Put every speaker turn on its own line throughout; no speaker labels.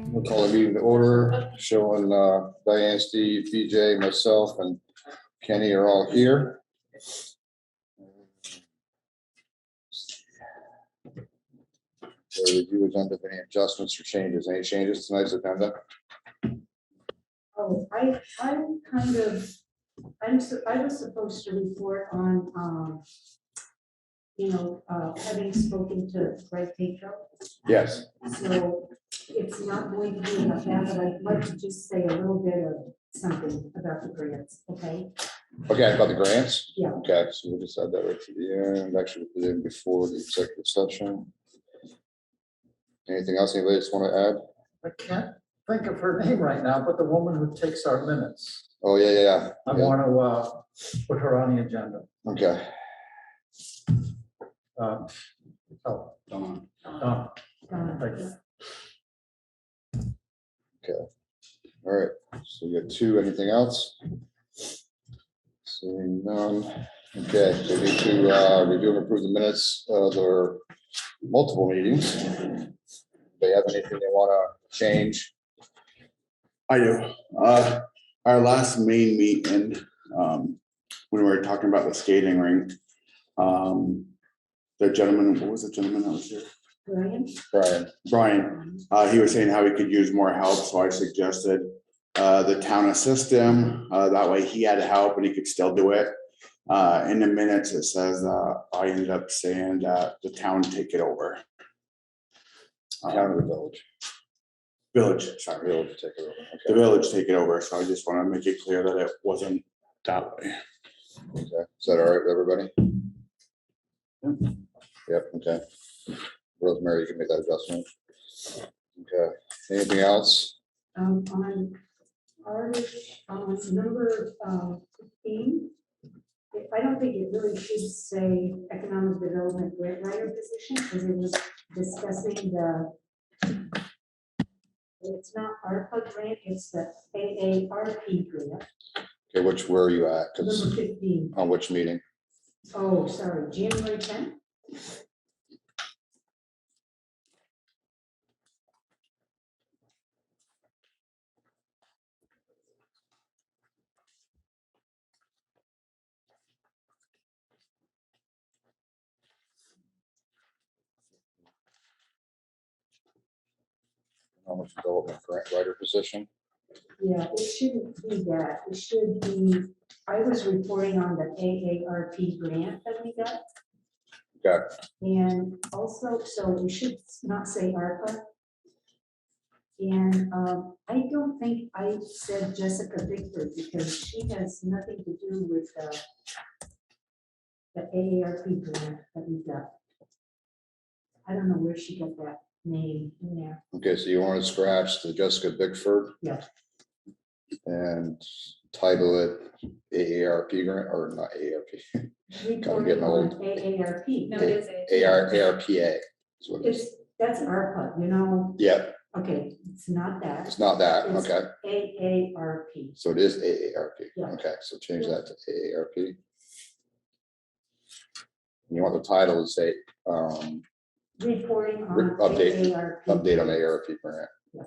We'll call the meeting to order, showing Diane, Steve, BJ, myself, and Kenny are all here. Review agenda, if any adjustments or changes. Any changes to tonight's agenda?
Oh, I was supposed to report on, having spoken to Greg Tatro.
Yes.
So it's not going to be enough, but I'd like to just say a little bit of something about the grants, okay?
Okay, about the grants?
Yeah.
Okay, so we'll just add that right to the end. Actually, put it in before the executive session. Anything else anybody just want to add?
I can't think of her name right now, but the woman who takes our minutes.
Oh, yeah.
I want to put her on the agenda.
Okay.
Oh,
Dawn.
thank you.
Okay. All right. So we got two. Anything else? Seeing none. Okay. So we need to review and approve the minutes of our multiple meetings. They have anything they want to change?
I do. Our last main meeting, when we were talking about the skating rink, the gentleman, what was the gentleman that was here? Brian, he was saying how he could use more help, so I suggested the town assist him. That way he had help and he could still do it. In the minutes, it says I ended up saying that the town take it over.
Town or the village?
Village, sorry.
Village take it over.
The
Okay.
village take it over, so I just want to make it clear that it wasn't that way.
Okay. Is that all right with everybody? Yep. Okay. Rosemary, you can make that adjustment. Okay. Anything else?
On number 15, I don't think it really should say economic development grant writer position, because it was discussing it's not ARPA grant, it's the AARP grant.
Okay, where are you at?
Number
'Cause
15.
on which meeting?
Oh, sorry, January 10th.
Economic development grant writer position.
Yeah, it shouldn't be that. It should be, I was reporting on the AARP grant that we got.
Okay.
And also, so we should not say ARPA. And I don't think I said Jessica Bickford, because she has nothing to do with the AARP grant that we got. I don't know where she got that name in there.
Okay, so you want to scratch the Jessica Bickford?
Yeah.
And title it AARP grant, or not AARP?
Reporting
getting old.
on AARP.
No, it is
ARPA. is what it is.
That's ARPA, you know.
Yep,
Okay, it's not that.
it's not that.
It's
Okay,
AARP.
so it is AARP.
Yeah.
Okay, so change that to AARP. You want the title to say
Reporting on
update
AARP.
update on AARP grant.
Yeah.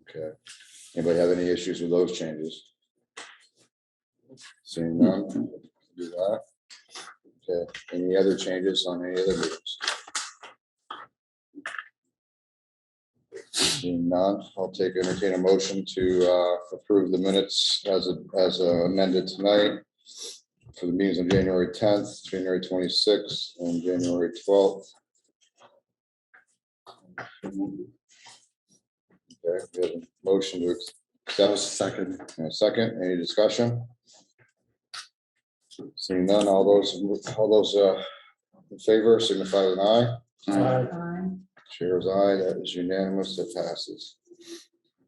Okay. Anybody have any issues with those changes? Seeing none, do that. Okay, any other changes on any other meetings? Seeing none, I'll entertain a motion to approve the minutes as amended tonight for the meetings on January 10th, January 26th, and January 12th. Okay, Okay, we have a motion to accept. Second. And a second, any discussion? Seeing none, all those in favor signify with an eye.
Aye.
Chair's eye, that is unanimous, that passes.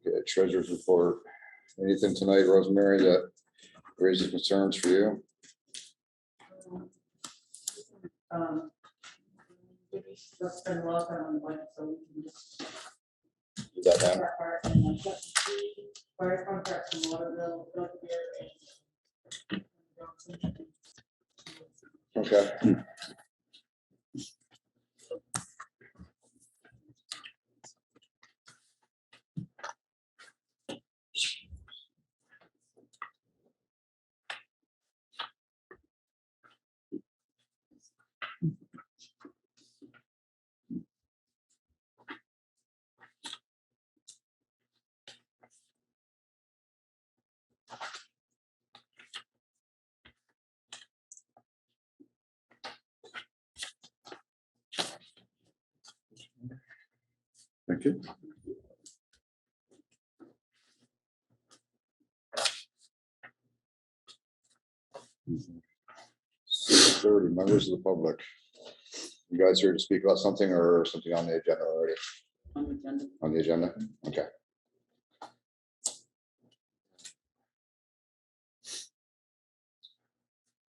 Okay, treasurer's report. Anything tonight, Rosemary, that raises concerns for you?
Let's spend a lot of time on the budget, so we can just.
Is that done?
that part, and I've got three fire contracts and water bill, drug here, and.
Okay. Thank you. 30 members of the public. You guys here to speak about something or something on the agenda already?
On the agenda.
On the agenda? Okay.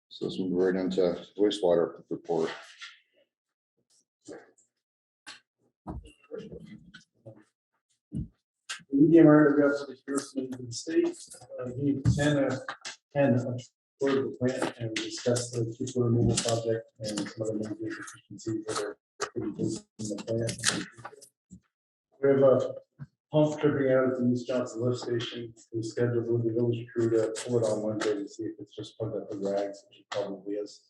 So let's move right into wastewater report.
We came out of the disbursement in the state, he can for the plant and discuss the people removal project and some other major efficiencies that are in the plant. We have a pump tripping out at the East Johnson lift station. We scheduled with the village crew to pull it on Monday to see if it's just plugged up the rags, which it probably is.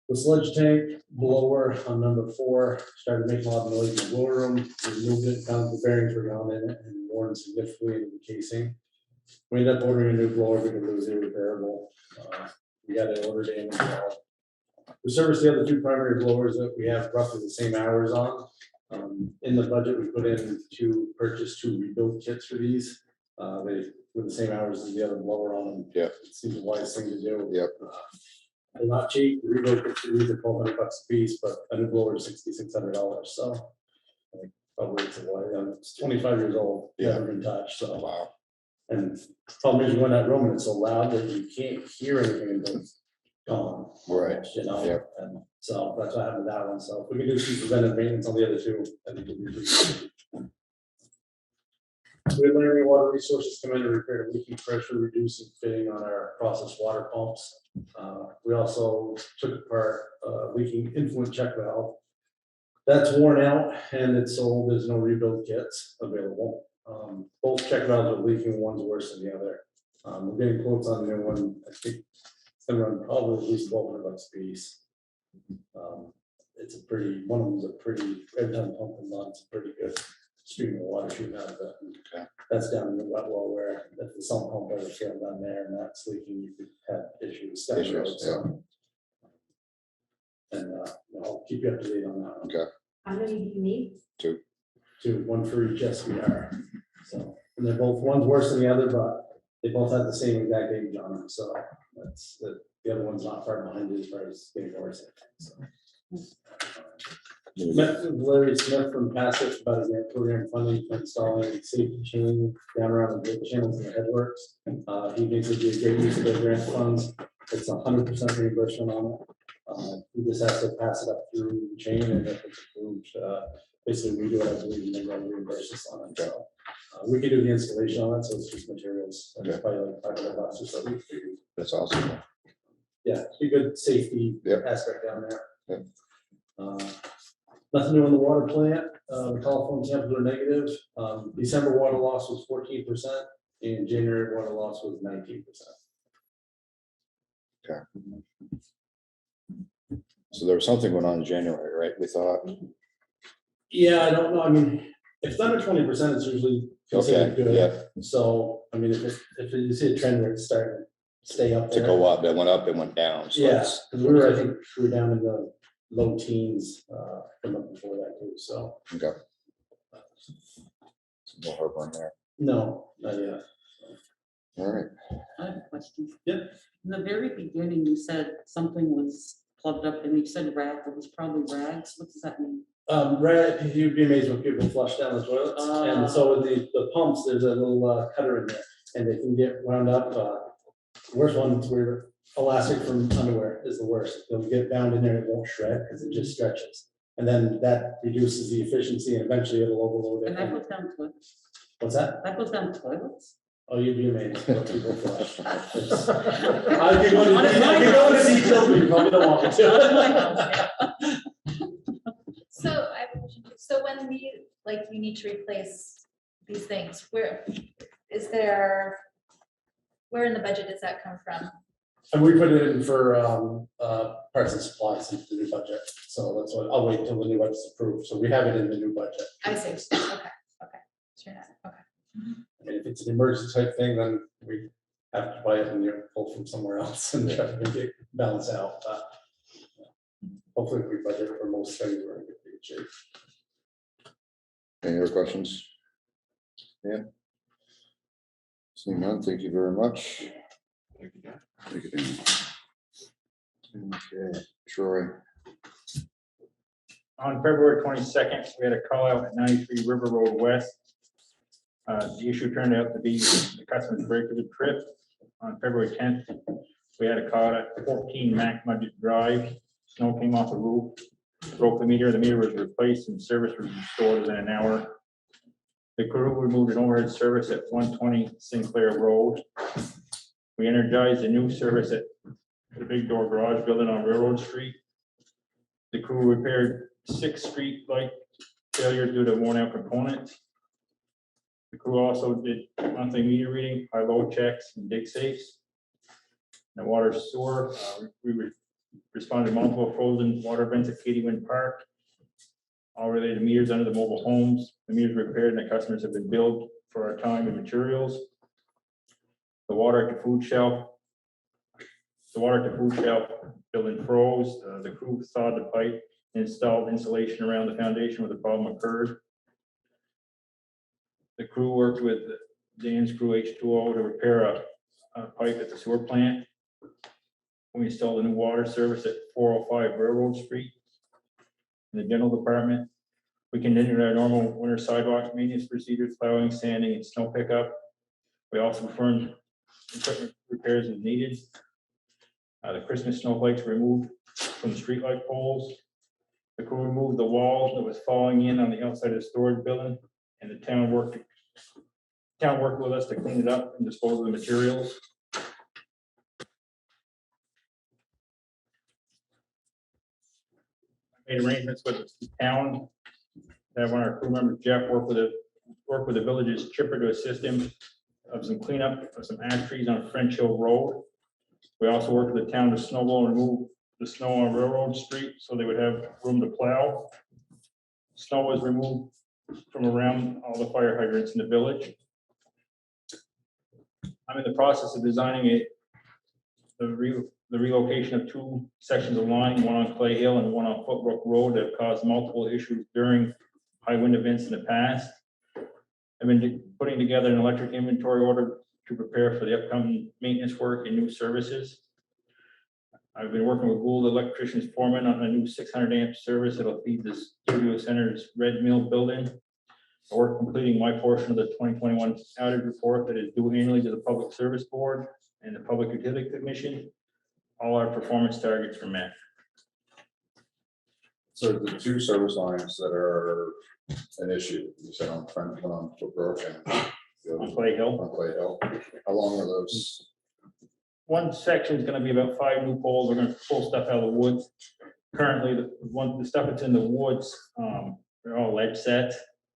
The sludge tank blower on number 4 started making a lot of noise in the blower room. We moved it, found the bearings were gone in it and worn significantly into the casing. We ended up ordering a new blower because it was irreparable. We got it ordered in. We service the other 2 primary blowers that we have roughly the same hours on. In the budget, we put in to purchase 2 rebuild kits for these. They with the same hours as the other blower on them.
Yeah.
It seems the wise thing to do.
Yep.
They're not cheap. The rebuild kits are $1,200 a piece, but a new blower is $6,600. So probably it's 25 years old.
Yeah.
Never been touched. So
Wow.
and problem is you go in that room and it's so loud that you can't hear anything until it's gone.
Right.
You know,
Yeah.
and so that's what happened with that one. So if we can do some preventive maintenance on the other 2, I think it'd be really good. We had Laramie Water Resources come in and repair leaking pressure, reducing fitting on our processed water pumps. We also took apart leaking influent check valve. That's worn out and it's sold. There's no rebuild kits available. Both check valves are leaking. One's worse than the other. We're getting quotes on the new one. I think it's gonna run probably at least $1,200 a piece. It's a pretty, one of them's a pretty, every time pumping on, it's a pretty good stream of water shooting out of it.
Okay.
That's down in the wet well where if the sump pump ever failed down there and that's leaking, you could have issues down the road.
Issues,
So. And I'll keep you up to date on that one.
Okay.
How many do you need?
2, 1 for each SVR. So, and they're both, one's worse than the other, but they both have the same exact age on them. So that's the other one's not far behind as far as getting worse. So. Met with Larry Smith from Passage about his grant program funding for installing a safety chain down around the channels and the headworks. He thinks it'd be a great use of their grant funds. It's 100% reimbursement on it. He just has to pass it up through the chain, and if it's approved, basically we do it, I believe, and then they'll reimburse us on it. So we can do the installation on it, so it's just materials. And it's probably like $500 or so.
That's awesome.
Yeah, it's a good safety
Yep.
aspect down there.
Yep.
Nothing new on the water plant. The telephone samples are negative. December water loss was 14%, and January water loss was 19%.
Okay. So there was something going on in January, right? We thought.
Yeah, I don't know. I mean, if it's under 20%, it's usually considered
Okay,
good.
yeah.
So, I mean, if you see a trend where it's starting to stay up
To
there.
go up, that went up, it went down. So
Yeah,
it's-
because we were down in the low teens from up before that too. So.
Okay. No heartburn there.
No, not yet.
All right.
I have a question.
Yeah.
In the very beginning, you said something was plugged up and you said rag, it was probably rags. What does that mean?
Right, you'd be amazed when people flush down the toilets, and so with the pumps, there's a little cutter in there, and they can get wound up. Worst ones were elastic from underwear is the worst. They'll get bound in there, it won't shred because it just stretches. And then that reduces the efficiency and eventually it'll overload it.
And that goes down toilets?
What's that?
That goes down toilets?
Oh, you'd be amazed what people flush. It's- I could go into detail, but you probably don't want me to.
So I have a question too. So when you need to replace these things, where in the budget does that come from?
And we put it in for parts and supplies in the new budget, so that's what, I'll wait until the new budget's approved, so we have it in the new budget.
I see. Okay. Sure. Okay.
I mean, if it's an emergency type thing, then we have to buy it and you pull from somewhere else and try to make it balance out, but hopefully if we budget for most things, we're in good shape.
Any other questions? Yeah. Seeing none, thank you very much. Thank you, Dan. Okay, Troy.
On February 22nd, we had a call out at 93 River Road West. The issue turned out to be the customer's break of the trip. On February 10th, we had a call out at 14 Mac Mudgett Drive. Snow came off the roof, broke the meter was replaced and service was restored within an hour. The crew removed an overhead service at 120 Sinclair Road. We energized a new service at the Big Door Garage building on Railroad Street. The crew repaired 6 street light failures due to worn out components. The crew also did monthly meter reading, high-low checks, and dig safes. The water sewer, we responded to multiple frozen water events at Katie Wind Park. All related to meters under the mobile homes. The meters repaired and the customers have been billed for our time and materials. The water at the food shelf. The water at the food shelf building froze. The crew thawed the pipe, installed insulation around the foundation where the problem occurred. The crew worked with Dan's crew H2O to repair a pipe at the sewer plant. We installed a new water service at 405 Railroad Street. In the general department, we continued our normal winter sidewalk maintenance procedures, plowing, sanding, and snow pickup. We also performed equipment repairs as needed. The Christmas snowflakes were removed from the streetlight poles. The crew removed the wall that was falling in on the outside of the storage building, and the town worked with us to clean it up and dispose of the materials. I made arrangements with the town. That one of our crew members, Jeff, worked with the village's chipper to assist him of some cleanup of some ash trees on French Hill Road. We also worked with the town to snowball and remove the snow on Railroad Street so they would have room to plow. Snow was removed from around all the fire hydrants in the village. I'm in the process of designing the relocation of 2 sections of line, one on Clay Hill and one on Footbrook Road that have caused multiple issues during high wind events in the past. I've been putting together an electric inventory order to prepare for the upcoming maintenance work and new services. I've been working with Gould Electricians Foreman on a new 600 amp service that'll feed the studio center's Red Mill building. We're completing my portion of the 2021 outage report that is due annually to the Public Service Board and the Public Utility Commission. All our performance targets were met.
So the 2 service lines that are an issue, you said on front, one on Footbrook and the other
On Clay Hill,
on Clay Hill. How long are those?
one section is going to be about 5 new poles. We're going to pull stuff out of the woods. Currently, the stuff that's in the woods, they're all ledge set.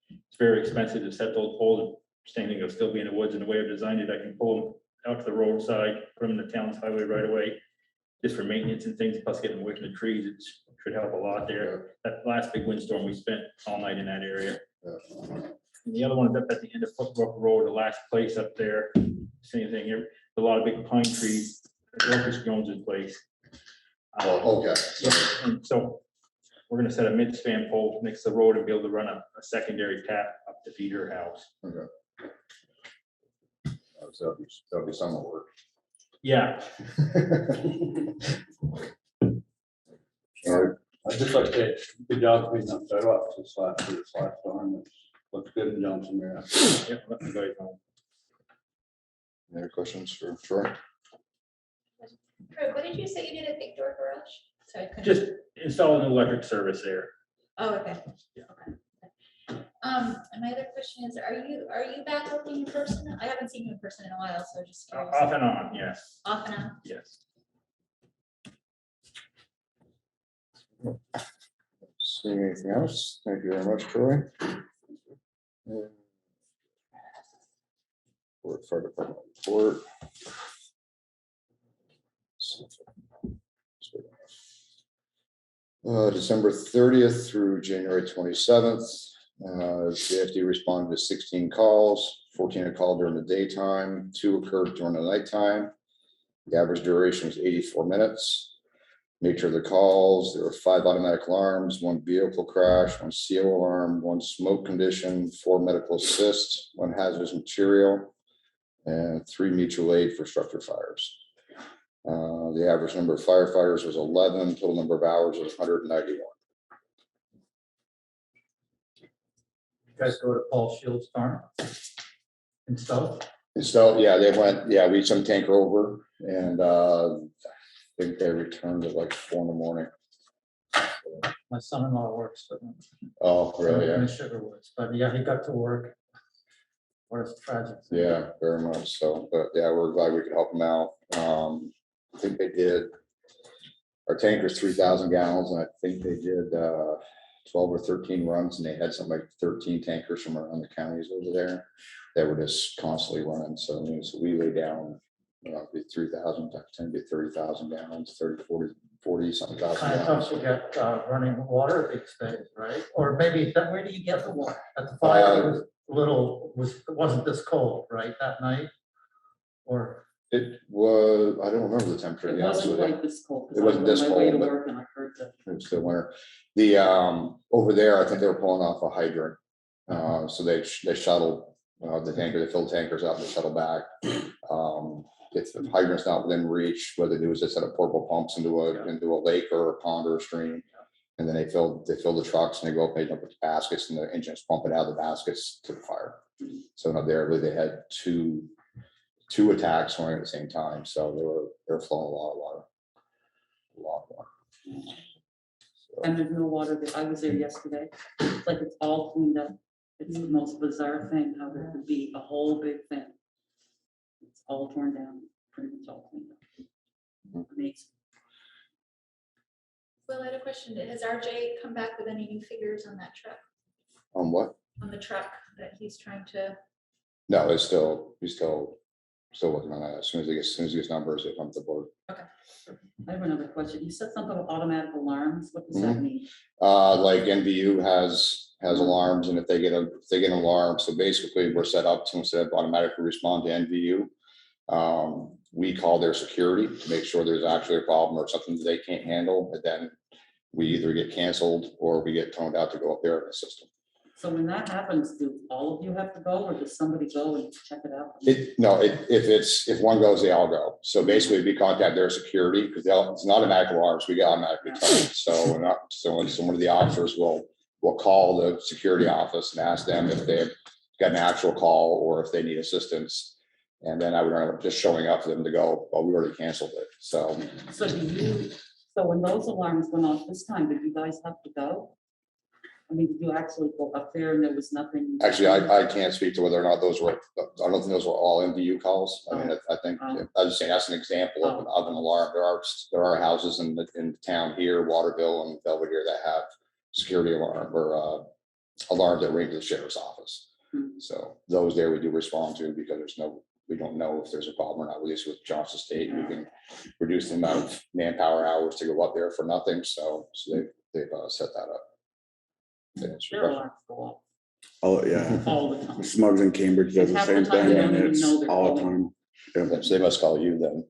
It's very expensive to set those poles. Same thing, they'll still be in the woods. And the way I've designed it, I can pull them out to the roadside, put them in the town's highway right away, just for maintenance and things, plus getting away from the trees. It should help a lot there. That last big windstorm, we spent all night in that area. And the other one is up at the end of Footbrook Road, the last place up there. Same thing here. A lot of big pine trees. Locust Jones's place.
Oh, okay.
And so we're going to set a mid-span pole next to the road and be able to run a secondary tap up to feed her house.
So that'll be some work.
Yeah,
I'd just like to say, good job cleaning up sidewalks this last storm. It looks good in Johnson there.
yeah, let me go home.
Any other questions for Troy?
Troy, what did you say you did at Big Door Garage? Sorry, I couldn't.
Just install an electric service there.
Oh, okay.
Yeah.
Okay. And my other question is, are you back working in person? I haven't seen you in person in a while, so just curious.
Off and on, yes,
Off and on?
yes.
See anything else? Thank you very much, Troy. Fire department report. December 30th through January 27th, JFD responded to 16 calls, 14 are called during the daytime, 2 occurred during the nighttime. The average duration was 84 minutes. Nature of the calls, there were 5 automatic alarms, 1 vehicle crash, 1 CO alarm, 1 smoke condition, 4 medical assist, 1 hazardous material, and 3 mutual aid for structure fires. The average number of firefighters was 11, total number of hours was 191.
You guys go to Paul Shields' farm and stuff.
And so, yeah, they went, yeah, we sent tanker over and I think they returned at like 4 in the morning.
My son-in-law works for them.
Oh, really?
In
Yeah.
the Sugar Woods, but yeah, he got to work. What a tragic. thing.
Yeah, very much so. But yeah, we're glad we could help them out. I think they did, our tanker's 3,000 gallons, and I think they did 12 or 13 runs, and they had something like 13 tankers from around the counties over there that were just constantly running. So, I mean, so we lay down, be 3,000, times 10, be 30,000 gallons, 30, 40 something thousand
Kind of
gallons.
tough to get running water these days, right? Or maybe, where do you get the water? At the fire, it wasn't this cold, right, that night? Or,
It was, I don't remember the temperature. to
It
be honest
wasn't
with you.
like this cold. 'cause
It
I
wasn't
was
this
on my way
cold,
to
but-
work and I heard that.
It was still winter. The, over there, I think they were pulling off a hydrant. So they shuttled, the tanker, they filled tankers up and they shuttled back. If the hydrant's not within reach, what they do is they set up portable pumps into a lake or a pond or a stream. And then they fill the trucks and they go up, they dump the baskets and the engines pump it out of the baskets to the fire. So now there, they had two attacks going at the same time. So they were flowing a lot of water. A lot of water. So,
And there's no water there. I was there yesterday. It's like it's all cleaned up. It's the most bizarre thing, how there could be a whole big thing. It's all torn down, pretty much all cleaned up. Amazing.
Well, I had a question. Has RJ come back with any new figures on that truck,
on what?
on the truck that he's trying to?
No, he's still working on that. As soon as he gets numbers, they come to the board.
I have another question. You said something about automatic alarms. What does that mean?
Like NVU has alarms, and if they get an alarm, so basically we're set up to, instead of automatically respond to NVU, we call their security to make sure there's actually a problem or something that they can't handle, and then we either get canceled or we get toned out to go up there in the system.
So when that happens, do all of you have to go or does somebody go and check it out?
If one goes, they all go. So basically we contact their security because it's an automatic alarms, we get automatically toned. So one of the officers will call the security office and ask them if they've got an actual call or if they need assistance. And then I would end up just showing up for them to go, well, we already canceled it. So
So when those alarms went off this time, did you guys have to go? I mean, did you actually go up there and there was nothing?
actually, I can't speak to whether or not those were, I don't think those were all NVU calls. I mean, I think, I was just saying, that's an example of an alarm. There are houses in the town here, Waterville and Belvedere, that have security alarm or alarms that ring to the sheriff's office. So those there we do respond to because we don't know if there's a problem or not. At least with Johnson State, we can reduce the amount of manpower hours to go up there for nothing. So they've set that up.
Their alarms go off
Oh, yeah.
all the time.
Smugs in Cambridge does the
Half the
same
time
thing
you
and
don't even
it's
know they're
all the
going.
time.
So they must call you then.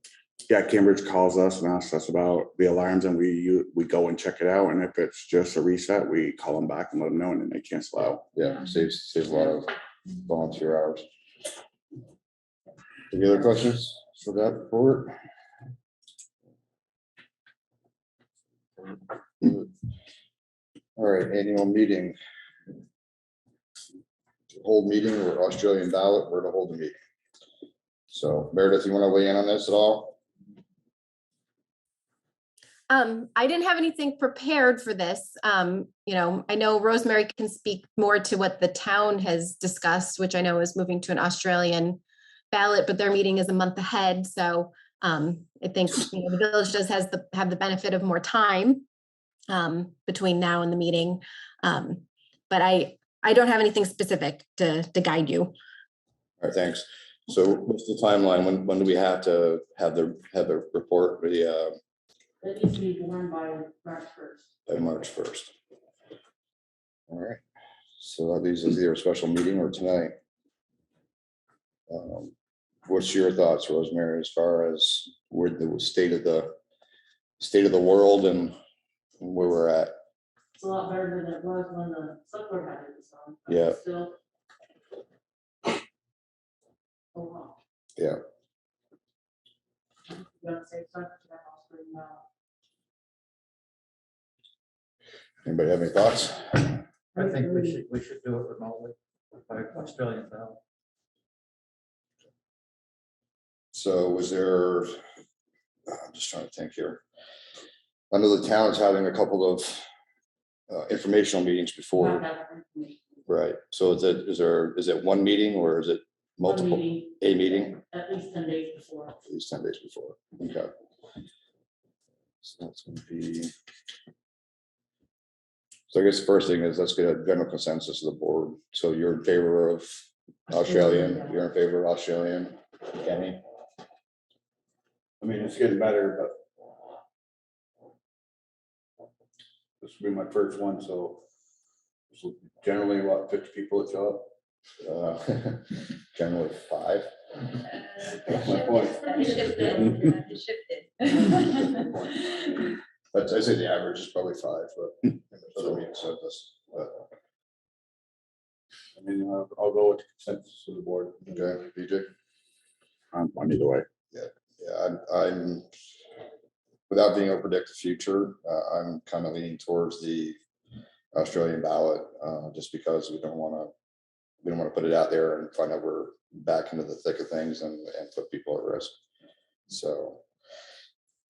Yeah, Cambridge calls us and asks us about the alarms and we go and check it out. And if it's just a reset, we call them back and let them know and then they cancel out.
Yeah, saves a lot of volunteer hours. Any other questions for that report? All right, annual meeting. Hold meeting or Australian ballot, where to hold the meeting. So Meredith, you want to weigh in on this at all?
I didn't have anything prepared for this. I know Rosemary can speak more to what the town has discussed, which I know is moving to an Australian ballot, but their meeting is a month ahead. So I think the village does have the benefit of more time between now and the meeting. But I don't have anything specific to guide you.
All right, thanks. So what's the timeline? When do we have to have the report ready?
It needs to be born by March 1st.
By March 1st. All right, so that leaves us either a special meeting or tonight. What's your thoughts, Rosemary, as far as where the state of the world and where we're at?
It's a lot better than it was when the sucker had it. So
Yeah.
Still. Oh, wow.
Yeah.
You gotta say something to that hospital.
Anybody have any thoughts?
I think we should do it remotely by Australian ballot.
So was there, I'm just trying to think here. I know the town is having a couple of informational meetings before, right? So is it one meeting or is it multiple? A meeting?
At least 10 days before.
At least 10 days before, okay. So that's gonna be. So I guess the first thing is let's get a general consensus of the board. So you're in favor of Australian, you're in favor of Australian, Kenny?
I mean, it's getting better, but this will be my first one, so generally what, 50 people that show up?
Generally 5.
That's my point.
But I say the average is probably 5, but other meetings said this.
I mean, I'll go with the consensus of the board.
Okay, BJ?
I'm fine either way.
Yeah, I'm without being able to predict the future, I'm kind of leaning towards the Australian ballot, just because we don't want to put it out there and find out we're back into the thick of things and put people at risk. So,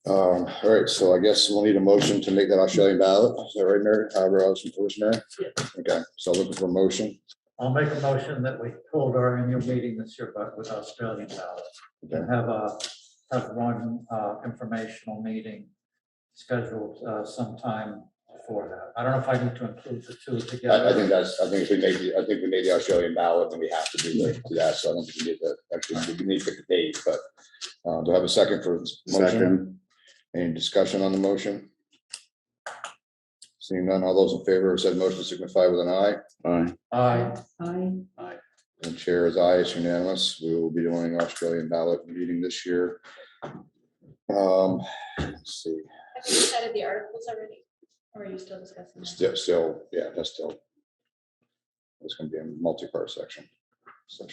all right, so I guess we'll need a motion to make that Australian ballot. Is that right, Mary? However, else first, Mary? Okay, so looking for a motion.
I'll make a motion that we hold our annual meeting this year, but with Australian ballot.
Okay.
And have one informational meeting scheduled sometime before that. I don't know if I need to include the two together.
I think if we made the Australian ballot, then we have to do that. So I don't think we need to actually, we need to pick a date, but do I have a second for this motion?
Second.
Any discussion on the motion? Seeing none, all those in favor of said motion signify with an eye.
Aye.
Aye.
And chair is aye, it's unanimous. We will be doing Australian ballot meeting this year. Let's see,
Have you decided the articles already? Or are you still discussing? that?
still, yeah, that's still. It's gonna be a multi-part section. So.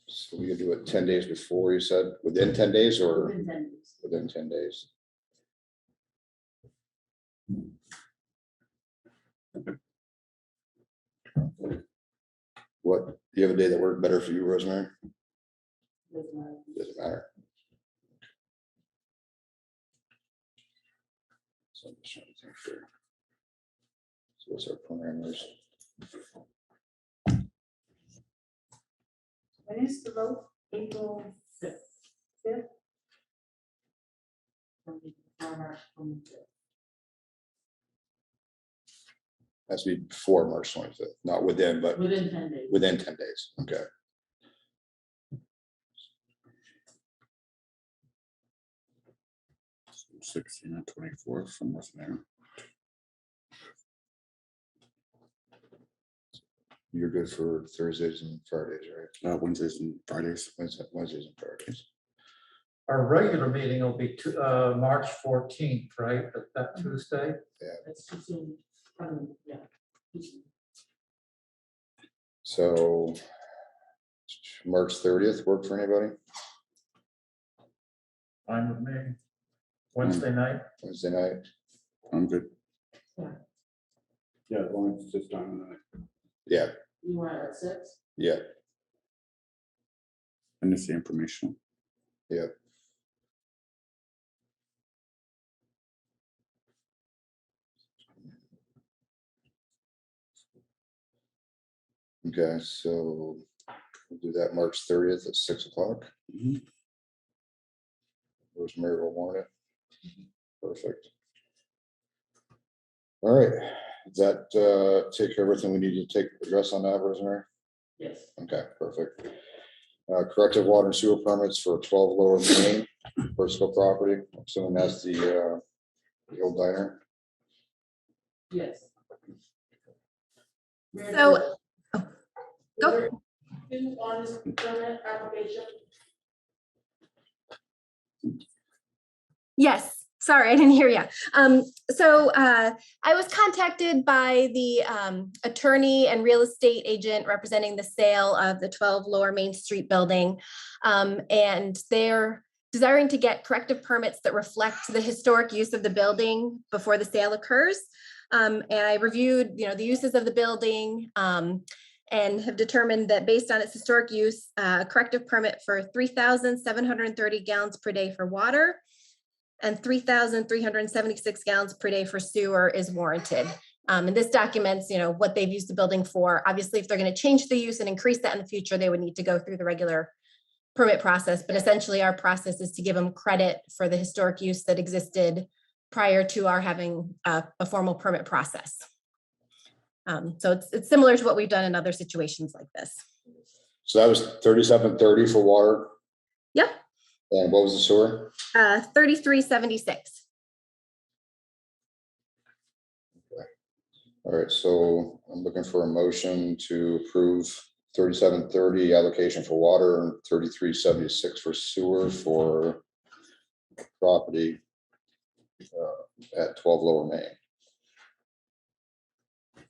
So we could do it 10 days before, you said, within 10 days or
Within 10 days.
within 10 days? What, do you have a day that worked better for you, Rosemary? Doesn't matter. So I'm just trying to think here. So what's our parameters?
When is the vote? April 5th?
Has to be before March 25th, not within, but
Within 10 days.
within 10 days. Okay.
16 and 24, somewhere there.
You're good for Thursdays and Fridays, right?
Wednesdays and Fridays.
Wednesdays and Fridays.
Our regular meeting will be March 14th, right? That Tuesday.
That's too soon. Yeah. too soon.
So March 30th work for anybody?
Fine with me. Wednesday night.
Wednesday night?
I'm good.
Yeah, as long as it's this time of night.
Yeah,
You want it at 6?
yeah,
And it's the information.
yeah. Okay, so we'll do that March 30th at 6 o'clock.
Mhm.
Rosemary will want it. Perfect. All right, does that take care of everything we need to take address on that, Rosemary?
Yes.
Okay, perfect. Corrective water and sewer permits for 12 Lower Main, personal property, assuming that's the old diner.
Yes.
So, go.
Two on this permit application.
Yes, sorry, I didn't hear you. I was contacted by the attorney and real estate agent representing the sale of the 12 Lower Main Street building. And they're desiring to get corrective permits that reflect the historic use of the building before the sale occurs. And I reviewed, the uses of the building and have determined that based on its historic use, a corrective permit for 3,730 gallons per day for water and 3,376 gallons per day for sewer is warranted. And this documents, what they've used the building for. Obviously, if they're going to change the use and increase that in the future, they would need to go through the regular permit process. But essentially, our process is to give them credit for the historic use that existed prior to our having a formal permit process. So it's similar to what we've done in other situations like this.
So that was 3730 for water.
Yep.
And what was the sewer?
3376.
All right, so I'm looking for a motion to approve 3730 allocation for water and 3376 for sewer for property at 12 Lower Main.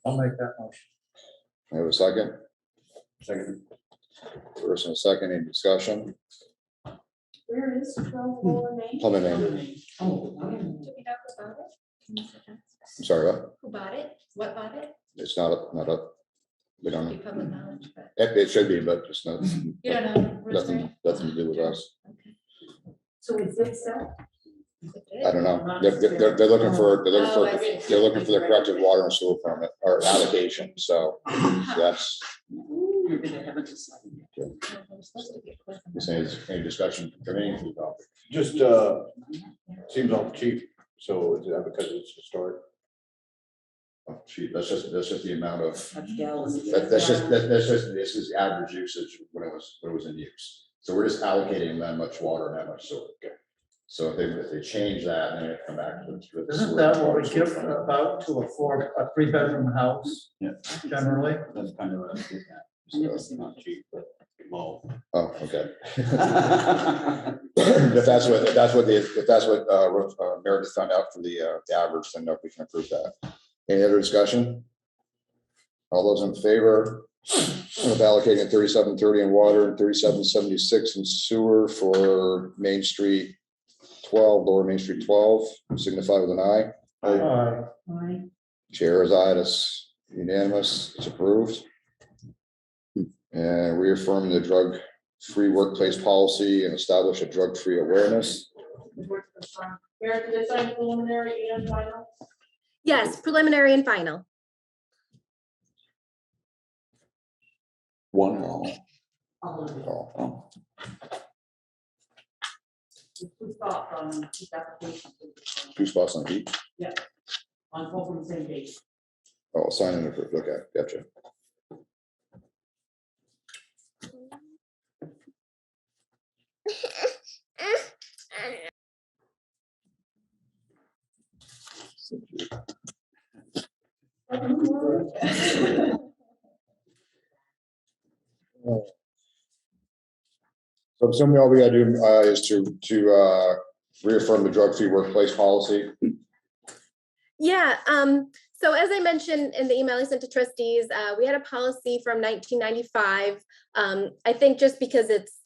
I'll make that motion.
I have a second.
Second.
First and a second, any discussion?
Where is 12 Lower Main?
Plum Main.
Oh, okay.
Do we know who bought it?
I'm sorry, what?
Who bought it? What bought it?
It's not up. We don't
Be
know.
public knowledge, but
It should be, but it's not.
you don't know. Rosemary?
Nothing to do with us.
Okay.
So is it set?
I don't know. They're looking for,
Oh, I see.
they're looking for the corrective water and sewer permit or allocation, so that's,
Maybe they haven't decided.
Oh, we're supposed to get quick on
this
that.
is any discussion remaining to the topic.
Just, seems all cheap, so is that because it's historic?
Oh, gee, that's just the amount of,
That's gallons.
that's just, this is average usage when it was in use. So we're just allocating that much water and that much sewer. So if they change that, then they have to come back to the.
Isn't that what we give about to a 3-bedroom house?
Yeah.
Generally.
That's kind of a, it's not cheap, but low.
Oh, okay. If that's what Meredith found out for the average, then we can approve that. Any other discussion? All those in favor of allocating 3730 in water and 3776 in sewer for Main Street 12, Lower Main Street 12, signify with an eye.
Aye.
Chair is aye, that's unanimous, it's approved. And reaffirm the drug-free workplace policy and establish a drug-free awareness.
Eric, did they sign preliminary and final?
Yes, preliminary and final.
One all.
All of it.
Oh,
Two spots on each application.
2 spots on each.
On both on the same date.
Oh, sign and approve, okay, gotcha. So assuming all we gotta do is to reaffirm the drug-free workplace policy.
Yeah, so as I mentioned in the email I sent to trustees, we had a policy from 1995. I think just because it's,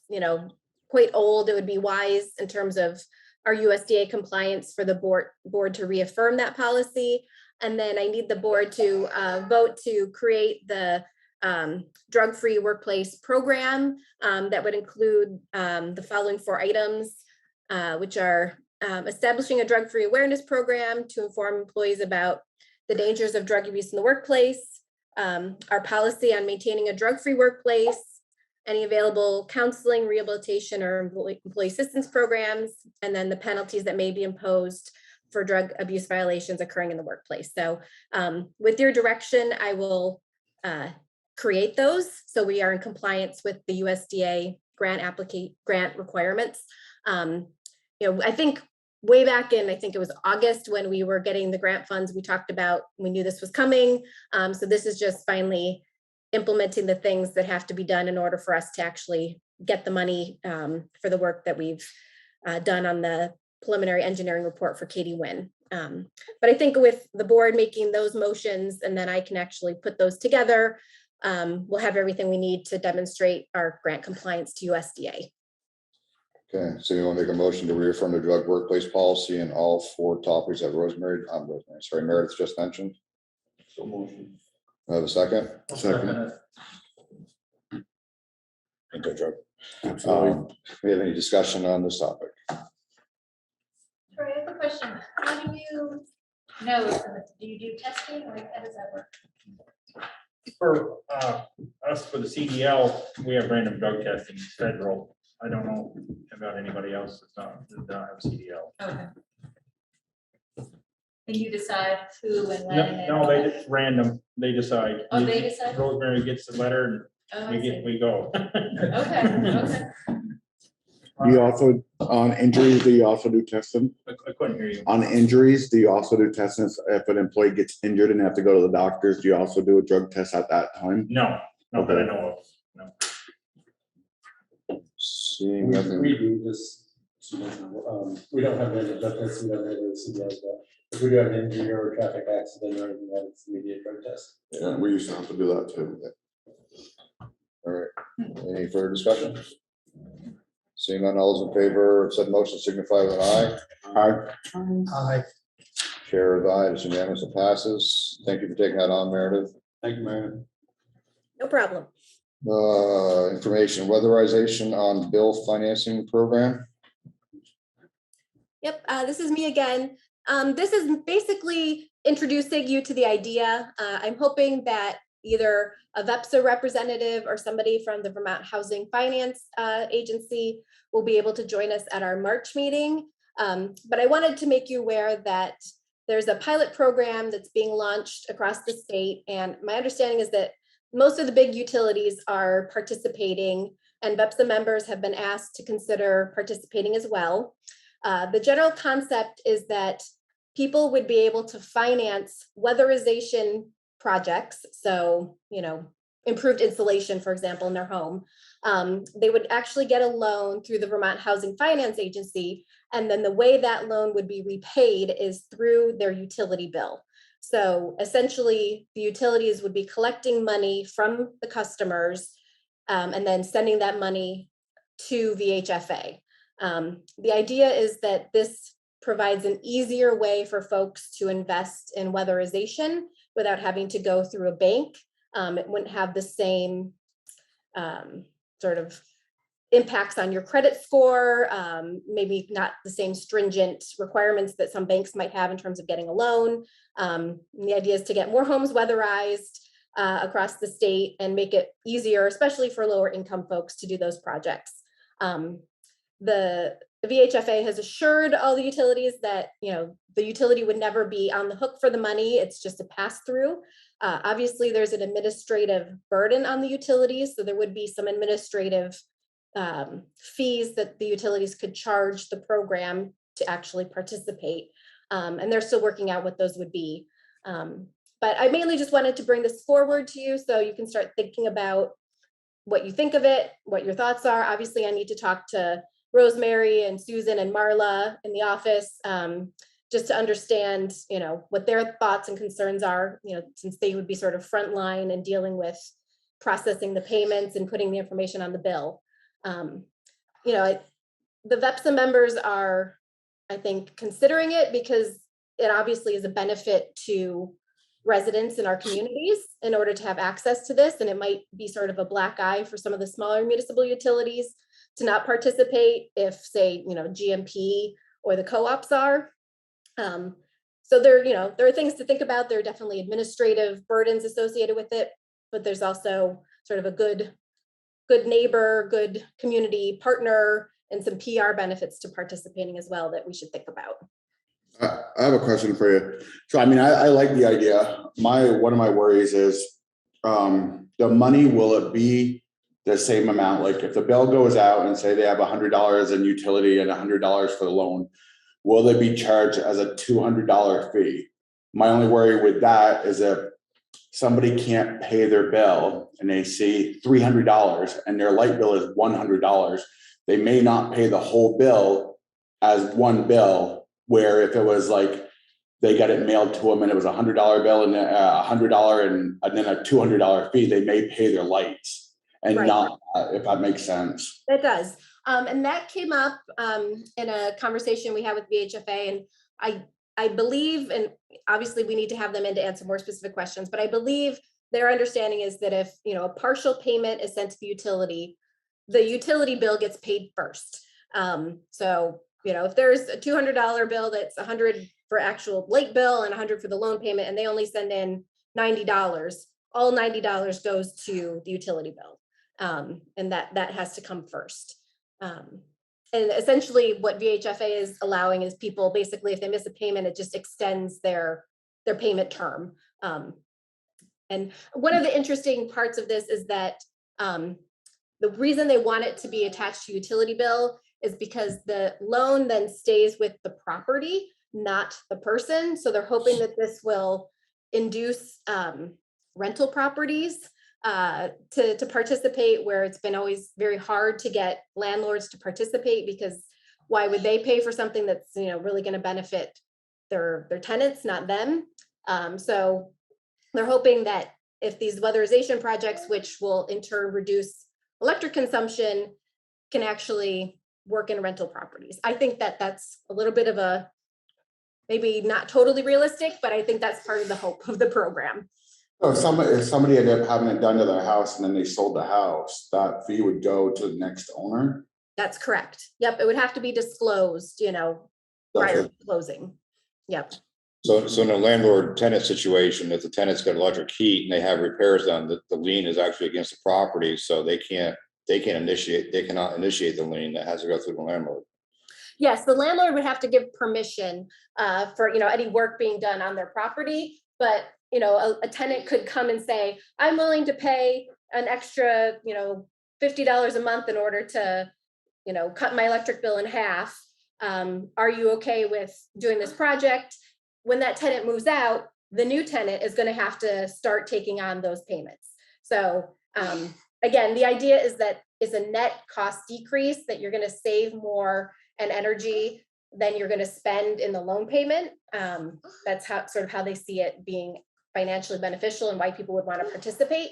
quite old, it would be wise in terms of our USDA compliance for the board to reaffirm that policy. And then I need the board to vote to create the drug-free workplace program that would include the following 4 items, which are establishing a drug-free awareness program to inform employees about the dangers of drug abuse in the workplace, our policy on maintaining a drug-free workplace, any available counseling, rehabilitation, or employee assistance programs, and then the penalties that may be imposed for drug abuse violations occurring in the workplace. So with your direction, I will create those so we are in compliance with the USDA grant requirements. I think way back in, I think it was August when we were getting the grant funds, we talked about, we knew this was coming. So this is just finally implementing the things that have to be done in order for us to actually get the money for the work that we've done on the preliminary engineering report for Katie Wynn. But I think with the board making those motions and then I can actually put those together, we'll have everything we need to demonstrate our grant compliance to USDA.
Okay, so you want to make a motion to reaffirm the drug workplace policy and all 4 topics that Meredith just mentioned?
So motion.
I have a second?
Second.
Okay, drug.
Absolutely.
We have any discussion on this topic?
Troy, I have a question. How do you know, do you do testing or how does that work?
For us, for the CDL, we have random drug testing, it's federal. I don't know about anybody else that don't have CDL.
Okay. And you decide who and when? and
No,
all that?
it's random, they decide.
Oh, they decide?
Rosemary gets the letter
Oh,
and
I see.
we go.
Okay, okay.
Do you also, on injuries, do you also do testing?
I couldn't hear you.
On injuries, do you also do testing? If an employee gets injured and have to go to the doctors, do you also do a drug test at that time?
No, not that I know of, no.
Seeing nothing.
We do this, we don't have any drug tests, we don't have any CDLs, but if we do have an injury or a traffic accident or anything, that's immediate drug test.
Yeah, we used to have to do that too.
All right, any further discussion? Seeing none, all those in favor of said motion signify with an aye.
Aye.
Chair is aye, it's unanimous, it passes. Thank you for taking that on, Meredith.
Thank you, Meredith.
No problem.
Information, weatherization on bill financing program.
Yep, this is me again. This is basically introducing you to the idea. I'm hoping that either a VEPSA representative or somebody from the Vermont Housing Finance Agency will be able to join us at our March meeting. But I wanted to make you aware that there's a pilot program that's being launched across the state. And my understanding is that most of the big utilities are participating and VEPSA members have been asked to consider participating as well. The general concept is that people would be able to finance weatherization projects. So, improved insulation, for example, in their home. They would actually get a loan through the Vermont Housing Finance Agency. And then the way that loan would be repaid is through their utility bill. So essentially, the utilities would be collecting money from the customers and then sending that money to VHFA. The idea is that this provides an easier way for folks to invest in weatherization without having to go through a bank. It wouldn't have the same sort of impacts on your credit score, maybe not the same stringent requirements that some banks might have in terms of getting a loan. The idea is to get more homes weatherized across the state and make it easier, especially for lower income folks, to do those projects. The VHFA has assured all the utilities that the utility would never be on the hook for the money. It's just a pass through. Obviously, there's an administrative burden on the utilities, so there would be some administrative fees that the utilities could charge the program to actually participate. And they're still working out what those would be. But I mainly just wanted to bring this forward to you so you can start thinking about what you think of it, what your thoughts are. Obviously, I need to talk to Rosemary and Susan and Marla in the office, just to understand, what their thoughts and concerns are, since they would be sort of frontline and dealing with processing the payments and putting the information on the bill. The VEPSA members are, I think, considering it because it obviously is a benefit to residents in our communities in order to have access to this. And it might be sort of a black eye for some of the smaller municipal utilities to not participate if, say, GMP or the co-ops are. So there are things to think about. There are definitely administrative burdens associated with it, but there's also sort of a good neighbor, good community partner, and some PR benefits to participating as well that we should think about.
I have a question for you. So, I mean, I like the idea. One of my worries is, the money, will it be the same amount? Like if the bill goes out and say they have $100 in utility and $100 for the loan, will they be charged as a $200 fee? My only worry with that is if somebody can't pay their bill and they see $300 and their light bill is $100, they may not pay the whole bill as one bill. Where if it was like they got it mailed to them and it was $100 bill and $100 and then a $200 fee, they may pay their lights and
Right.
not, if that makes sense.
That does. And that came up in a conversation we had with VHFA. And I believe, and obviously we need to have them in to answer more specific questions, but I believe their understanding is that if, a partial payment is sent to the utility bill gets paid first. So, if there's a $200 bill that's $100 for actual late bill and $100 for the loan payment, and they only send in $90, all $90 goes to the utility bill. And that has to come first. And essentially what VHFA is allowing is people basically, if they miss a payment, it just extends their payment term. And one of the interesting parts of this is that the reason they want it to be attached to utility bill is because the loan then stays with the property, not the person. So they're hoping that this will induce rental properties to participate, where it's been always very hard to get landlords to participate, because why would they pay for something that's really going to benefit their tenants, not them? So they're hoping that if these weatherization projects, which will in turn reduce electric consumption, can actually work in rental properties. I think that that's a little bit of a, maybe not totally realistic, but I think that's part of the hope of the program.
So if somebody ended up having it done to their house and then they sold the house, that fee would go to the next owner?
That's correct. Yep, it would have to be disclosed, prior to closing. Yep.
So in a landlord tenant situation, if the tenant's got electric heat and they have repairs done, the lien is actually against the property, so they cannot initiate the lien. That has to go through the landlord.
Yes, the landlord would have to give permission for any work being done on their property, but a tenant could come and say, I'm willing to pay an extra $50 a month in order to cut my electric bill in half. Are you okay with doing this project? When that tenant moves out, the new tenant is going to have to start taking on those payments. So again, the idea is that it's a net cost decrease, that you're going to save more and energy than you're going to spend in the loan payment. That's how they see it being financially beneficial and why people would want to participate.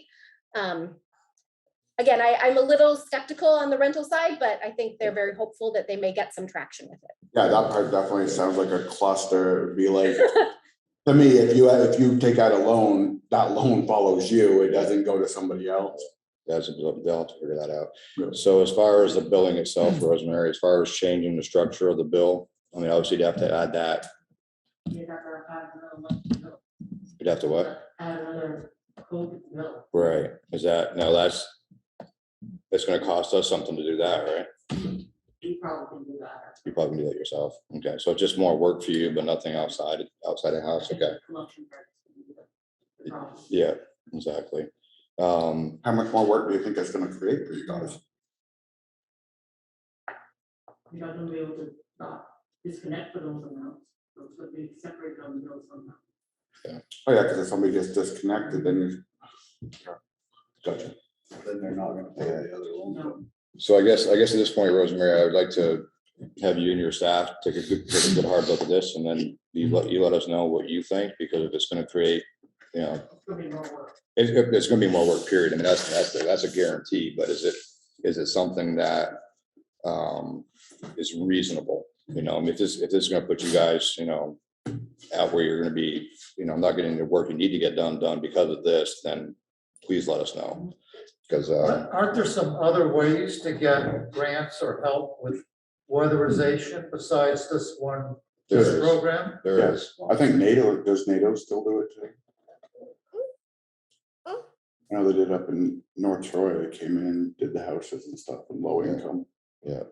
Again, I'm a little skeptical on the rental side, but I think they're very hopeful that they may get some traction with it.
Yeah, that part definitely sounds like a cluster. It'd be like, to me, if you take out a loan, that loan follows you. It doesn't go to somebody else.
They'll have to figure that out.
Yeah.
So as far as the billing itself, Rosemary, as far as changing the structure of the bill, I mean, obviously you'd have to add that.
You'd have to add another bill.
You'd have to what?
Add another code bill.
Right. That's going to cost us something to do that, right?
You probably can do that.
You probably can do that yourself. Okay, so just more work for you, but nothing outside the house. Okay.
Collection purpose.
Yeah, exactly.
How much more work do you think it's going to create for you guys?
You're not gonna be able to disconnect for those amounts. Those would be separated on the bills somehow.
Oh yeah, because if somebody gets disconnected, then you. Gotcha.
then they're not gonna pay the other one.
So I guess at this point, Rosemary, I would like to have you and your staff take a good hard look at this, and then you let us know what you think, because if it's gonna create, you know,
It's gonna be more work.
it's gonna be more work, period. I mean, that's a guarantee, but is it something that is reasonable? You know, I mean, if this is gonna put you guys, you know, out where you're gonna be, you know, not getting the work you need to get done because of this, then please let us know. Because
Aren't there some other ways to get grants or help with weatherization besides this one
there is,
program?
there is.
I think does NATO still do it too? I know they did up in North Troy, they came in and did the houses and stuff in low income.
Yeah.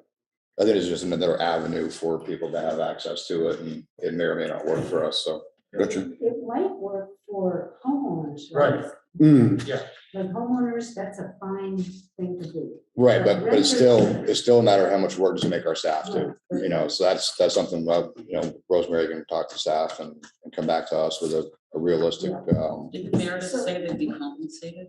I think it's just another avenue for people to have access to it, and it may or may not work for us, so.
Gotcha.
It might work for homeowners.
Right.
Like homeowners, that's a fine thing to do.
Right, but it's still a matter of how much work does it make our staff do, you know, so that's something, you know, Rosemary can talk to staff and come back to us with a realistic,
Did Meredith say they'd be compensated?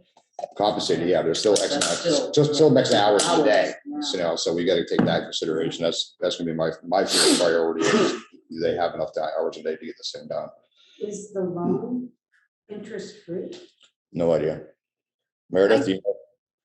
compensated, yeah, there's still X
That's
amount,
still-
still X hours in a day.
Yeah.
So, you know, so we gotta take that into consideration, that's gonna be my first priority, is do they have enough hours a day to get this thing done?
Is the loan interest free?
No idea. Meredith,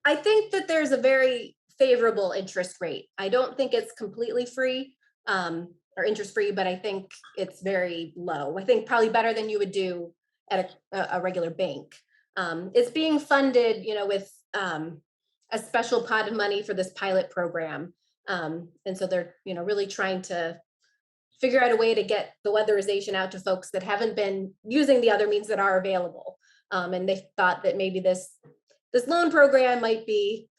I think that there's a very favorable interest rate. I don't think it's completely free or interest free, but I think it's very low. I think probably better than you would do at a regular bank. It's being funded, you know, with a special pot of money for this pilot program. And so they're, you know, really trying to figure out a way to get the weatherization out to folks that haven't been using the other means that are available. And they thought that maybe this loan program might be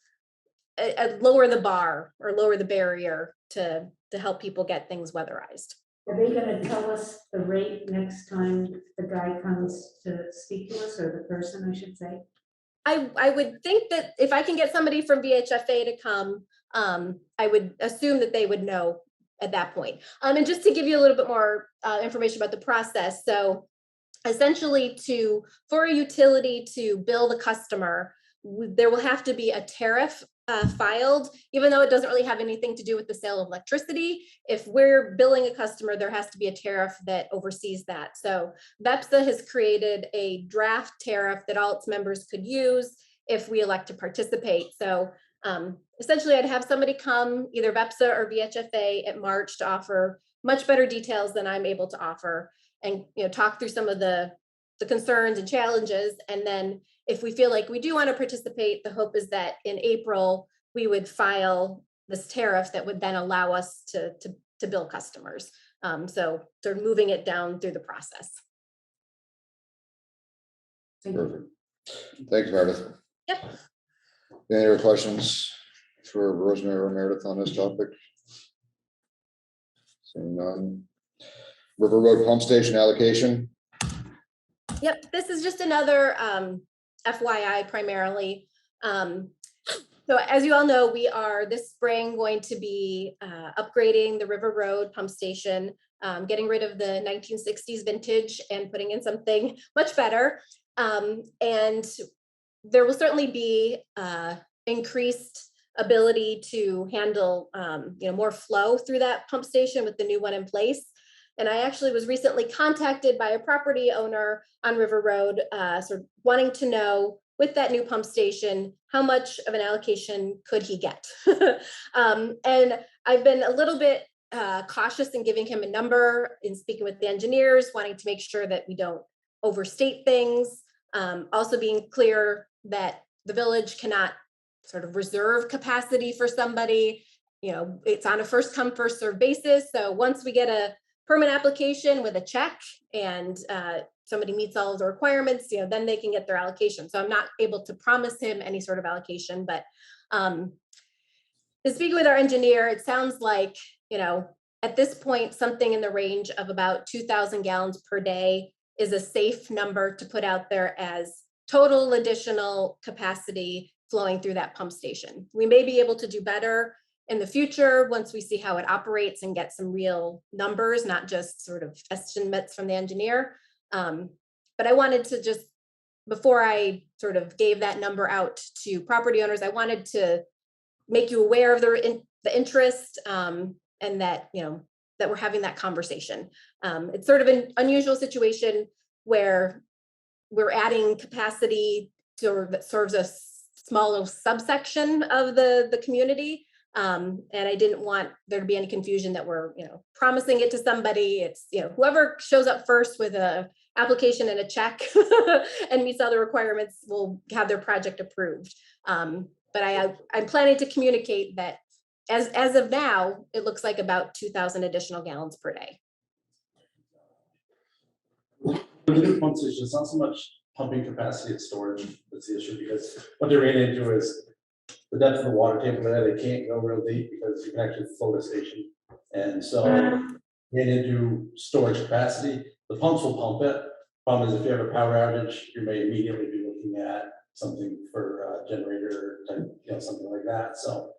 lower the bar or lower the barrier to help people get things weatherized.
Are they gonna tell us the rate next time the guy comes to speak to us, or the person, I should say?
I would think that if I can get somebody from BHFA to come, I would assume that they would know at that point. And just to give you a little bit more information about the process. So essentially for a utility to bill the customer, there will have to be a tariff filed, even though it doesn't really have anything to do with the sale of electricity. If we're billing a customer, there has to be a tariff that oversees that. So BEPSA has created a draft tariff that all its members could use if we elect to participate. So essentially I'd have somebody come, either BEPSA or VHFA at March, to offer much better details than I'm able to offer, and, you know, talk through some of the concerns and challenges. And then if we feel like we do want to participate, the hope is that in April, we would file this tariff that would then allow us to bill customers. So they're moving it down through the process.
Perfect. Thanks, Meredith.
Yep.
Any other questions for Rosemary or Meredith on this topic? Seeing none. River Road Pump Station allocation.
Yep, this is just another FYI primarily. So as you all know, we are this spring going to be upgrading the River Road Pump Station, getting rid of the 1960s vintage and putting in something much better. And there will certainly be increased ability to handle you know, more flow through that pump station with the new one in place. And I actually was recently contacted by a property owner on River Road, sort of wanting to know, with that new pump station, how much of an allocation could he get? And I've been a little bit cautious in giving him a number, in speaking with the engineers, wanting to make sure that we don't overstate things. Also being clear that the village cannot sort of reserve capacity for somebody. You know, it's on a first come, first served basis. So once we get a permit application with a check and somebody meets all of the requirements, you know, then they can get their allocation. So I'm not able to promise him any sort of allocation, but speaking with our engineer, it sounds like, you know, at this point, something in the range of about 2,000 gallons per day is a safe number to put out there as total additional capacity flowing through that pump station. We may be able to do better in the future once we see how it operates and get some real numbers, not just sort of estimates from the engineer. But I wanted to just before I sort of gave that number out to property owners, I wanted to make you aware of the interest, and that, that we're having that conversation. It's sort of an unusual situation where we're adding capacity that serves a small little subsection of the community. And I didn't want there to be any confusion that we're, promising it to somebody. It's, whoever shows up first with a application and a check and meets all the requirements will have their project approved. But I'm planning to communicate that as of now, it looks like about 2,000 additional gallons per day.
The new pump station, it's not so much pumping capacity, it's storage that's the issue, because what they ran into is the depth of the water table there, they can't go real deep because you can actually float a station. And so ran into storage capacity, the pumps will pump it. Problem is if you have a power outage, you may immediately be looking at something for a generator type, something like that. So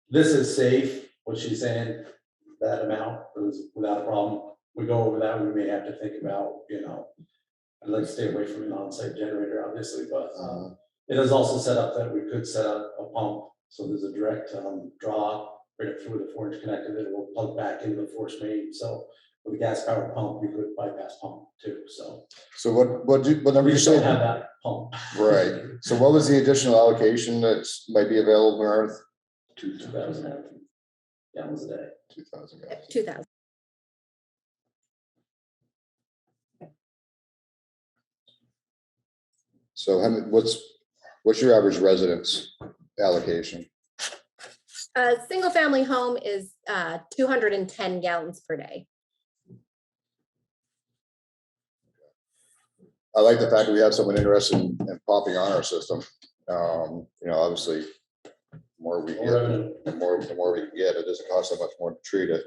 this is safe, what she's saying, that amount is without a problem. We go over that, we may have to think about, I'd like to stay away from an on-site generator, obviously, but it is also set up that we could set up a pump. So there's a direct draw right up through the 4-inch connector that will plug back into the force main. So with a gas powered pump, you could bypass pump too. So
what number
we
you
still
say?
have that pump.
Right. So what was the additional allocation that might be available, Meredith?
2,000 gallons a day.
2,000.
2,000.
So what's your average residence allocation?
A single family home is 210 gallons per day.
I like the fact that we have someone interested in pumping on our system. Obviously, the more we get, the more we can get. It doesn't cost that much more to treat it.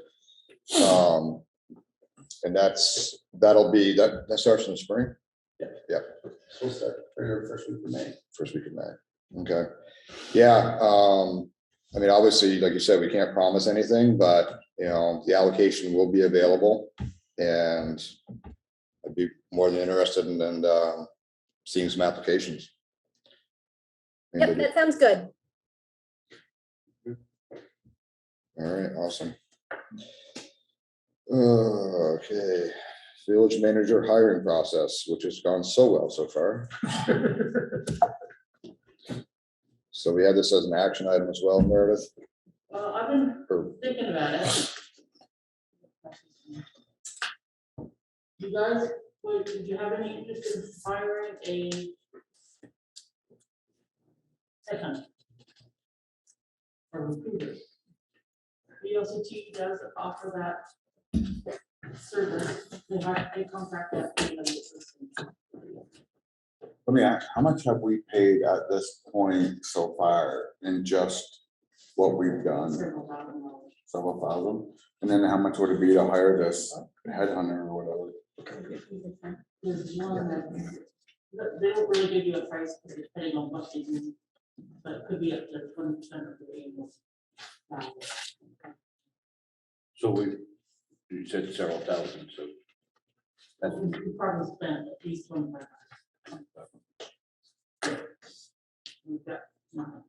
And that starts in the spring. Yeah.
So we'll start first week of May.
First week of May. Okay. Yeah. Obviously, like you said, we can't promise anything, but the allocation will be available, and I'd be more than interested in seeing some applications.
Yep, that sounds good.
All right, awesome. Okay, village manager hiring process, which has gone so well so far. So we had this as an action item as well, Meredith.
I've been thinking about it. You guys, did you have any interest in hiring a second for recruiters? VLCT does offer that service. They contract that.
Let me ask, how much have we paid at this point so far in just what we've done?
Several thousand dollars.
Several thousand? And then how much would it be to hire this headhunter or whatever?
There's one that they don't really give you a price depending on what they do, but it could be up to 20% of the annual value.
So you said several thousand, so. That's
We probably spent at least 25. We've got mine.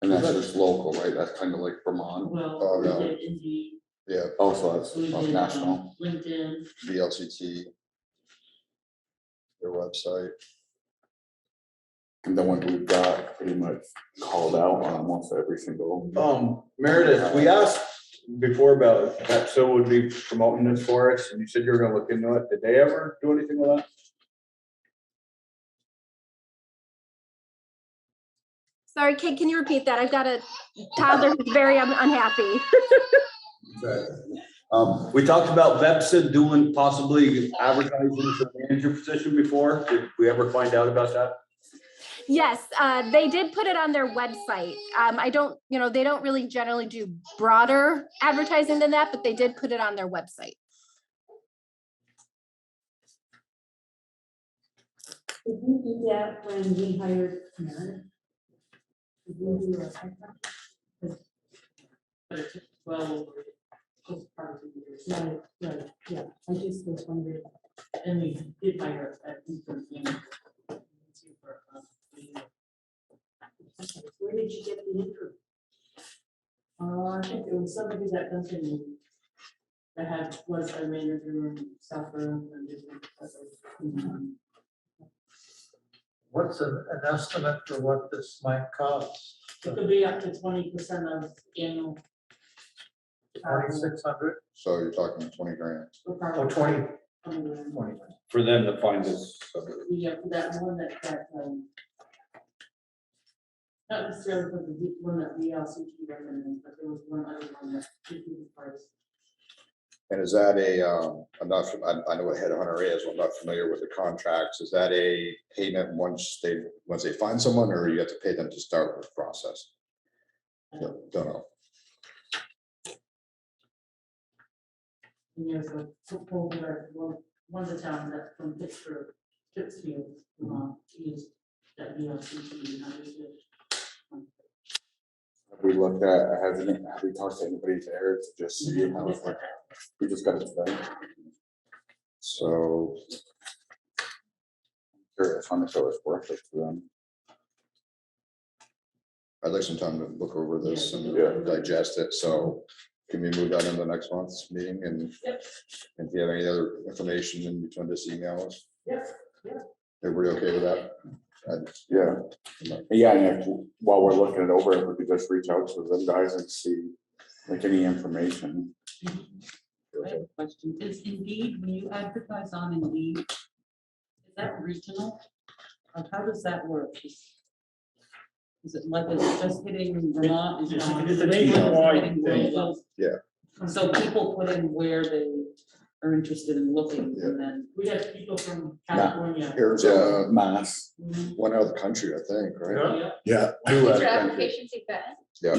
And that's just local, right? That's kind of like Vermont.
Well,
Oh,
we
no.
did Indeed,
Yeah,
Also, that's
we did
national.
LinkedIn.
VLCT, their website.
And the one we've got pretty much called out on almost every single.
Meredith, we asked before about if Pepsi would be promoting this for us, and you said you were gonna look into it. Did they ever do anything with that?
Sorry, Kate, can you repeat that? I've got a toddler who's very unhappy.
We talked about Vepsa doing possibly advertising for the manager position before. Did we ever find out about that?
Yes, they did put it on their website. I don't, they don't really generally do broader advertising than that, but they did put it on their website.
Did we do that when we hired Meredith? Did we do a headcount?
But it took well over part of the year.
Right, yeah, I just was wondering.
And we is that continue? That had, was a manager and suffer and different.
What's an estimate for what this might cost?
It could be up to 20% of annual.
2,600
So you're talking 20 grand.
or 20? 20.
For them to find this.
Yeah, for that one not necessarily for the one that the LCT recommends, but there was one other one that did the price.
And is that a, I'm not, I know what a headhunter is, I'm not familiar with the contracts. Is that a payment once they find someone, or you have to pay them to start the process? Don't know.
And there's a proposal that one of the towns that from Pittsburgh, Pittsfield, used that VLCT.
Have we looked at, have we talked to anybody there to just see how it's like? We just got it today.
So
Curious on if it was worth it to them.
I'd like some time to look over this and
Yeah.
digest it. So can we move that into the next month's meeting? And
Yep.
if you have any other information in between, just email us.
Yep.
Everybody okay with that?
Yeah. Yeah, and if, while we're looking it over, if we could just reach out to them guys and see like any information.
I have a question. Is Indeed, when you advertise on Indeed, is that regional? Or how does that work? Is it like it's just hitting Vermont? Is it
It's a
hitting
nationwide thing.
rural?
Yeah.
So people put in where they are interested in looking and then.
We have people from California.
Arizona,
Mass.
one other country, I think, right?
Yeah.
Yeah.
These are applications you've got.
Yeah,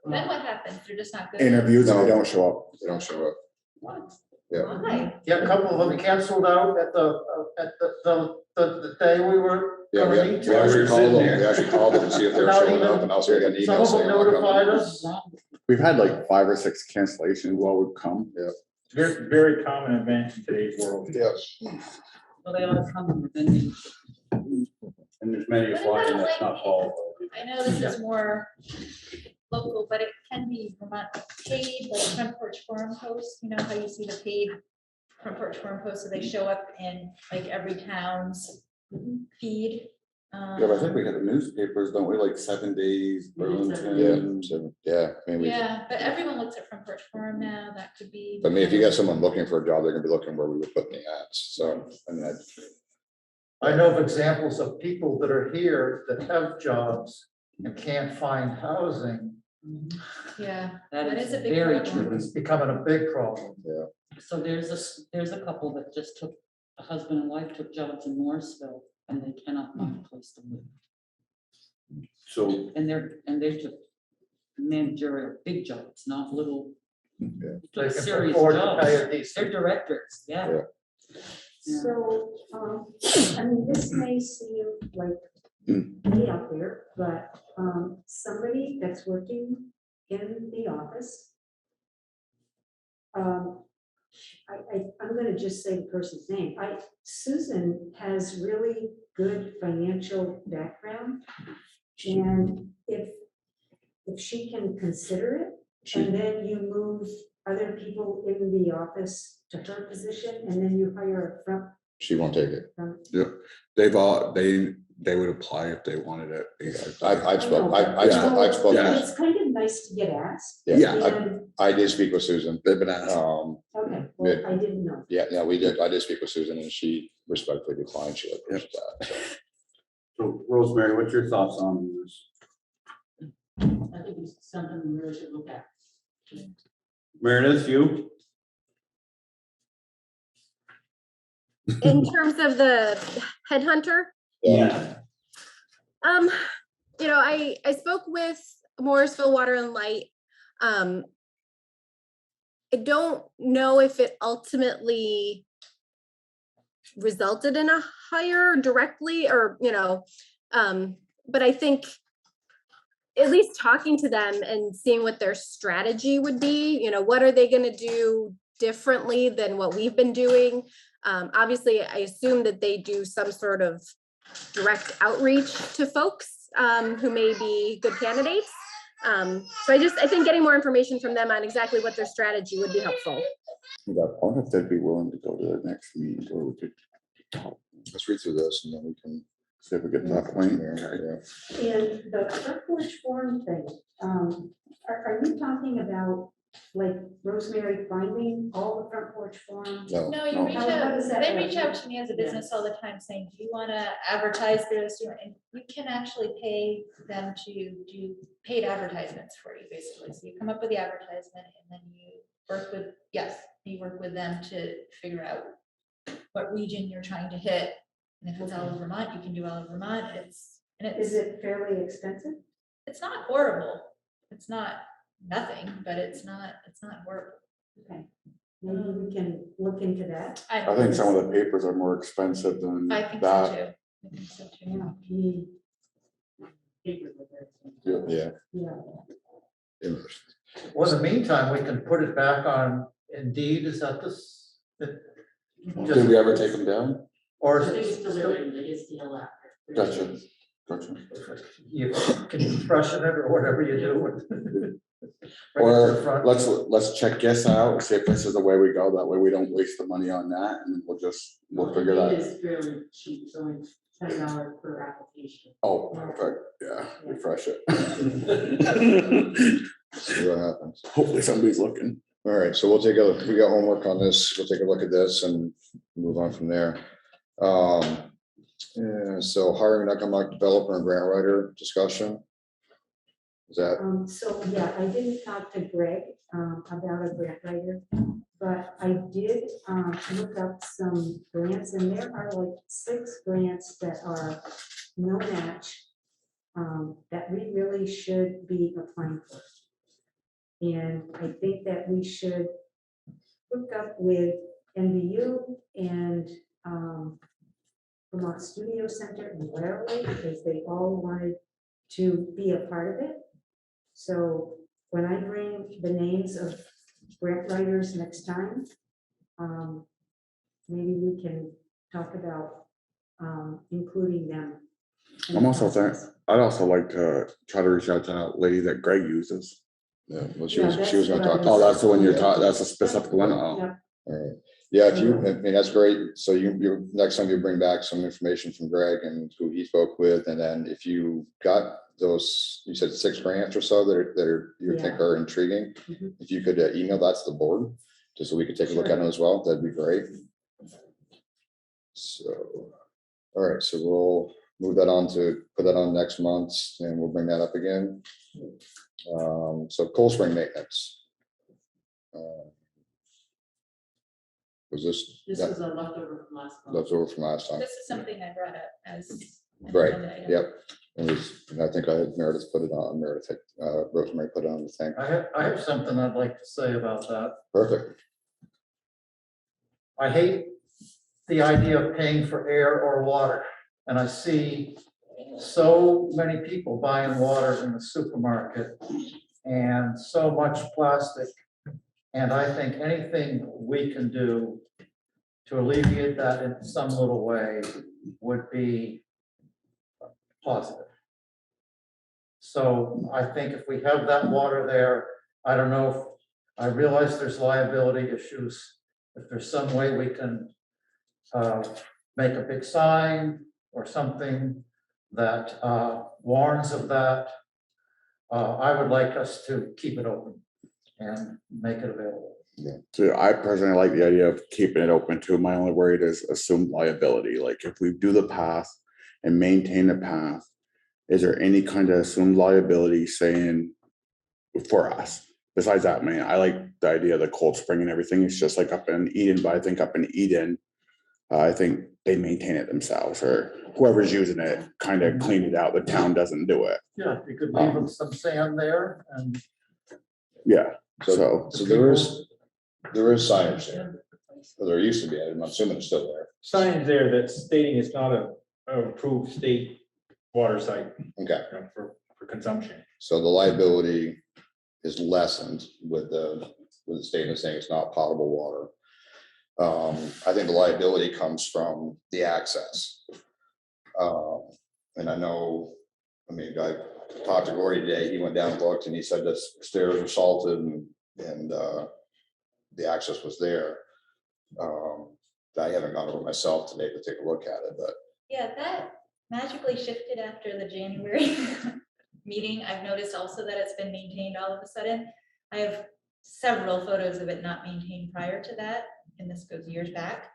Then what happens? They're just not good.
interviews and they don't show up.
They don't show up.
What?
Yeah.
Why?
Yeah, a couple of them canceled out at the day we were.
Yeah, we
gonna meet.
actually called them. We actually called them to see if they were
Not
showing
even-
up, and also we got an
Some
email
of them
saying. "We're coming."
notified us.
We've had like 5 or 6 cancellations while we've come.
Very, very common event in today's world.
Yeah.
Well, they ought to come within.
And there's many
What
flying
about,
that's
like,
not qualified.
I know this is more local, but it can be Vermont paid, like front porch forum posts, you know how you see the paid front porch forum posts, so they show up in like every town's feed.
Yeah, but I think we had the newspapers, don't we, like 7 days, Burlington.
Yeah, so, yeah, I mean,
Yeah, but everyone looks at front porch forum now, that could be.
I mean, if you got someone looking for a job, they're gonna be looking where we would put the ads, so, I mean,
I know of examples of people that are here that have jobs and can't find housing.
Yeah,
That
that
is
is a big
very
problem.
true.
It's becoming a big problem.
So there's a couple that just took, a husband and wife took jobs in Morrisville and they cannot find a place to live.
So
And they took managerial big jobs, not little.
Yeah.
They
Took
can
serious
afford to
jobs.
pay a decent.
They're directors, yeah.
Yeah.
Yeah.
So, I mean, this may seem like way out there, but somebody that's working in the office. I'm gonna just say the person's name. Susan has really good financial background. And if she can consider it, and then you move other people in the office to her position, and then you hire a front.
she won't take it.
They've all, they would apply if they wanted it.
I've spoken,
So,
I've spoken,
It's kind of nice to get asked.
yeah,
And,
I did speak with Susan.
They've been asked.
okay, well, I didn't know.
Yeah, we did, I did speak with Susan, and she respectfully declined, she like pushed that.
So Rosemary, what's your thoughts on this?
I think it's something we really should look at.
Meredith, you?
In terms of the headhunter,
Yeah.
you know, I spoke with Morrisville Water and Light. I don't know if it ultimately resulted in a hire directly or, you know, but I think at least talking to them and seeing what their strategy would be, you know, what are they going to do differently than what we've been doing? Obviously, I assume that they do some sort of direct outreach to folks who may be good candidates. So I think getting more information from them on exactly what their strategy would be helpful.
I wonder if they'd be willing to go to the next meeting, or we could
Let's read through this and then we can.
see if we get to that point.
Yeah.
And the front porch forum thing, are you talking about like Rosemary finding all the front porch forums?
No,
No, you
No.
reach
How
out,
does that
they
work?
reach out to me as a business all the time saying, do you want to advertise this? And you can actually pay them to do paid advertisements for you, basically. So you come up with the advertisement and then you work with them to figure out what region you're trying to hit. And if it's all of Vermont, you can do all of Vermont.
Is it fairly expensive?
It's not horrible. It's not nothing, but it's not horrible.
Okay, maybe we can look into that.
I think some of the papers are more expensive than
I think
that.
so too. I think so too.
Yeah,
yeah.
yeah.
Well, in the meantime, we can put it back on Indeed, is that this?
Did we ever take them down?
Or
I
is
think it's
it
still
still,
there, but it's still after.
Gotcha. Gotcha.
you can freshen it or whatever you do? Bring it to the
Or
front.
let's check this out, see if this is the way we go, that way we don't waste the money on that, and then we'll figure
It
that.
is fairly cheap, so it's $10 per application.
Oh, perfect, yeah, refresh it.
See what happens.
Hopefully somebody's looking.
All right, so we got homework on this. We'll take a look at this and move on from there. Yeah, so hiring an economic developer and grant writer discussion. Is that,
So, yeah, I didn't talk to Greg about a grant writer, but I did look up some grants, and there are like 6 grants that are no match that we really should be applying for. And I think that we should hook up with NBU and Vermont Studio Center in Waterway, because they all wanted to be a part of it. So when I bring the names of grant writers next time, maybe we can talk about including them. in the
I'm also
process.
I'd also like to try to reach out to that lady that Greg uses.
yeah, well,
Yeah,
she was gonna talk.
Oh, that's the one you're talking, that's a specific one. Oh,
Yeah.
All right. Yeah, if you, I mean, that's great. So you, next time you bring back some information from Greg and who he spoke with, and then if you got those, you said 6 grants or so that you think are intriguing.
Mhm.
If you could email that to the board, just so we could take a look at it as well, that'd be great. So, all right, so we'll move that on to, put that on next month, and we'll bring that up again. So Cold Spring maintenance. Was this?
This was a leftover from last month.
Left over from last time.
This is something I brought up as. an
Right,
agenda item.
yep. And I think I had Meredith put it on, Rosemary put it on the thing.
I have something I'd like to say about that.
Perfect.
I hate the idea of paying for air or water. And I see so many people buying water in the supermarket and so much plastic. And I think anything we can do to alleviate that in some little way would be positive. So I think if we have that water there, I don't know if, I realize there's liability issues. If there's some way we can make a big sign or something that warns of that, I would like us to keep it open and make it available.
so I personally like the idea of keeping it open too. My only worry is assumed liability. Like if we do the path and maintain the path, is there any kind of assumed liability saying for us? Besides that, man, I like the idea of the cold spring and everything. It's just like up in Eden, but I think up in Eden, I think they maintain it themselves, or whoever's using it kind of clean it out. The town doesn't do it.
Yeah, you could leave them some sand there and.
Yeah,
So there is signage there. Well, there used to be, I'm assuming it's still there.
Signage there that's stating it's not a approved state water site,
Okay,
you know, for consumption.
so the liability is lessened with the statement saying it's not potable water. I think the liability comes from the access. And I know, I mean, talked to Gordy today, he went down and looked and he said the stairs were salted and the access was there. I haven't gone over myself today to take a look at it, but
Yeah, that magically shifted after the January meeting. I've noticed also that it's been maintained all of a sudden. I have several photos of it not maintained prior to that, and this goes years back.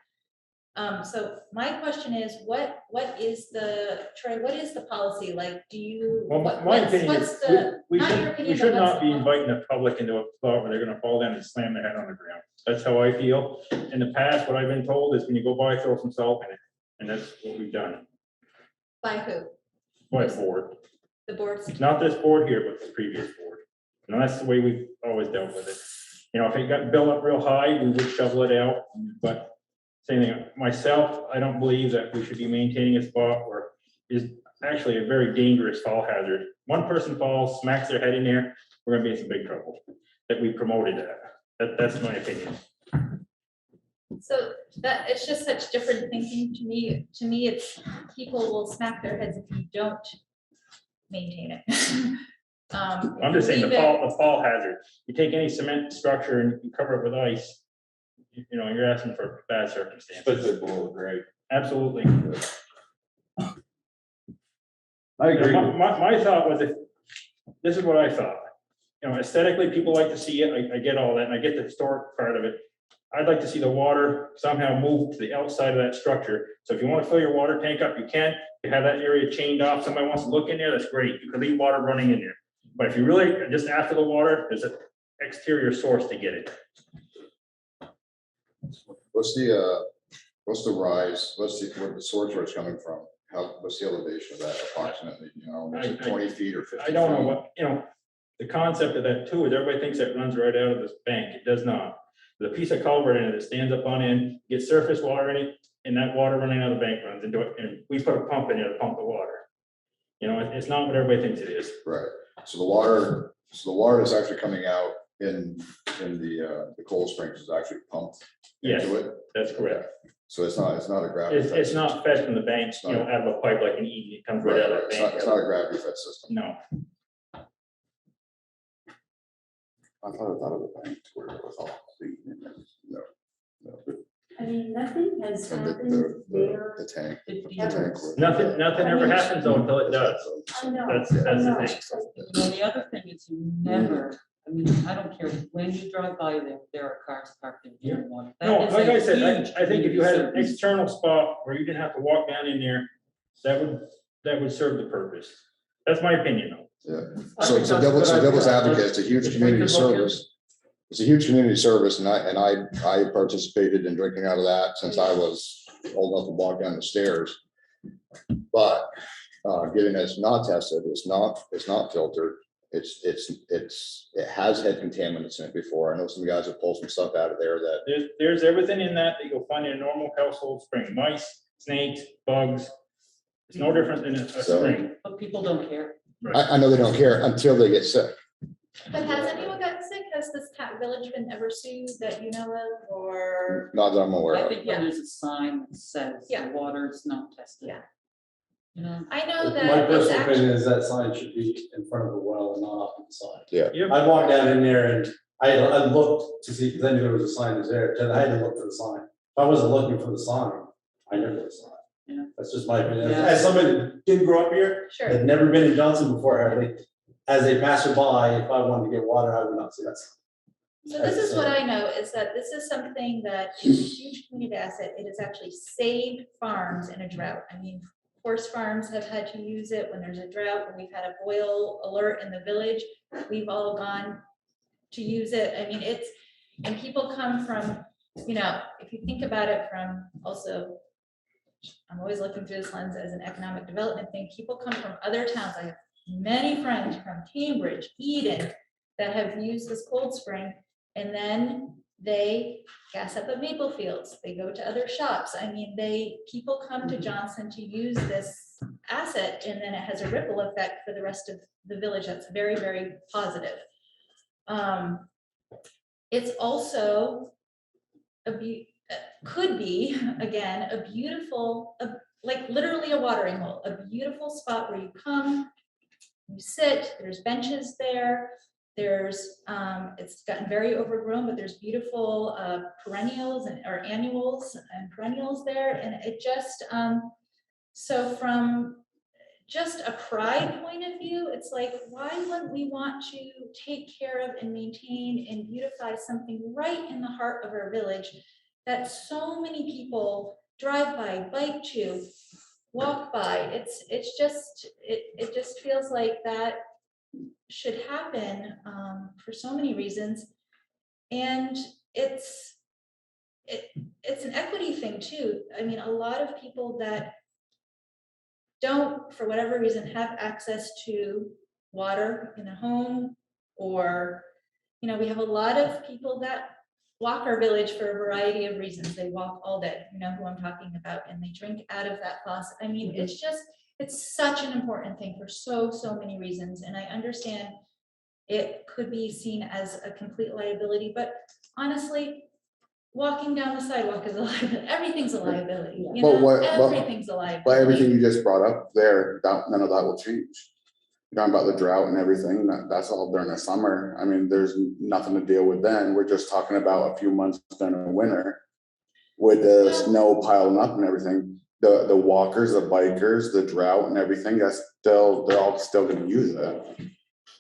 So my question is, what is the, Troy, what is the policy? Like, do you?
Well,
what-
my
what's-
opinion
what's
is,
the-
we
not your
should,
opinion,
we
but
should
what's
not be
the
inviting the public into a spot where they're gonna fall down and slam their head on the ground. That's how I feel. In the past, what I've been told is when you go by, throw some salt in it, and that's what we've done.
By who?
By board,
The boards?
not this board here, but the previous board. And that's the way we've always dealt with it. You know, if it got built up real high, we would shovel it out, but same thing, myself, I don't believe that we should be maintaining a spot where is actually a very dangerous fall hazard. One person falls, smacks their head in there, we're gonna be in some big trouble, that we promoted that. That's my opinion.
So that, it's just such different thinking to me. To me, it's people will smack their heads if you don't maintain it. If
I'm just
you
saying the
leave it-
fall hazard. You take any cement structure and you cover it with ice, you know, you're asking for bad circumstances.
Especially below grade.
Absolutely.
I agree.
My thought was, if, this is what I thought, you know, aesthetically, people like to see it, I get all that, and I get the historic part of it. I'd like to see the water somehow move to the outside of that structure, so if you want to fill your water tank up, you can, you have that area chained off, somebody wants to look in there, that's great, you can leave water running in there. But if you really, just after the water, there's an exterior source to get it.
what's the rise, where the source where it's coming from? What's the elevation of that approximately, you know, is it 20 feet or 50?
I don't know
feet?
what, you know, the concept of that too is everybody thinks that runs right out of this bank. It does not. The piece of culvert in it that stands up on end, gets surface water in it, and that water running out of the bank runs into it, and we put a pump in there to pump the water. You know, it's not what everybody thinks it is.
Right, so the water that's actually coming out in the cold springs is actually pumped
Yes,
into it?
that's correct.
So it's not a gravity.
It's,
fed
it's not fed from the banks, you know, out of a pipe like an Eden, it comes right out of that
It's not,
bank.
it's not a gravity fed system.
No,
I thought of the bank where it was all clean.
No.
I mean, nothing has
And
happened there.
the tank.
If
the
you-
tank was-
nothing ever happens though until it does.
I know.
That's
I
the
know.
thing.
Well, the other thing is you never, I mean, I don't care, when you drive by there, there are cars parked in
Yeah.
there. One. That
No,
is
like
a
I said,
huge
I think if you had an
community
external spot where you didn't have to walk down in there, that would serve the purpose. That's my opinion though.
Yeah,
I
so
think
so
that's a
devil's
good idea.
advocate, it's a huge
If we
community
could look in-
service. It's a huge community service and I participated in drinking out of that since I was old enough to walk down the stairs. But given it's not tested, it's not filtered, it has had contaminants in it before. I know some guys have pulled some stuff out of there that,
There's everything in that you'll find in a normal household spring, mice, snakes, bugs. It's no different than a
So-
spring.
But people don't care.
I know they don't care until they get sick.
But has anyone gotten sick? Has this village been ever sued that you know of, or?
Not that I'm aware
I
of.
think when there's a sign that says
Yeah.
the water is not tested.
Yeah.
You know,
I know
My
that it's
personal opinion
actually,
is that sign should be in front of the well and not off to the side.
Yep.
I walked down in there and I looked to see, because I knew there was a sign was there, and I had to look for the sign. If I wasn't looking for the sign, I never would have saw it.
Yeah.
That's just my opinion.
Yeah.
As somebody that didn't grow up here,
sure.
had never been in Johnson before, hardly, as a passerby, if I wanted to get water, I would not see that sign.
So this is what I know, is that this is something that is a huge community asset. It has actually saved farms in a drought. I mean, horse farms have had to use it when there's a drought, when we've had a boil alert in the village, we've all gone to use it. I mean, it's, and people come from, you know, if you think about it from also, I'm always looking through this lens as an economic development thing, people come from other towns. I have many friends from Cambridge, Eden, that have used this cold spring, and then they gas up at Maple Fields, they go to other shops. I mean, people come to Johnson to use this asset, and then it has a ripple effect for the rest of the village. That's very, very positive. It's also could be, again, a beautiful, like literally a watering hole, a beautiful spot where you come, you sit, there's benches there. There's, it's gotten very overgrown, but there's beautiful perennials or annuals and perennials there. And it just, so from just a pride point of view, it's like, why wouldn't we want to take care of and maintain and beautify something right in the heart of our village that so many people drive by, bike to, walk by? It's just, it just feels like that should happen for so many reasons. And it's an equity thing too. I mean, a lot of people that don't, for whatever reason, have access to water in a home, or, you know, we have a lot of people that walk our village for a variety of reasons. They walk all day, you know who I'm talking about, and they drink out of that faucet. I mean, it's just, it's such an important thing for so many reasons. And I understand it could be seen as a complete liability, but honestly, walking down the sidewalk is a liability. Everything's a liability. You
But
know,
what-
everything's a liability.
But everything you just brought up there, none of that will change. You're talking about the drought and everything, that's all during the summer. I mean, there's nothing to deal with then. We're just talking about a few months during the winter with the snow piling up and everything. The walkers, the bikers, the drought and everything, they're all still gonna use it.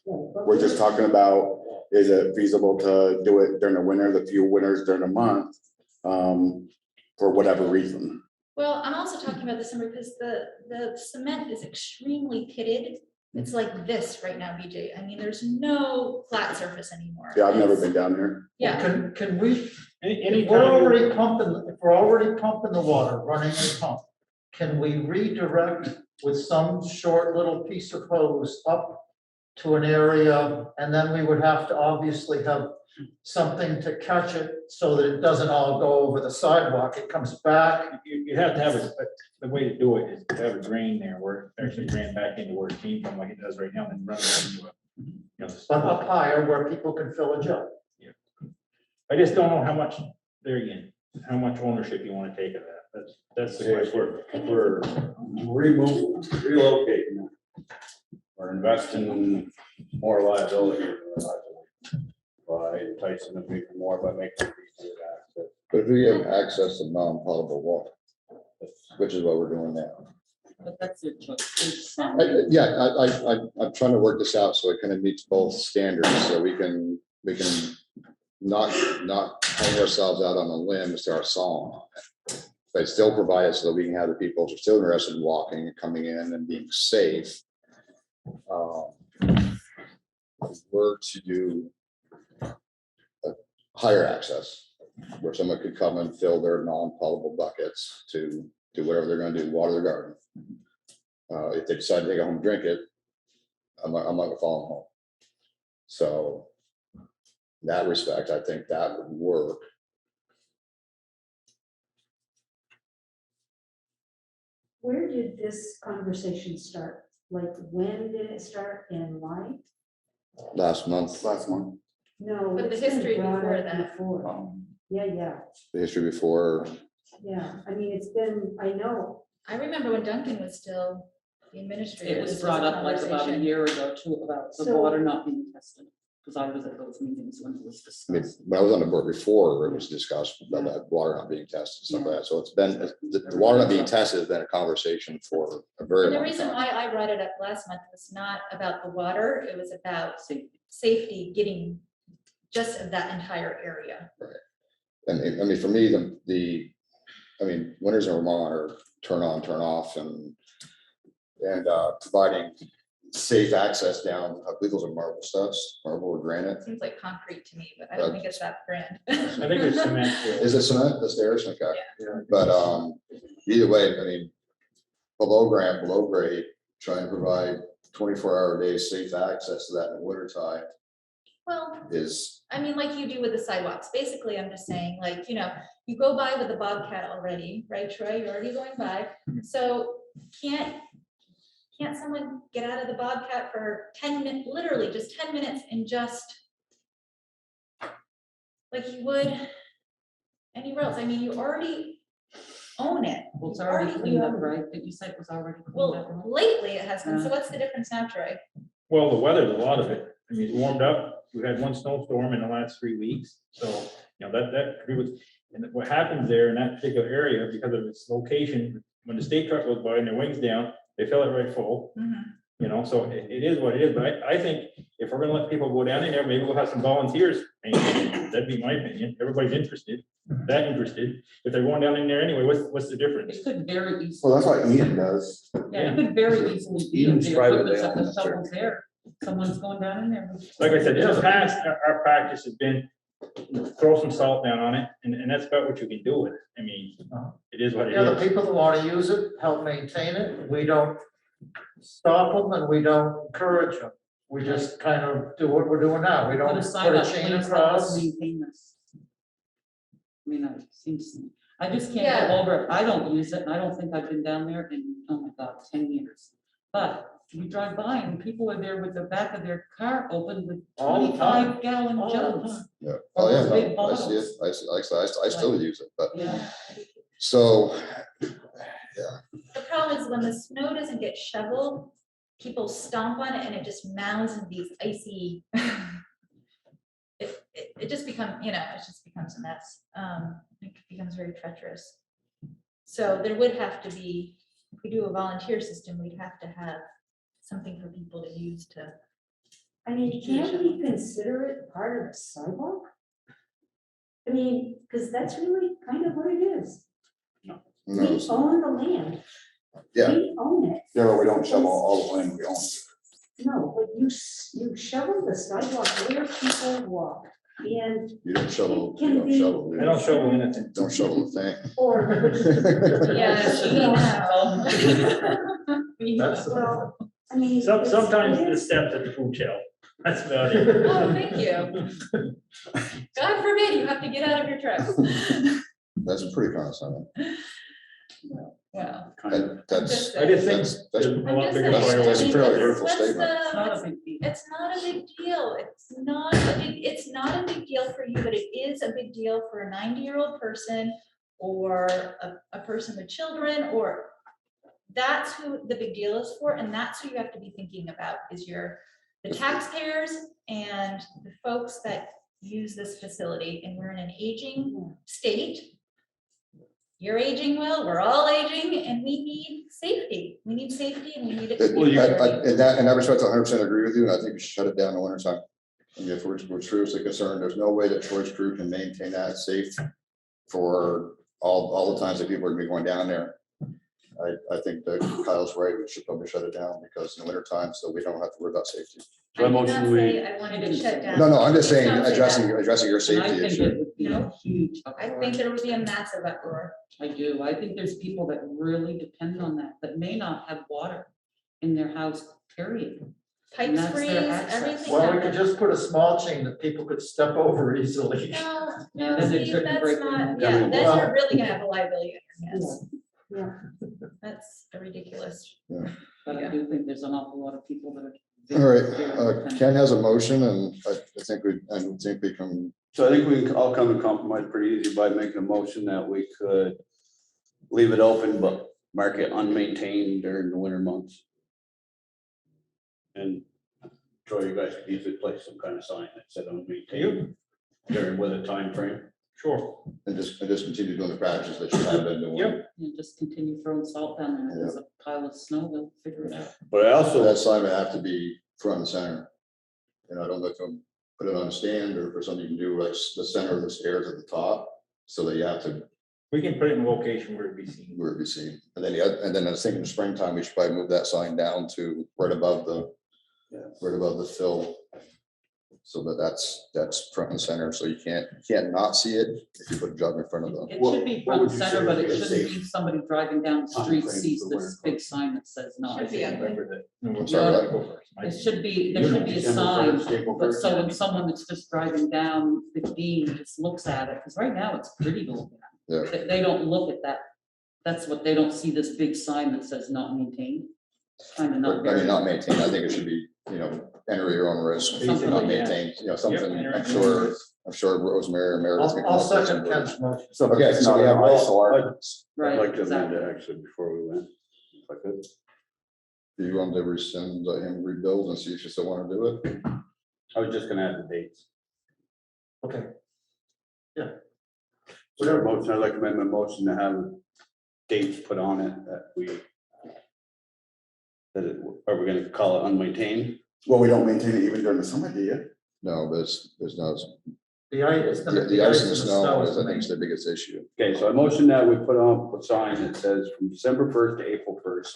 We're just talking about, is it feasible to do it during the winter, the few winters during the month, for whatever reason?
Well, I'm also talking about the summer because the cement is extremely pitted. It's like this right now, BJ. I mean, there's no flat surface anymore.
Yeah, I've never been down here.
Yeah.
Can we,
Any
if we're already pumping the water, running the pump, can we redirect with some short little piece of hose up to an area, and then we would have to obviously have something to catch it so that it doesn't all go over the sidewalk, it comes back.
You have to have the way to do it is to have a drain there where it actually ran back into where it came from, like it does right now, and run it into a, you know,
But up higher where people can fill a jug.
I just don't know how much, there again, how much ownership you want to take of that. That's the
If
question.
we're relocating, or investing more liability by enticing the people more, by making it easier to access.
But if we have access to non-potable water, which is what we're doing now.
But that's their choice.
I'm trying to work this out so it kind of meets both standards, so we can not hang ourselves out on a limb and start solving on it. But still provide it so that we can have the people who are still interested in walking and coming in and being safe. Were to do a higher access, where someone could come and fill their non-potable buckets to do whatever they're gonna do, water their garden. If they decide to take it home and drink it, I'm not gonna follow them home. So in that respect, I think that would work.
Where did this conversation start? Like, when did it start and why?
Last month,
No.
But the
it's been
history
brought
before
up
that.
before. Yeah,
the history before,
yeah. I mean, it's been, I know.
I remember when Duncan was still the administrator.
It was
this
brought
a
up like about a
conversation.
year ago too, about the
So-
water not being tested, because I was at those meetings when it was
I mean,
discussed.
when I was on the board before, it was discussed about that water not being tested, and stuff like that. So it's been, the water not being tested has been a conversation for a very
And the
long
reason
time.
why I brought it up last month was not about the water, it was about
Safety.
safety, getting just of that entire area.
And I mean, for me, I mean, winters in Vermont are turn on, turn off, and providing safe access down, I believe those are marble steps, marble or granite.
Seems like concrete to me, but I don't think it's that brand.
I think it's cement.
Is it cement, the stairs? Okay.
Yeah.
But either way, I mean, below grade, trying to provide 24-hour a day safe access to that in the winter time
Well,
is,
I mean, like you do with the sidewalks, basically, I'm just saying, like, you know, you go by with a Bobcat already, right, Troy, you're already going by, so can't someone get out of the Bobcat for 10 minutes, literally just 10 minutes and just like you would anywhere else? I mean, you already own it.
Well, it's
You
already cleaned up,
own it.
right? Did you say it was already cleaned up?
Well,
right?
lately it has been, so
Yeah.
what's the difference now, Troy?
Well, the weather's a lot of it. I mean, it's warmed up. We had one snowstorm in the last 3 weeks. So, that contributes. And what happens there in that particular area, because of its location, when the state truck goes by and their wings down, they fill it right full. So it is what it is. But I think if we're gonna let people go down in there, maybe we'll have some volunteers. That'd be my opinion. Everybody's interested, If they're going down in there anyway, what's the difference?
It could very easily.
Well, that's what Ian does.
Yeah, it could very easily be.
Eden's
if the
privately
equipment's up
owned,
and someone's there, someone's going down in there.
Like I said, in the past, our practice has been throw some salt down on it, and that's about what you can do with it. I mean, it is what it
Yeah, the
is.
people that want to use it, help maintain it. We don't stop them and we don't encourage them. We just kind of do what we're doing now. We don't
Put a sign
put a
up,
chain
please help us
across.
maintain this. I mean, it seems, I just can't
Yeah.
go over it. I don't use it, and I don't think I've been down there in, oh my God, 10 years. But you drive by and people are there with the back of their car open with
All the time.
25-gallon
All the
jugs.
time.
Yeah.
All
Oh, yeah,
those big
no, I see it.
bottles.
I see, like I said, I still use it, but
Yeah,
so,
The problem is when the snow doesn't get shoveled, people stomp on it and it just mounds in these icy. It just becomes, it just becomes a mess. It becomes very treacherous. So there would have to be, if we do a volunteer system, we'd have to have something for people to use to.
I mean, can't we consider it part of the sidewalk? I mean, because that's really kind of what it is.
no,
We own the land.
yeah,
We own it.
yeah, but we don't shovel all the land we own.
No, but you shovel the sidewalk where people walk and,
You don't shovel,
Can
you don't
be-
shovel.
I don't shovel anything.
Don't shovel the thing.
or.
That's the-
Well, I mean. it's-
Sometimes
it
the
is-
steps at the food shelf. That's about it.
Oh, thank you. God forbid you have to get out of your truck.
That's pretty condescending.
Well.
Kind of.
That's,
I just think
that's,
there's
that's,
a lot
I'm
bigger
just saying,
That's
I
a
mean,
fairly
what's-
hurtful
what's
statement.
the-
it's not a big deal.
It's not a big deal. It's not a big deal for you, but it is a big deal for a 90-year-old person or a person with children, or that's who the big deal is for. And that's who you have to be thinking about is the taxpayers and the folks that use this facility. And we're in an aging state. You're aging well, we're all aging, and we need safety. We need safety and we need it to be. a priority.
in that respect, I 100% agree with you, and I think we should shut it down in the winter time. I mean, if we're seriously concerned, there's no way that Troy's crew can maintain that safe for all the times that people are gonna be going down there. I think that Kyle's right, we should probably shut it down because in the winter time, so we don't have to worry about safety.
So I
I did not
motion
say
we,
I wanted to shut down.
No, I'm just saying,
Don't say that.
addressing your
And I
safety
think
issue.
it would be a
No.
huge.
I
uproar.
think there would be a massive uproar.
I do. I think there's people that really depend on that may not have water in their house, period.
Pipe
And that's their
freeze,
access.
everything.
Well, we could
happens.
just put a small chain that people could step over easily.
No,
And
no,
then they
Steve,
couldn't
that's
break
not,
their
yeah,
own.
then
Well-
you're really gonna have a liability on your hands.
Yeah.
That's ridiculous.
But I do think there's an awful lot of people that are.
All
very,
right,
very dependent.
Ken has a motion, and I think we can,
so I think we can all come to compromise pretty easy by making a motion that we could leave it open, but mark it unmaintained during the winter months. And Troy, you guys could easily place some kind of sign that said unmaintained during with a time frame.
Sure.
and just continue doing the practices that you have been doing.
Yep.
And just continue throwing salt down there. If there's a pile of snow, they'll figure it out.
But I
So
also,
that sign would have to be front and center. And I don't know if you put it on a stand or for something you can do like the center of the stairs at the top, so that you have to,
We can put it in a location where it be seen.
where it be seen. And then I was thinking in the springtime, we should probably move that sign down to right above the fill. So that's front and center, so you can't not see it if you put a jug in front of them.
It
What-
should be
what
front
would
and
you
center,
say
but
would
it
be a
shouldn't
safe
be somebody driving down the street
timeframe
sees
for
this
winter
big
months?
sign that says no.
Should be.
Remember that. No,
I'm sorry,
no,
what?
go first.
It should be, there should be a sign, but so when someone that's just driving down 15 just looks at it, because right now it's pretty to look at.
Yeah.
They don't look at that. That's what, they don't see this big sign that says not maintained. Kind of not
I mean,
very.
not maintained, I think it should be, enter your own risk,
Something
not
like that.
maintained, something,
enter
I'm
your own
sure Rosemary or Meredith. can
I'll
come up with
second
some-
Ken's motion.
Okay, so we have
Well,
eyesore.
I'd
Right,
like to amend
exactly.
it actually before we went, if I could.
Do you want to rescind, let him rebuild and see if you still want to do it?
I was just gonna add the dates.
Okay,
Whatever motion, I'd like to amend my motion to have dates put on it that we. That it, are we gonna call it unmaintained?
Well, we don't maintain it even during the summer, do you?
No, but there's no,
the ice, it's gonna,
the ice and the snow is, I think, is the biggest issue.
Okay, so I motion that we put on a sign that says from December 1st to April 1st,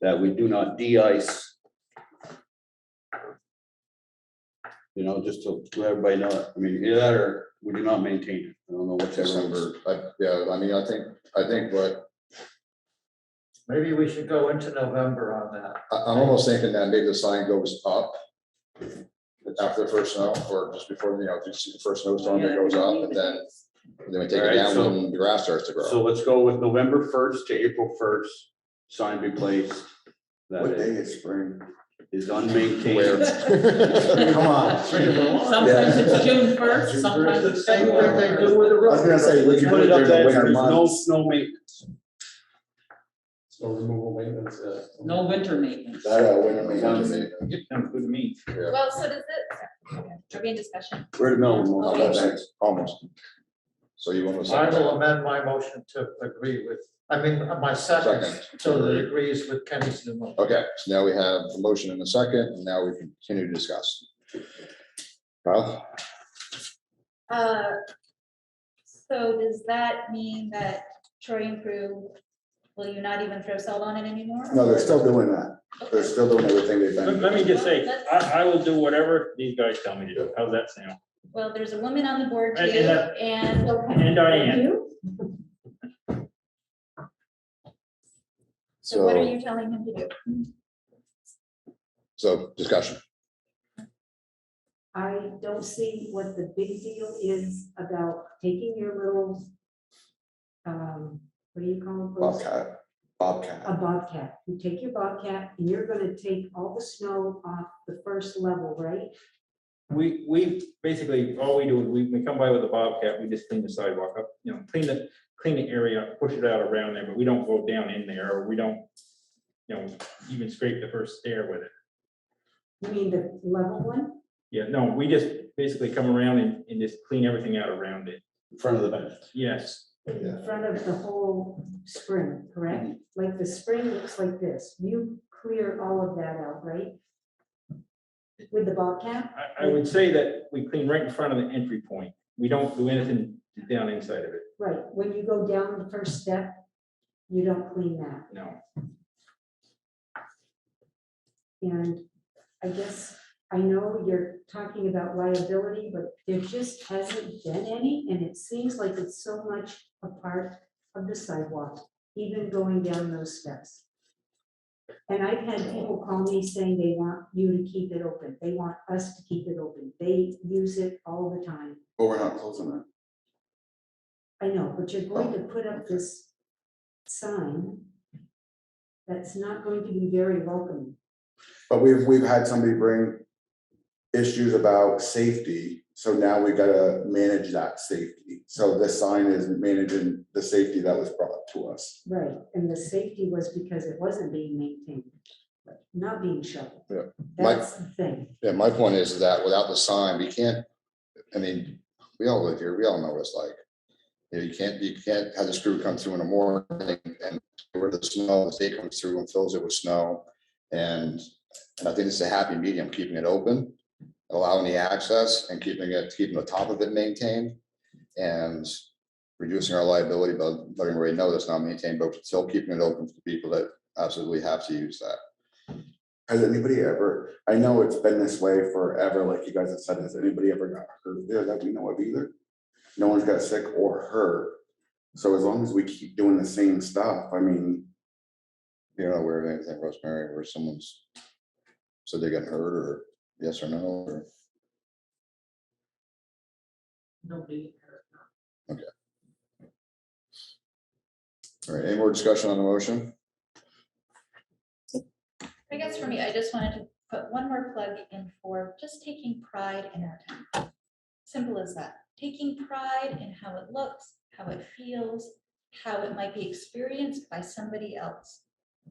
that we do not de-ice. You know, just to let everybody know, it. I mean, either that or we do not maintain it. I don't know whichever.
December, yeah, I mean, I think what,
maybe we should go into November on that.
I'm almost thinking that maybe the sign goes up after the first snow, or just before, just the first snowstorm, it goes up, and then we take it
Alright,
down
so-
when the grass starts to grow.
So let's go with November 1st to April 1st, sign be placed. That
What day
it
is spring?
is unmaintained.
Where?
Come on.
Sometimes it's June first, sometimes it's
Same thing they
February.
do with the
I was
road.
gonna say, we can
Put it up
during the
there,
winter
there's no
months.
snow maintenance.
So removal maintenance.
No winter maintenance.
Winter
Sounds
maintenance.
Sounds good to me.
Yeah,
Well, so does it, are we in discussion?
Where to know?
almost. So you want to
I
second
will
that?
amend my motion to agree with, my second, so that it agrees with Kenny's new motion.
Okay, so now we have a motion and a second, and now we can continue to discuss. Kyle?
So does that mean that Troy and crew, will you not even throw salt on it anymore?
No, they're still doing that. They're still doing everything they've
Let
been.
let me just say, I will do whatever these guys tell me to do. How's that sound?
Well, there's a woman on the board too,
And that-
and
And Diane,
You?
so what are
So,
you telling him to do?
so discussion.
I don't see what the big deal is about taking your little, what do you call it?
Bobcat.
A bobcat. You take your bobcat and you're gonna take all the snow off the first level, right?
we basically, all we do is we come by with a bobcat, we just clean the sidewalk up, clean the area, up, push it out around there, but we don't go down in there, or we don't, even scrape the first stair with it.
You mean the level one?
Yeah, no, we just basically come around and just clean everything out around it.
In front of the bench.
Yes,
In front of the whole spring, correct? Like the spring looks like this. You clear all of that out, right? With the bobcat?
I would say that we clean right in front of the entry point. We don't do anything down inside of it,
Right, when you go down the first step, you don't clean that.
no.
And I guess, I know you're talking about liability, but there just hasn't been any, and it seems like it's so much a part of the sidewalk, even going down those steps. And I've had people call me saying they want you to keep it open, they want us to keep it open, they use it all the time.
But we're not closing it.
I know, but you're going to put up this sign that's not going to be very welcoming.
But we've had somebody bring issues about safety, so now we gotta manage that safety. So this sign is managing the safety that was brought to us.
Right, and the safety was because it wasn't being maintained, not being shoveled.
Yeah. My-
That's the thing.
Yeah, my point is that without the sign, we can't, I mean, we all live here, we all know what it's like. You can't have this crew come through in the morning and where the snow, the state comes through and fills it with snow. And I think it's a happy medium, keeping it open, allowing the access and keeping the top of it maintained. And reducing our liability, but letting everybody know that's not maintained, but still keeping it open for people that absolutely have to use that.
Has anybody ever, I know it's been this way forever, like you guys have said, has anybody ever got hurt there that we know of either? No one's got sick or hurt. So as long as we keep doing the same stuff, I mean,
You're not aware of anything, Rosemary, where someone's said they got hurt, or yes or no, or?
Nobody.
All right, any more discussion on the motion?
I guess for me, I just wanted to put one more plug in for just taking pride in our town. Simple as that. Taking pride in how it looks, how it feels, how it might be experienced by somebody else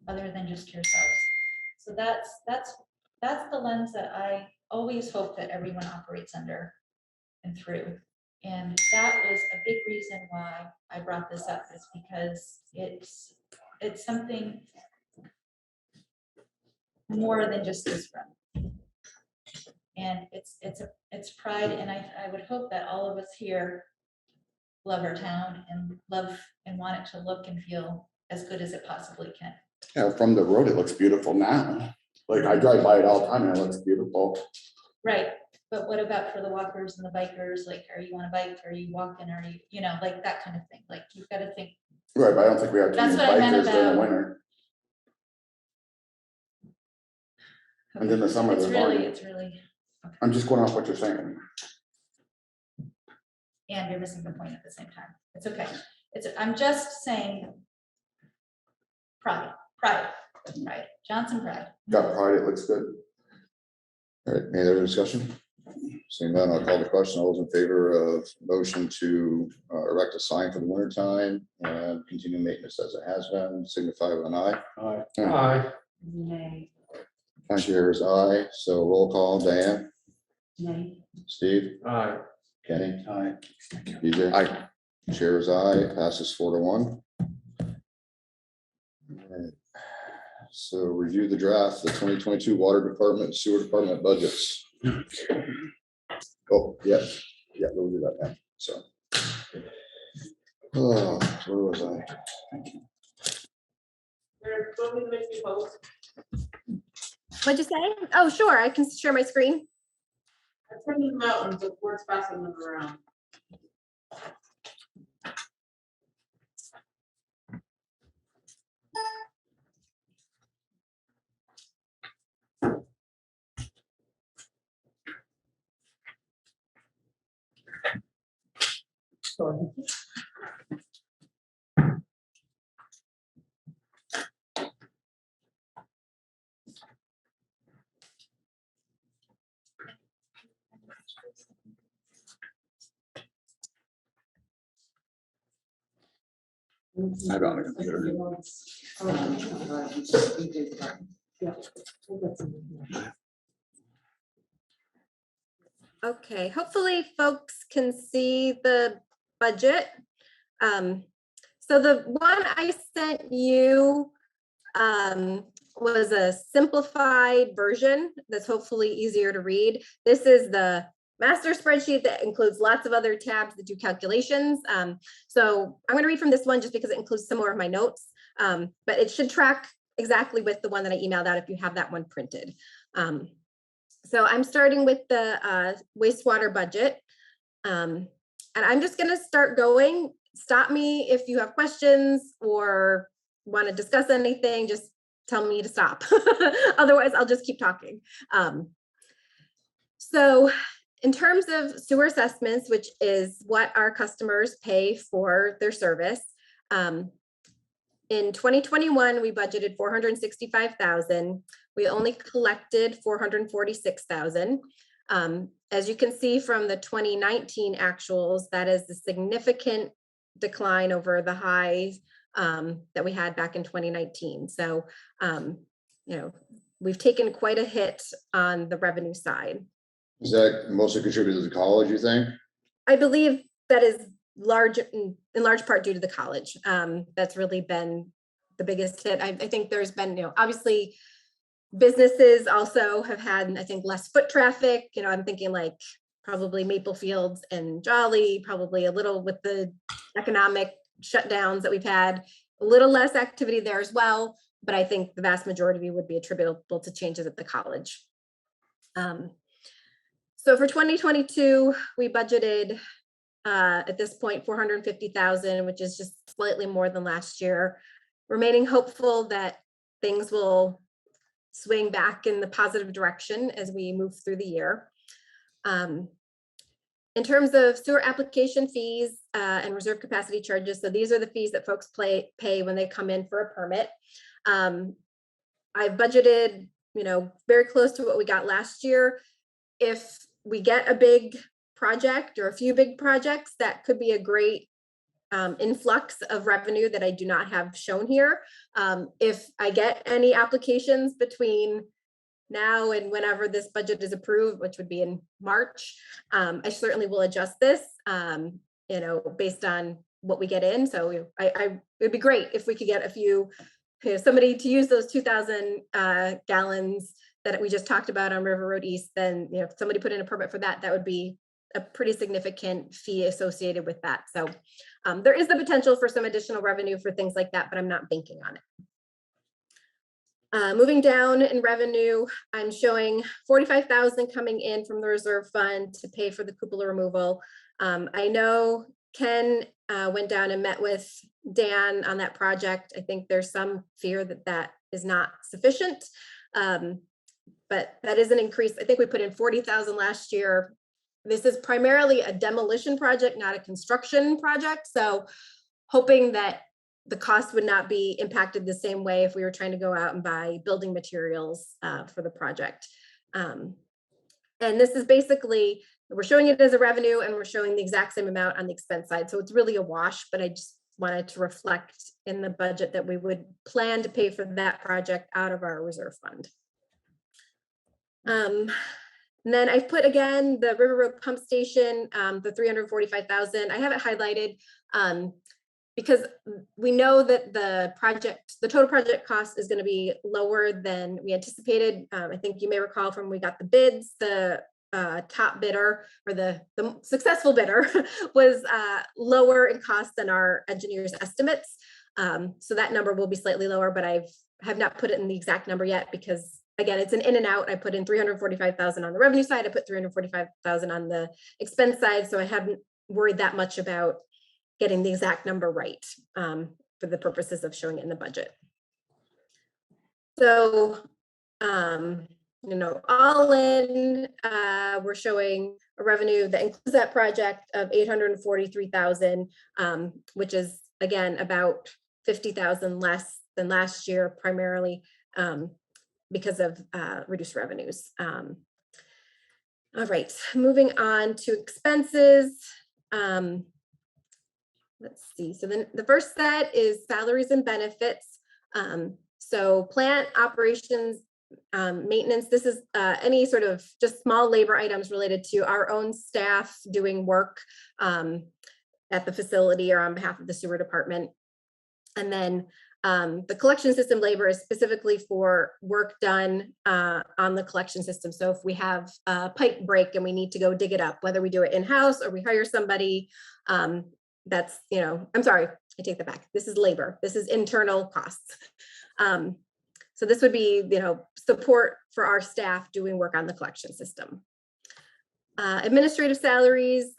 other than just yourselves. So that's the lens that I always hope that everyone operates under and through. And that was a big reason why I brought this up, is because it's something more than just this room. And it's pride, and I would hope that all of us here love our town and love and want it to look and feel as good as it possibly can.
Yeah, from the road, it looks beautiful now. Like I drive by it all the time and it looks beautiful.
Right, but what about for the walkers and the bikers? Like, are you on a bike? Are you walking? Are you, like that kind of thing? Like, you've got to think.
Right, but I don't think we have too many
That's what I meant
bikers during the
about-
winter. And in the summer,
It's
they're
really,
fine.
it's really,
I'm just going off what you're saying.
and you're missing the point at the same time. It's okay. I'm just saying pride. Johnson pride.
Got pride, it looks good. All right, any other discussion? Seeing none, I'll call the question. All those in favor of motion to erect a sign for the winter time and continue maintenance as it has been, signify with an eye.
Aye.
Nay,
Chair is aye, so roll call, Diane,
nay.
Steve,
Aye.
Kenny. Aye. BJ. Aye. Chair is aye, passes 4-1. All right. So review the draft, the 2022 Water Department, Sewer Department budgets. Oh, yeah, we'll do that now, so. Oh, where was I?
We're going to make you post.
What'd you say? Oh, sure, I can share my screen.
I printed them out and the words passing them around.
I got a computer.
Okay, hopefully folks can see the budget. So the one I sent you was a simplified version that's hopefully easier to read. This is the master spreadsheet that includes lots of other tabs that do calculations. So I'm going to read from this one just because it includes some more of my notes, but it should track exactly with the one that I emailed out if you have that one printed. So I'm starting with the wastewater budget. And I'm just going to start going. Stop me if you have questions or want to discuss anything, just tell me to stop. Otherwise, I'll just keep talking. So in terms of sewer assessments, which is what our customers pay for their service, in 2021, we budgeted 465,000. We only collected 446,000. As you can see from the 2019 actuals, that is a significant decline over the highs that we had back in 2019. So, we've taken quite a hit on the revenue side.
Is that mostly contributed to the college, you think?
I believe that is in large part due to the college. That's really been the biggest hit. I think there's been, obviously businesses also have had, I think, less foot traffic. I'm thinking like probably Maple Fields and Jolly, probably a little with the economic shutdowns that we've had, a little less activity there as well. But I think the vast majority would be attributable to changes at the college. So for 2022, we budgeted at this point 450,000, which is just slightly more than last year. Remaining hopeful that things will swing back in the positive direction as we move through the year. In terms of sewer application fees and reserve capacity charges, so these are the fees that folks pay when they come in for a permit. I budgeted, very close to what we got last year. If we get a big project or a few big projects, that could be a great influx of revenue that I do not have shown here. If I get any applications between now and whenever this budget is approved, which would be in March, I certainly will adjust this, based on what we get in. So it'd be great if we could get a few, somebody to use those 2,000 gallons that we just talked about on River Road East. Then, if somebody put in a permit for that, that would be a pretty significant fee associated with that. So there is the potential for some additional revenue for things like that, but I'm not banking on it. Moving down in revenue, I'm showing 45,000 coming in from the reserve fund to pay for the cupola removal. I know Ken went down and met with Dan on that project. I think there's some fear that that is not sufficient, but that is an increase. I think we put in 40,000 last year. This is primarily a demolition project, not a construction project. So hoping that the cost would not be impacted the same way if we were trying to go out and buy building materials for the project. And this is basically, we're showing it as a revenue and we're showing the exact same amount on the expense side. So it's really a wash, but I just wanted to reflect in the budget that we would plan to pay for that project out of our reserve fund. And then I've put again the River Road Pump Station, the 345,000. I have it highlighted because we know that the total project cost is going to be lower than we anticipated. I think you may recall from when we got the bids, the top bidder or the successful bidder was lower in cost than our engineers' estimates. So that number will be slightly lower, but I have not put it in the exact number yet because again, it's an in and out. I put in 345,000 on the revenue side. I put 345,000 on the expense side. So I haven't worried that much about getting the exact number right for the purposes of showing it in the budget. So, all in, we're showing a revenue that includes that project of 843,000, which is again about 50,000 less than last year, primarily because of reduced revenues. All right, moving on to expenses. Let's see, so then the first set is salaries and benefits. So plant operations, maintenance, this is any sort of just small labor items related to our own staff doing work at the facility or on behalf of the sewer department. And then the collection system labor is specifically for work done on the collection system. So if we have a pipe break and we need to go dig it up, whether we do it in-house or we hire somebody, that's, I'm sorry, I take that back. This is labor. This is internal costs. So this would be, support for our staff doing work on the collection system. Administrative salaries,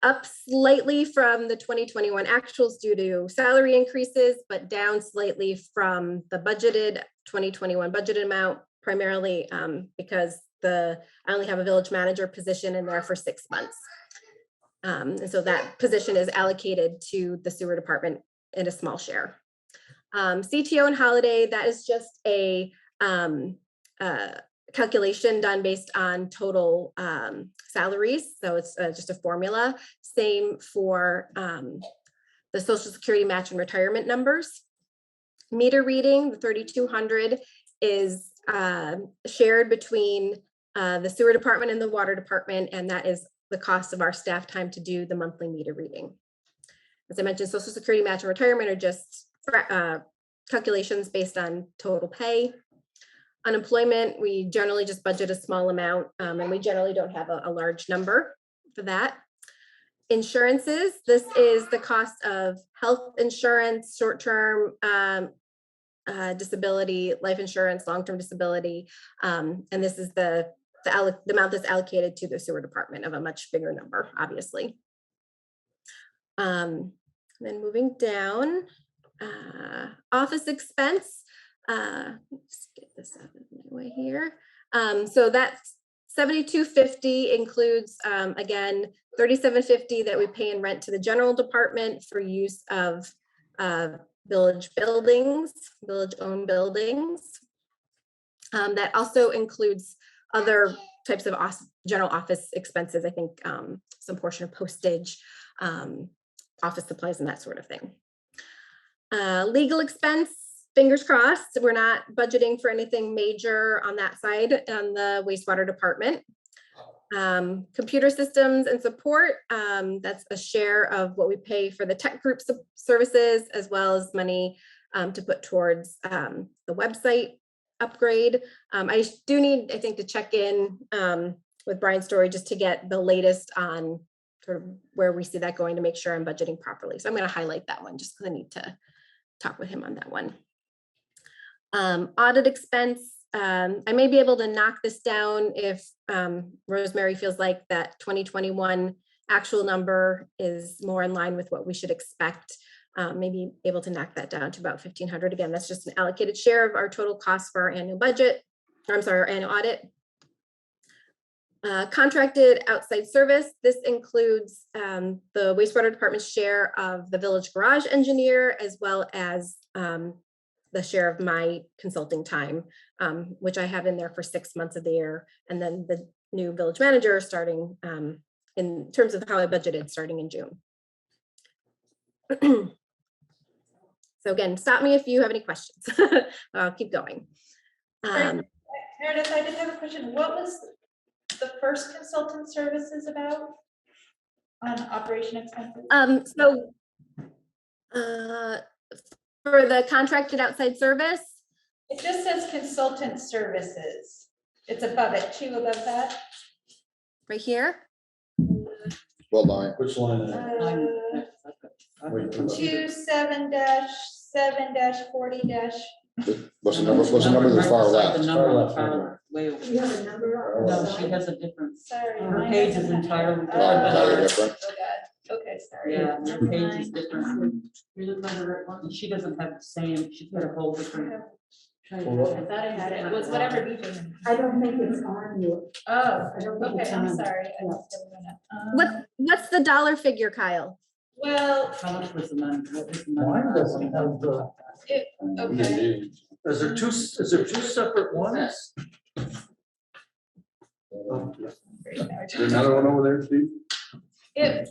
up slightly from the 2021 actuals due to salary increases, but down slightly from the budgeted 2021 budgeted amount, primarily because I only have a village manager position in there for 6 months. And so that position is allocated to the sewer department in a small share. CTO and holiday, that is just a calculation done based on total salaries. So it's just a formula. Same for the Social Security match and retirement numbers. Meter reading, the 3,200 is shared between the sewer department and the water department, and that is the cost of our staff time to do the monthly meter reading. As I mentioned, Social Security match and retirement are just calculations based on total pay. Unemployment, we generally just budget a small amount, and we generally don't have a large number for that. Insurances, this is the cost of health insurance, short-term disability, life insurance, long-term disability, and this is the amount that's allocated to the sewer department of a much bigger number, obviously. Then moving down, office expense. Let's get this out of my way here. So that's 7,250 includes, again, 3,750 that we pay in rent to the general department for use of village buildings, village-owned buildings. That also includes other types of general office expenses. I think some portion of postage, office supplies and that sort of thing. Legal expense, fingers crossed, we're not budgeting for anything major on that side on the wastewater department. Computer systems and support, that's a share of what we pay for the tech group services, as well as money to put towards the website upgrade. I do need, I think, to check in with Brian's story just to get the latest on sort of where we see that going to make sure I'm budgeting properly. So I'm going to highlight that one just because I need to talk with him on that one. Audit expense, I may be able to knock this down if Rosemary feels like that 2021 actual number is more in line with what we should expect. Maybe able to knock that down to about 1,500. Again, that's just an allocated share of our total cost for our annual budget, or I'm sorry, our annual audit. Contracted outside service. This includes the wastewater department's share of the village garage engineer, as well as the share of my consulting time, which I have in there for 6 months of the year. And then the new village manager starting in terms of how I budgeted starting in June. So again, stop me if you have any questions. I'll keep going.
Meredith, I did have a question. What was the first consultant services about on operation expenses?
For the contracted outside service,
It just says consultant services. It's above it, 2 above that.
right here.
Well done.
Which line? is it? Wait,
27-7-40-
What's the number that's far left?
The number on the far way over.
You have a number?
No, she has a different,
Sorry.
her
mine
page is
doesn't have-
entirely
Oh, entirely
different.
different.
Oh, God. Okay, sorry.
Yeah, her
Never
page is
mind.
different.
You're looking at the right one?
And she doesn't have the same, she's got a whole different.
I thought I had it. It was whatever BJ.
I don't think it's on you.
Oh,
I don't think
okay,
it's
I'm
on.
sorry. I
Yeah.
just didn't know.
What's the dollar figure, Kyle?
Well,
How much was the money? What was the
Mine
money?
doesn't have the,
okay.
is there two separate ones?
There's another one over there, Steve?
Well,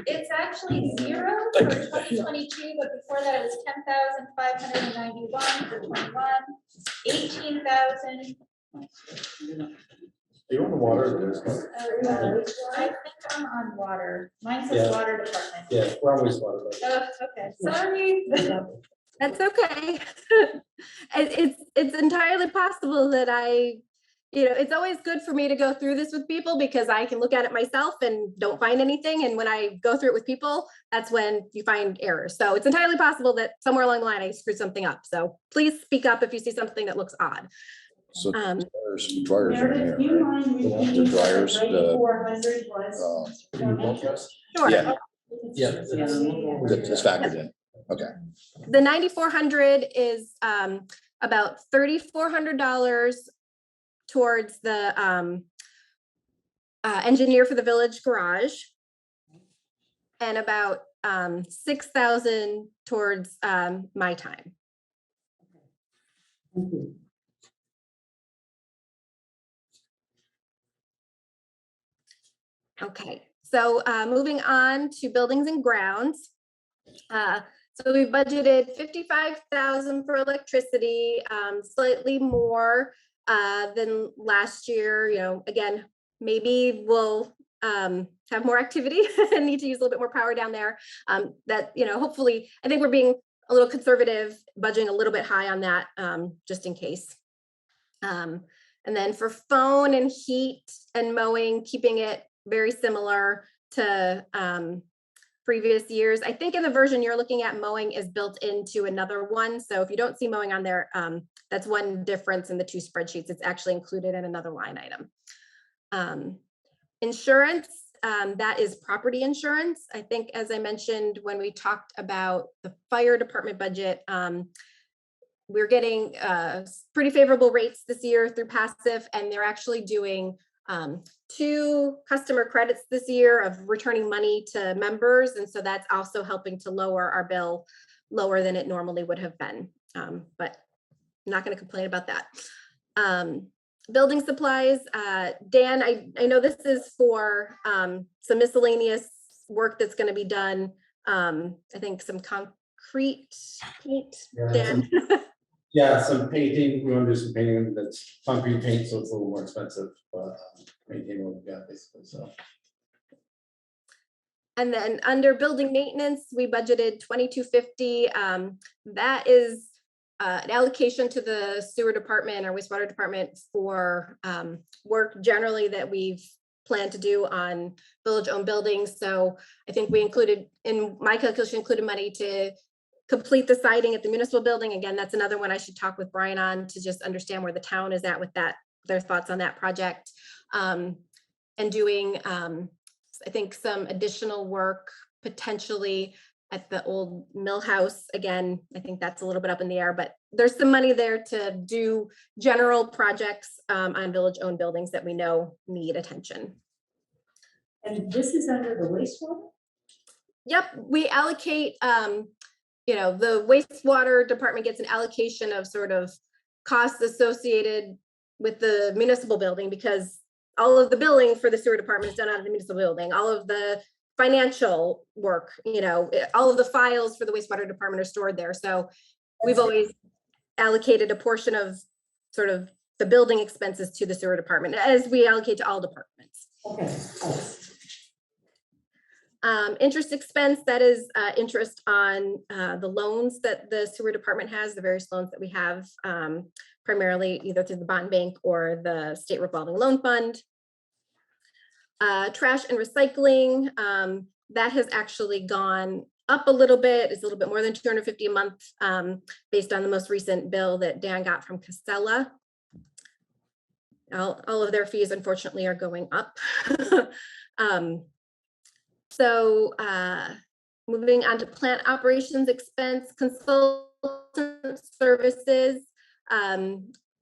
it's actually 0 for 2022, but before that it was 10,591 for 21, 18,000.
You on the water?
I think I'm on water. Mine says
Yeah.
water department.
Yeah, we're always water.
Oh, okay, sorry.
That's okay. It's entirely possible that it's always good for me to go through this with people because I can look at it myself and don't find anything. And when I go through it with people, that's when you find errors. So it's entirely possible that somewhere along the line I screwed something up. So please speak up if you see something that looks odd.
So there's some dryers in
Meredith, do you
here, right?
mind
The
repeating
dryers,
what the
the,
400 was?
Sure.
yeah,
Yeah.
it's factored in. Okay.
The 9,400 is about $3,400 towards the engineer for the village garage, and about 6,000 towards my time.
Thank you.
Okay, so moving on to buildings and grounds. So we budgeted 55,000 for electricity, slightly more than last year. Again, maybe we'll have more activity and need to use a little bit more power down there. Hopefully, I think we're being a little conservative, budgeting a little bit high on that, just in case. And then for phone and heat and mowing, keeping it very similar to previous years. I think in the version you're looking at, mowing is built into another one. So if you don't see mowing on there, that's one difference in the 2 spreadsheets. It's actually included in another line item. Insurance, that is property insurance. I think, as I mentioned, when we talked about the fire department budget, we're getting pretty favorable rates this year through passive, and they're actually doing 2 customer credits this year of returning money to members. And so that's also helping to lower our bill lower than it normally would have been. But I'm not going to complain about that. Building supplies, Dan, I know this is for some miscellaneous work that's going to be done. I think some concrete paint.
Yeah,
Dan?
Yeah, some painting, we want to do some painting that's concrete paint, so it's a little more expensive, but maintaining what we got basically, so.
And then under building maintenance, we budgeted 2250. That is an allocation to the sewer department or wastewater department for work generally that we've planned to do on village-owned buildings. So I think we included, in my calculation, included money to complete the siding at the municipal building. Again, that's another one I should talk with Brian on to just understand where the town is at with that, their thoughts on that project. And doing, I think, some additional work potentially at the old mill house. Again, I think that's a little bit up in the air, but there's some money there to do general projects on village-owned buildings that we know need attention.
And this is under the wastewater?
Yep, we allocate, the wastewater department gets an allocation of sort of costs associated with the municipal building, because all of the billing for the sewer department is done out of the municipal building. All of the financial work, all of the files for the wastewater department are stored there. So we've always allocated a portion of sort of the building expenses to the sewer department, as we allocate to all departments.
Okay.
Interest expense, that is interest on the loans that the sewer department has, the various loans that we have, primarily either through the bond bank or the state revolving loan fund. Trash and recycling, that has actually gone up a little bit. It's a little bit more than $250 a month, based on the most recent bill that Dan got from Casella. All of their fees, unfortunately, are going up. So moving on to plant operations expense, consultant services.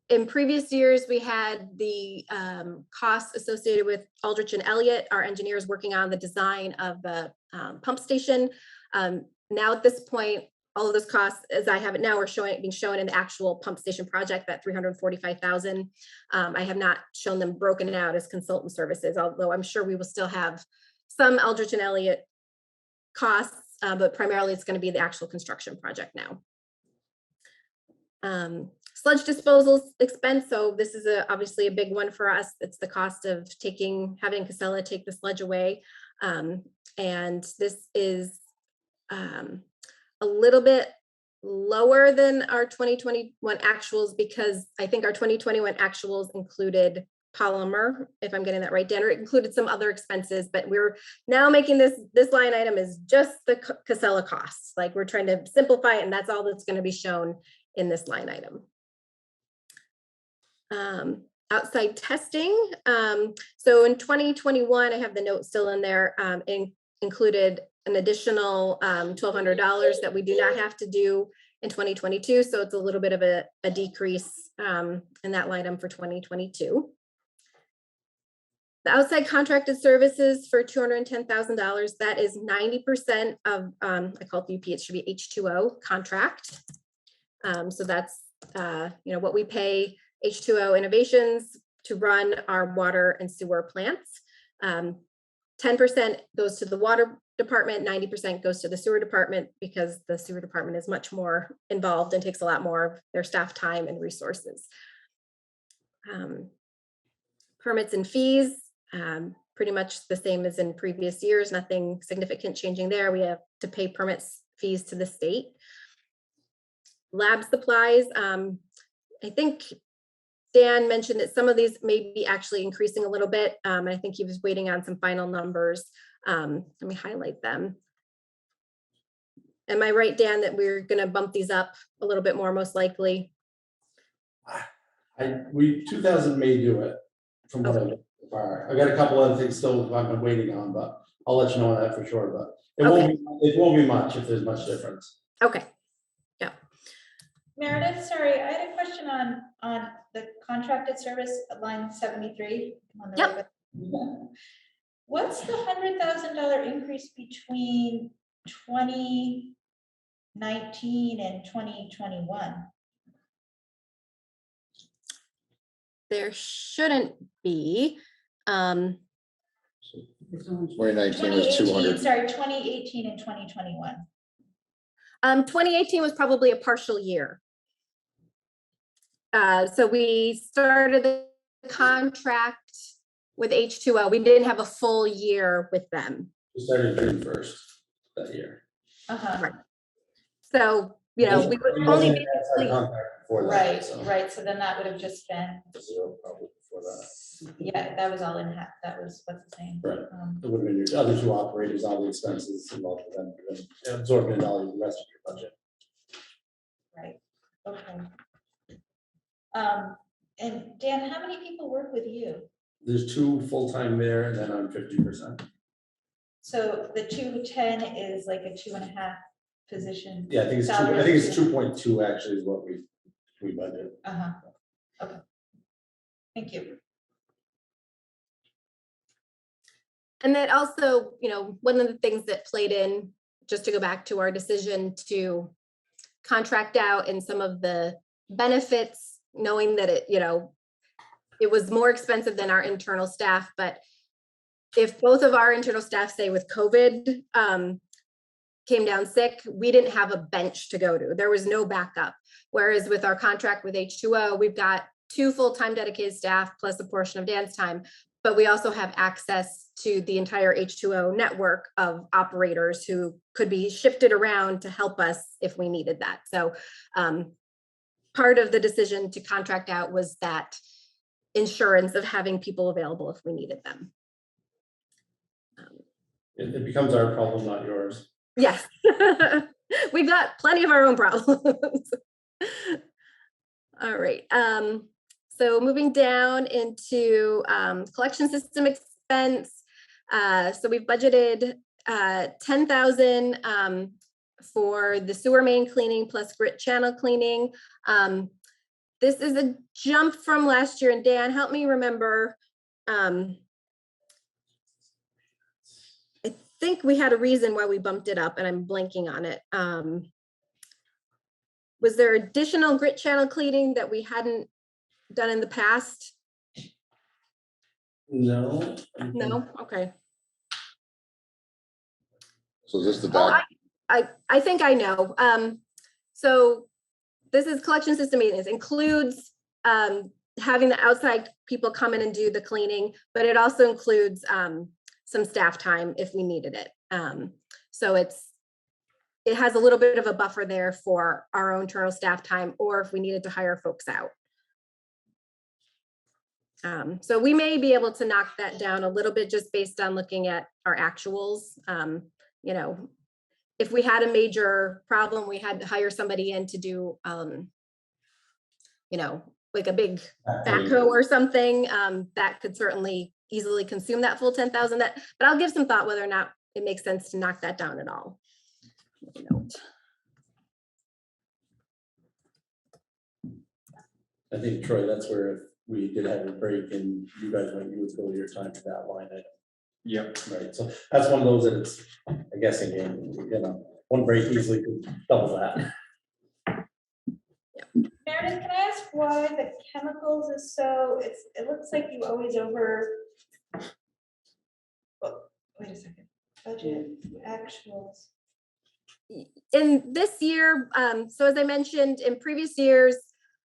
In previous years, we had the costs associated with Aldrich and Elliott, our engineers working on the design of the pump station. Now at this point, all of those costs, as I have it now, are being shown in the actual pump station project, that $345,000. I have not shown them broken out as consultant services, although I'm sure we will still have some Aldrich and Elliott costs, but primarily it's going to be the actual construction project now. Sludge disposal expense. So this is obviously a big one for us. It's the cost of having Casella take the sludge away. And this is a little bit lower than our 2021 actuals, because I think our 2021 actuals included polymer, if I'm getting that right, Dan, or it included some other expenses, but we're now making this line item is just the Casella costs. Like, we're trying to simplify it, and that's all that's going to be shown in this line item. Outside testing. So in 2021, I have the note still in there, included an additional $1,200 that we do not have to do in 2022. So it's a little bit of a decrease in that line item for 2022. The outside contracted services for $210,000, that is 90% of, I call it the UP, it should be H2O contract. So that's, what we pay H2O Innovations to run our water and sewer plants. 10% goes to the water department, 90% goes to the sewer department, because the sewer department is much more involved and takes a lot more of their staff time and resources. Permits and fees, pretty much the same as in previous years, nothing significant changing there. We have to pay permits fees to the state. Lab supplies, I think Dan mentioned that some of these may be actually increasing a little bit. I think he was waiting on some final numbers. Let me highlight them. Am I right, Dan, that we're going to bump these up a little bit more, most likely?
2000 may do it from what I know so far. I got a couple other things still I've been waiting on, but I'll let you know on that for sure. But it won't be much if there's much difference.
Okay. Yeah.
Meredith, sorry, I had a question on the contracted service line 73. On the
Yep.
What's the $100,000 increase between 2019 and 2021?
There shouldn't be.
It's only-
2019 was 200.
Sorry, 2018 and 2021.
2018 was probably a partial year. So we started the contract with H2O. We didn't have a full year with them.
We started June 1st that year.
Uh-huh.
Right. So, you know, we would only
That's our
basically,
contract before that,
Right,
so
right. So then that would have just been,
zero probably before that.
yeah, that was all in half. That was what's the same.
Right. It would have been your other two operators, all the expenses involved with them, and absorbed in all the rest of your budget.
Right, okay. And Dan, how many people work with you?
There's two full-time there, and then I'm 50%.
So the 210 is like a 2.5 position?
Yeah, I think it's two, I think it's 2.2 actually is what we budget.
Uh-huh, okay. Thank you.
and then also, you know, one of the things that played in, just to go back to our decision to contract out and some of the benefits, knowing that it, you know, it was more expensive than our internal staff, but if both of our internal staff, say with COVID, came down sick, we didn't have a bench to go to. There was no backup. Whereas with our contract with H2O, we've got 2 full-time dedicated staff plus a portion of Dan's time, but we also have access to the entire H2O network of operators who could be shifted around to help us if we needed that. So part of the decision to contract out was that insurance of having people available if we needed them.
It becomes our problem, not yours.
Yes, we've got plenty of our own problems. All right, so moving down into collection system expense. So we've budgeted 10,000 for the sewer main cleaning plus grit channel cleaning. This is a jump from last year, and Dan, help me remember. I think we had a reason why we bumped it up, and I'm blanking on it. Was there additional grit channel cleaning that we hadn't done in the past?
No.
No, okay.
So is this the
Oh,
back?
I think I know. So this is collection system maintenance, includes having the outside people come in and do the cleaning, but it also includes some staff time if we needed it. So it has a little bit of a buffer there for our own internal staff time, or if we needed to hire folks out. So we may be able to knock that down a little bit just based on looking at our actuals. You know, if we had a major problem, we had to hire somebody in to do, you know, like a big backhoe or something, that could certainly easily consume that full 10,000. But I'll give some thought whether or not it makes sense to knock that down at all.
I think, Troy, that's where if we did have a break and you guys went, you would go your time to that line item.
Yep.
Right, so that's one of those that it's a guessing game, you know, one break easily could double that.
Meredith, can I ask why the chemicals is so, it looks like you always over. Oh, wait a second, budget, actuals.
In this year, so as I mentioned in previous years,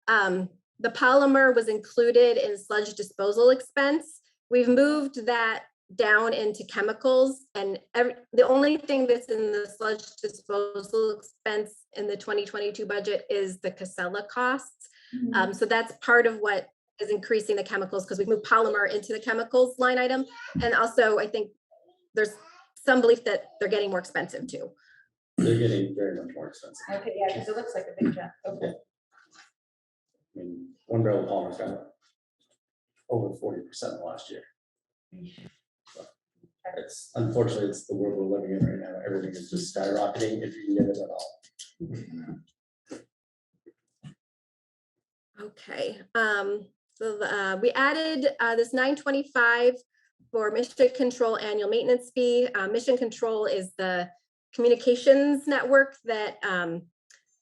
the polymer was included in sludge disposal expense. We've moved that down into chemicals, and the only thing that's in the sludge disposal expense in the 2022 budget is the Casella costs. So that's part of what is increasing the chemicals, because we've moved polymer into the chemicals line item. And also I think there's some belief that they're getting more expensive too.
They're getting very much more expensive.
Okay, yeah, because it looks like a big jump. Okay.
I mean, one barrel of polymer's got over 40% last year. So it's unfortunately, it's the world we're living in right now. Everything is just skyrocketing if you can get it at all.
Okay, so we added this 925 for mission control annual maintenance fee. Mission control is the communications network that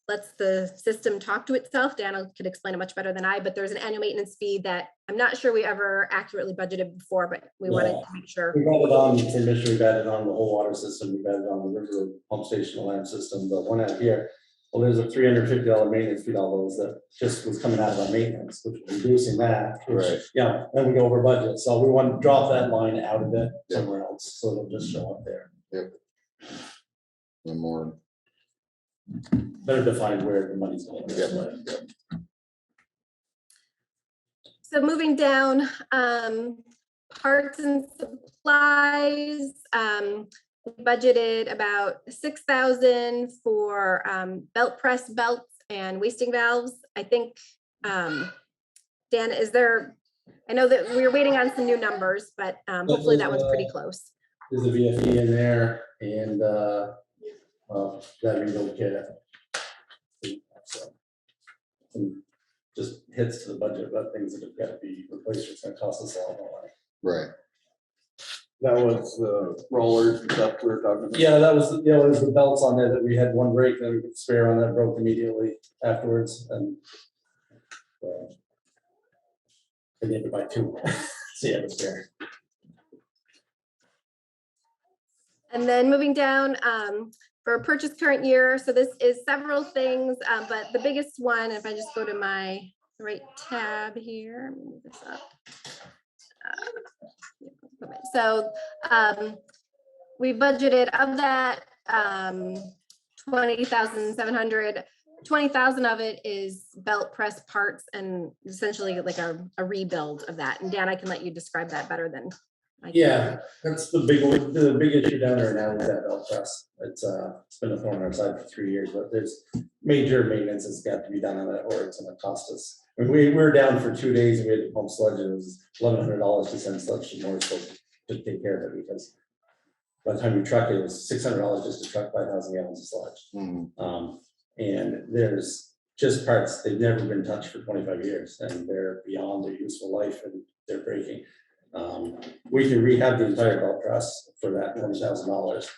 lets the system talk to itself. Dana could explain it much better than I, but there's an annual maintenance fee that I'm not sure we ever accurately budgeted before, but we wanted to make sure.
We've got it on, for Mission, we've got it on the whole water system, we've got it on the river pump station alarm system, the one out here. Well, there's a $350 maintenance fee, all those that just was coming out of our maintenance, which was reducing that. which,
Right.
Yeah, then we go over budget, so we want to drop that line out of it somewhere else, so it'll just show up there.
And more.
Better define where the money's going.
Yeah.
So moving down, parts and supplies, we budgeted about 6,000 for belt press belts and wasting valves. I think, Dan, is there, I know that we were waiting on some new numbers, but hopefully that one's pretty close.
There's a VFE in there and, that rebuild kit. So, some just hits to the budget, but things that have got to be replaced, it's gonna cost us a lot more money.
Right.
That was the rollers and stuff we were talking about.
Yeah, that was, there's the belts on there that we had one break, then we could spare on that broke immediately afterwards, and I needed to buy two, so yeah, it's spare.
And then moving down for purchase current year. So this is several things, but the biggest one, if I just go to my right tab here, let me move this up. So we budgeted of that 20,700, 20,000 of it is belt press parts and essentially like a rebuild of that. And Dan, I can let you describe that better than I can.
Yeah, that's the big issue down there now is that belt press. It's been a thorn in our side for 3 years, but there's major maintenance that's got to be done on that, or it's gonna cost us. I mean, we were down for 2 days and we had to pump sludge, and it was $1,100 to send sludge to Morrisville to take care of it, because by the time you truck it, it was $600 just to truck 5,000 gallons of sludge. And there's just parts, they've never been touched for 25 years and they're beyond their useful life and they're breaking. We can rehab the entire belt press for that $20,000.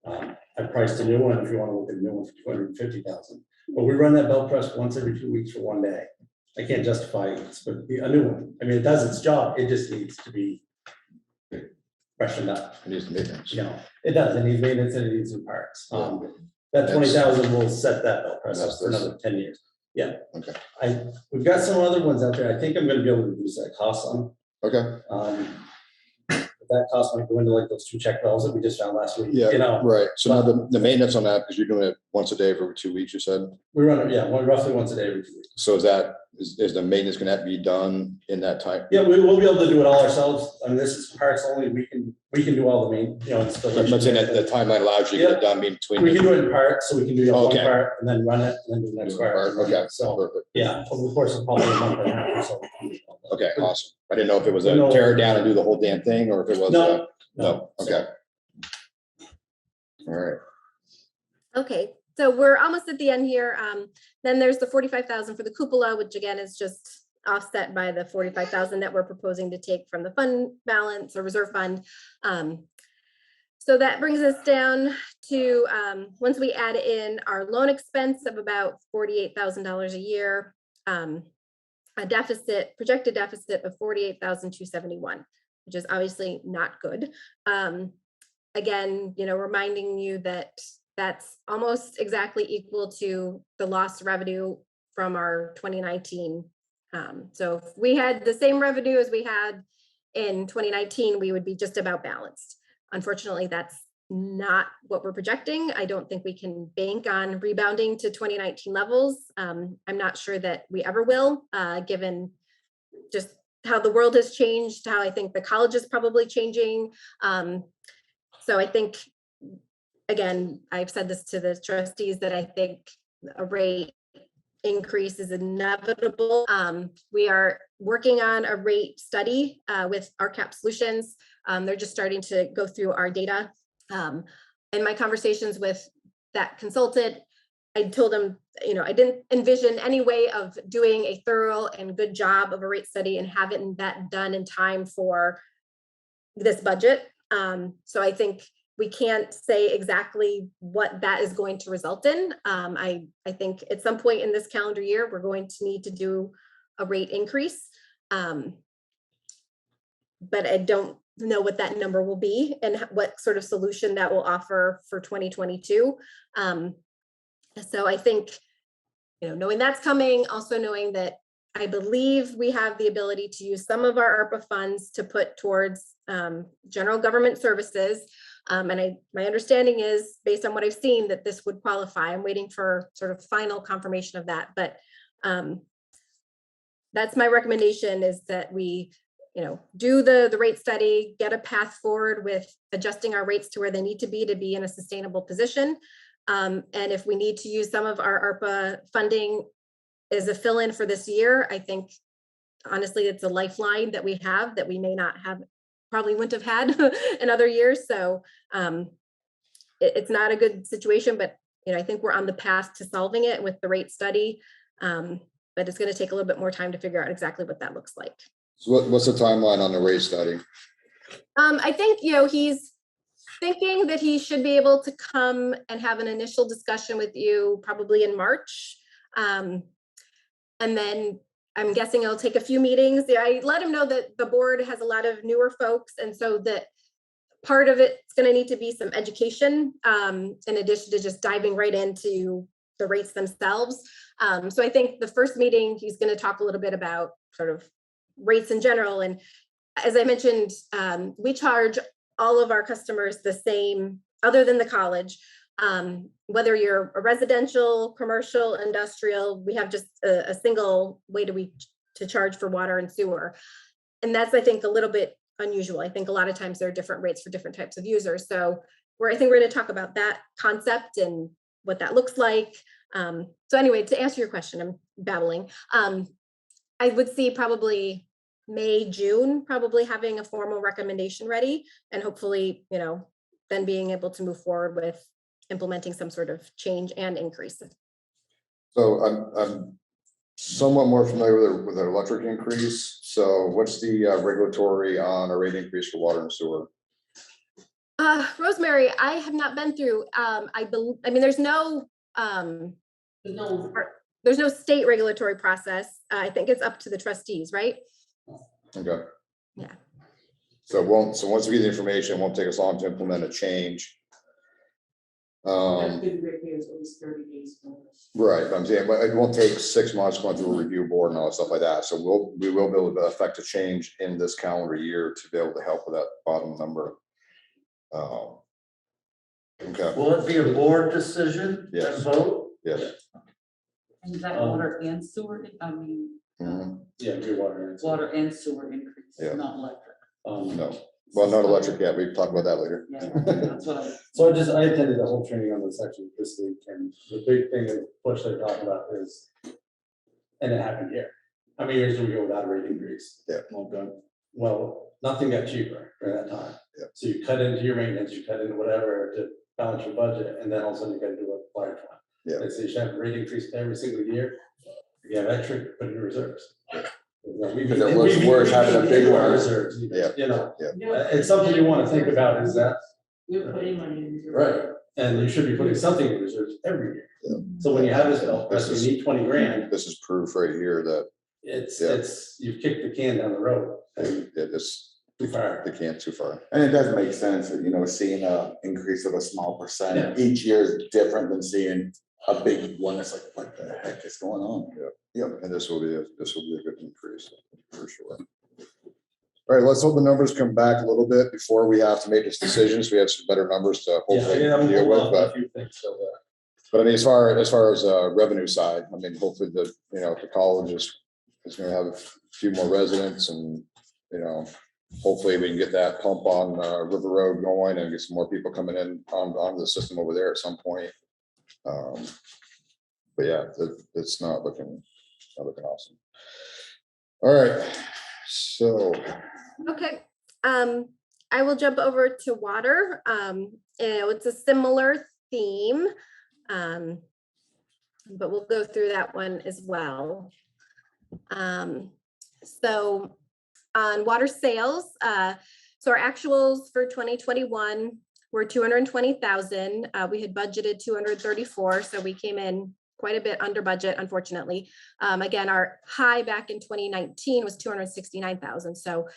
I priced a new one if you want to look at a new one for $250,000. But we run that belt press once every 2 weeks for 1 day. I can't justify a new one. I mean, it does its job. It just needs to be freshened up.
It needs to be maintenance.
You know, it does. It needs maintenance and it needs new parts. That 20,000 will set that belt press up for another 10 years. Yeah.
Okay.
We've got some other ones out there. I think I'm going to be able to reduce that cost on.
Okay.
That cost might go into like those 2 check valves that we just found last week.
Yeah.
You know,
Right. So now the maintenance on that, because you're doing it once a day for 2 weeks, you said.
we run it, roughly once a day every 2 weeks.
So is the maintenance going to have to be done in that time?
Yeah, we'll be able to do it all ourselves. I mean, this is parts only. We can do all the main, installation.
I'm saying that the timeline allows you to get it done between.
We can do it in parts, so we can do one
Okay.
part and then run it and then do the next part.
Okay.
So,
Perfect.
yeah, over the course of probably a month and a half or so.
Okay, awesome. I didn't know if it was a
No.
tear it down and do the whole damn thing, or if it was.
No.
Okay. All right.
Okay, so we're almost at the end here. Then there's the 45,000 for the cupola, which again is just offset by the 45,000 that we're proposing to take from the fund balance or reserve fund. So that brings us down to, once we add in our loan expense of about $48,000 a year, a deficit, projected deficit of 48,271, which is obviously not good. Again, reminding you that that's almost exactly equal to the lost revenue from our 2019. So if we had the same revenue as we had in 2019, we would be just about balanced. Unfortunately, that's not what we're projecting. I don't think we can bank on rebounding to 2019 levels. I'm not sure that we ever will, given just how the world has changed, how I think the college is probably changing. So I think, again, I've said this to the trustees that I think a rate increase is inevitable. We are working on a rate study with RCAP Solutions. They're just starting to go through our data. In my conversations with that consultant, I told him, I didn't envision any way of doing a thorough and good job of a rate study and having that done in time for this budget. So I think we can't say exactly what that is going to result in. I think at some point in this calendar year, we're going to need to do a rate increase. But I don't know what that number will be and what sort of solution that will offer for 2022. So I think, knowing that's coming, also knowing that I believe we have the ability to use some of our ARPA funds to put towards general government services. And my understanding is, based on what I've seen, that this would qualify. I'm waiting for sort of final confirmation of that. But that's my recommendation, is that we do the rate study, get a path forward with adjusting our rates to where they need to be in a sustainable position. And if we need to use some of our ARPA funding as a fill-in for this year, I think, honestly, it's a lifeline that we have that we may not have, probably wouldn't have had in other years. So it's not a good situation, but I think we're on the path to solving it with the rate study. But it's going to take a little bit more time to figure out exactly what that looks like.
So what's the timeline on the rate study?
I think, he's thinking that he should be able to come and have an initial discussion with you probably in March. And then I'm guessing it'll take a few meetings. I let him know that the board has a lot of newer folks, and so that part of it's going to need to be some education in addition to just diving right into the rates themselves. So I think the first meeting, he's going to talk a little bit about sort of rates in general. And as I mentioned, we charge all of our customers the same, other than the college. Whether you're a residential, commercial, industrial, we have just a single way to charge for water and sewer. And that's, I think, a little bit unusual. I think a lot of times there are different rates for different types of users. So I think we're going to talk about that concept and what that looks like. So anyway, to answer your question, I'm babbling. I would see probably May, June, probably having a formal recommendation ready, and hopefully, then being able to move forward with implementing some sort of change and increase.
So I'm somewhat more familiar with the electric increase. So what's the regulatory on a rate increase for water and sewer?
Rosemary, I have not been through. I mean, there's no state regulatory process. I think it's up to the trustees, right?
Okay.
Yeah.
So once we get the information, it won't take us long to implement a change.
That's been written here, at least 30 days.
Right, but I'm saying, but it won't take 6 months going through a review board and all that stuff like that. So we will be able to affect a change in this calendar year to be able to help with that bottom number. Okay.
Will it be a board decision and
Yes.
vote?
Yes.
And is that water and sewer,
Mhm.
Yeah, good water.
water and sewer increase,
Yeah.
not electric?
No, well, not electric yet. We can talk about that later.
Yeah, that's what I.
So I attended the whole training on this actually this week, and the big thing that push they're talking about is, and it happened here. How many years do we go without a rate increase?
Yeah.
Well, nothing got cheaper during that time.
Yeah.
So you cut into your maintenance, you cut into whatever to balance your budget, and then all of a sudden you gotta do a fire truck.
Yeah.
They say you should have a rate increase every single year. If you have extra, put it in reserves.
Because it was worse having a big one.
Reserves,
Yeah.
it's something you wanna think about, is that,
You're putting money in.
right, and you should be putting something in reserves every year.
Yeah.
So when you have this bill,
This is-
you need 20 grand,
This is proof right here that
you've kicked the can down the road,
it's
too far.
the can too far.
And it does make sense that, seeing a increase of a small percent
Yeah.
each year is different than seeing a big one. That's like, what the heck is going on?
Yeah, and this will be a good increase for sure. All right, let's hope the numbers come back a little bit before we have to make this decision. So we have some better numbers to hopefully
Yeah,
deal with,
a
but.
few things, so,
But I mean, as far as revenue side, I mean, hopefully the college is gonna have a few more residents, and, hopefully we can get that pump on River Road going and get some more people coming in on the system over there at some point. But yeah, it's not looking awesome. All right, so.
Okay. I will jump over to water. It's a similar theme. But we'll go through that one as well. So on water sales, so our actuals for 2021 were 220,000. We had budgeted 234, so we came in quite a bit under budget, unfortunately. Again, our high back in 2019 was 269,000. So,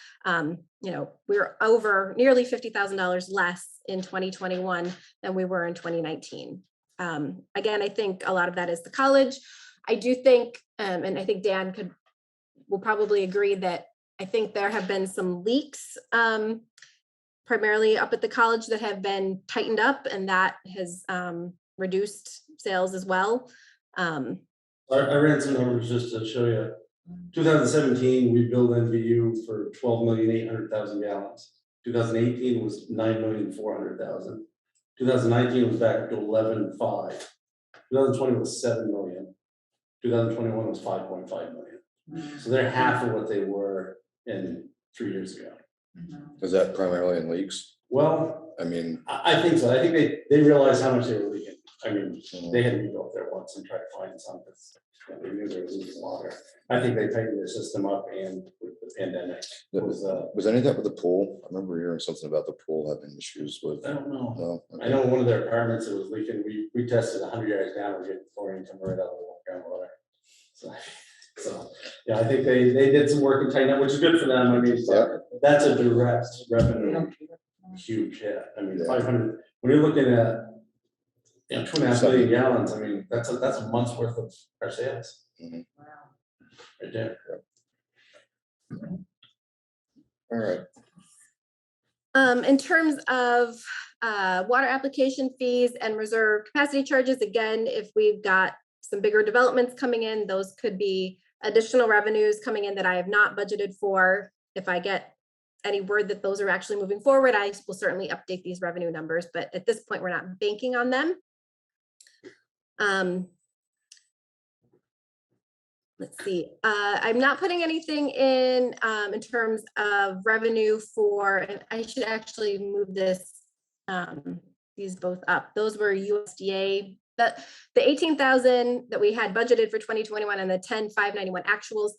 we were over nearly $50,000 less in 2021 than we were in 2019. Again, I think a lot of that is the college. I do think, and I think Dan will probably agree that I think there have been some leaks, primarily up at the college, that have been tightened up, and that has reduced sales as well.
I ran some numbers just to show you. 2017, we billed NVU for 12,800,000 gallons. 2018 was 9,400,000. 2019 was back to 11.5. 2020 was 7 million. 2021 was 5.5 million. So they're half of what they were in 3 years ago.
Is that primarily in leaks?
Well,
I mean,
I think so. I think they realized how much they were leaking. I mean, they had rebuilt there once and tried to find some, because they knew they were losing water. I think they tightened their system up, and with the pandemic
was any of that with the pool? I remember hearing something about the pool having issues with.
I don't know.
No?
I know one of their apartments that was leaking. We tested 100 yards down, we're getting chlorine coming right out of the groundwater. So yeah, I think they did some work and tightened up, which is good for them. I mean, that's a direct revenue, huge hit. I mean, 500. When you're looking at 2.5 million gallons, I mean, that's a month's worth of our sales.
Wow.
Right there.
All right.
In terms of water application fees and reserve capacity charges, again, if we've got some bigger developments coming in, those could be additional revenues coming in that I have not budgeted for. If I get any word that those are actually moving forward, I will certainly update these revenue numbers, but at this point, we're not banking on them. Let's see, I'm not putting anything in terms of revenue for, and I should actually move this, these both up. Those were USDA, the 18,000 that we had budgeted for 2021 and the 10,591 actuals.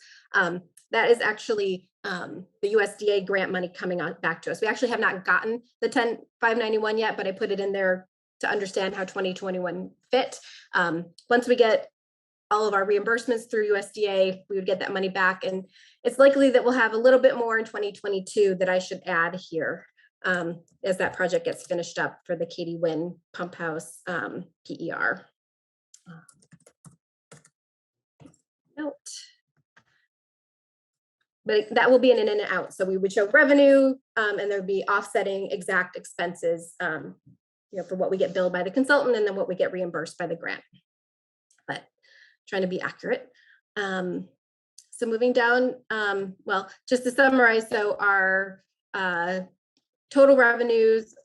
That is actually the USDA grant money coming on back to us. We actually have not gotten the 10,591 yet, but I put it in there to understand how 2021 fit. Once we get all of our reimbursements through USDA, we would get that money back. And it's likely that we'll have a little bit more in 2022 that I should add here as that project gets finished up for the Katie Wynn Pump House PER. Note. But that will be an in and out. So we would show revenue and there'd be offsetting exact expenses for what we get billed by the consultant and then what we get reimbursed by the grant. But trying to be accurate. So moving down, well, just to summarize, so our total revenues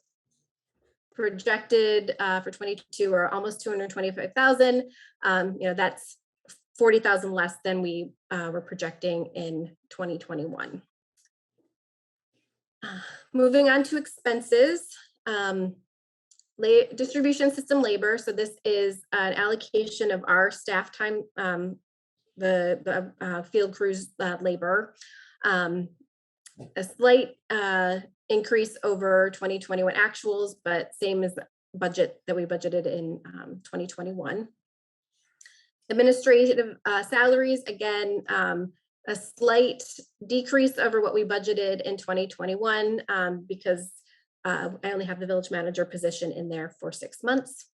projected for 22 are almost 225,000. That's 40,000 less than we were projecting in 2021. Moving on to expenses. Distribution system labor. So this is an allocation of our staff time, the field crews labor. A slight increase over 2021 actuals, but same as budget that we budgeted in 2021. Administrative salaries, again, a slight decrease over what we budgeted in 2021 because I only have the village manager position in there for 6 months.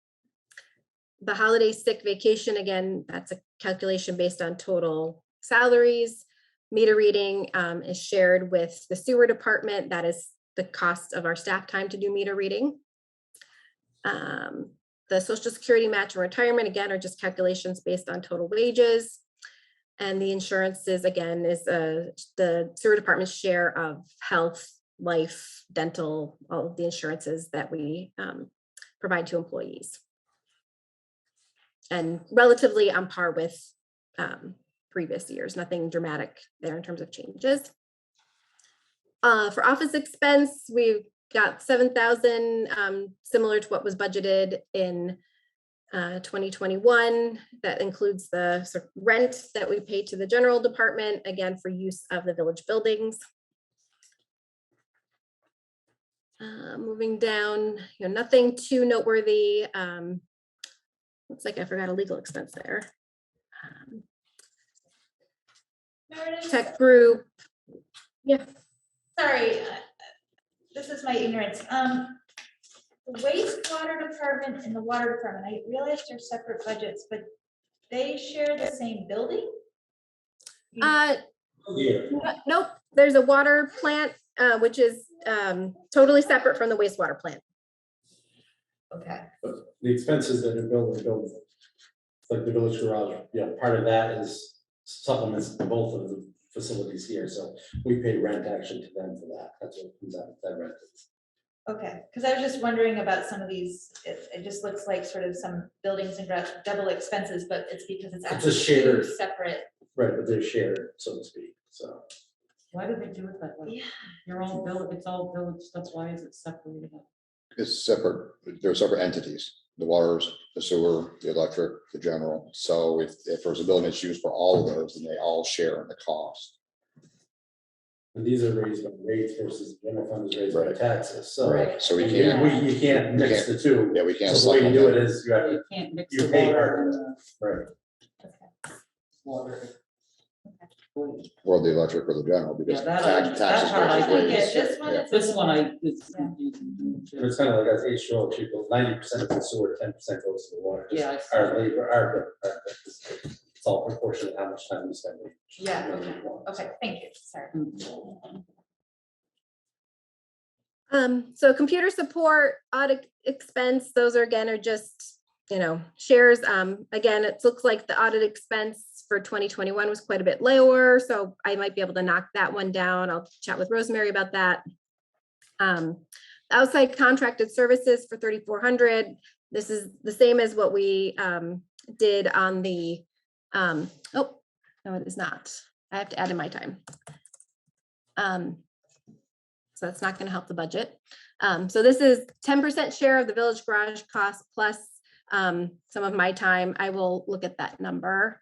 The holiday sick vacation, again, that's a calculation based on total salaries. Meter reading is shared with the sewer department. That is the cost of our staff time to do meter reading. The Social Security match and retirement, again, are just calculations based on total wages. And the insurances, again, is the sewer department's share of health, life, dental, all of the insurances that we provide to employees. And relatively on par with previous years, nothing dramatic there in terms of changes. For office expense, we've got 7,000, similar to what was budgeted in 2021. That includes the sort of rent that we pay to the general department, again, for use of the village buildings. Moving down, nothing too noteworthy. Looks like I forgot a legal expense there.
Meredith,
Tech group. Yeah.
sorry, this is my ignorance. The wastewater department and the water department, I realize they're separate budgets, but they share the same building?
Yeah.
Nope, there's a water plant, which is totally separate from the wastewater plant.
Okay.
But the expenses that are building, like the village garage, part of that is supplements both of the facilities here, so we pay rent actually to them for that. That's what comes out of that rent.
Okay, because I was just wondering about some of these, it just looks like sort of some buildings and double expenses, but it's because it's
It's a
actually
shared-
two separate.
Right, but they're shared, so to speak, so.
Why do they do it that way?
Yeah.
You're all village, it's all village stuff. Why is it separated out?
It's separate, they're separate entities, the waters, the sewer, the electric, the general. So if there's a building that's used for all of those, then they all share in the cost.
And these are raised by rates versus the general fund is raised by
Right.
taxes, so.
Right.
So we
You
can't,
you can't mix the two.
yeah, we can't.
So the way you do it
supplement.
is you have to,
You can't mix
you
the
pay
water
part of
and the
right,
water.
Or the electric or the general, because
Yeah, that
taxes
part I
versus
think
rates.
Yeah, this one
Yeah.
is.
This one I, it's
Yeah.
confusing.
and it's kind of like as H2O, 90% of the sewer, 10% goes to the water.
Yeah, I see.
Our labor, it's all proportional to how much time we spend. with each.
Yeah, okay, thank you, sorry.
So computer support, audit expense, those are again, are just, shares. Again, it looks like the audit expense for 2021 was quite a bit lower, so I might be able to knock that one down. I'll chat with Rosemary about that. Outside contracted services for 3,400. This is the same as what we did on the, oh, no, it is not. I have to add in my time. So that's not going to help the budget. So this is 10% share of the village garage cost plus some of my time. I will look at that number.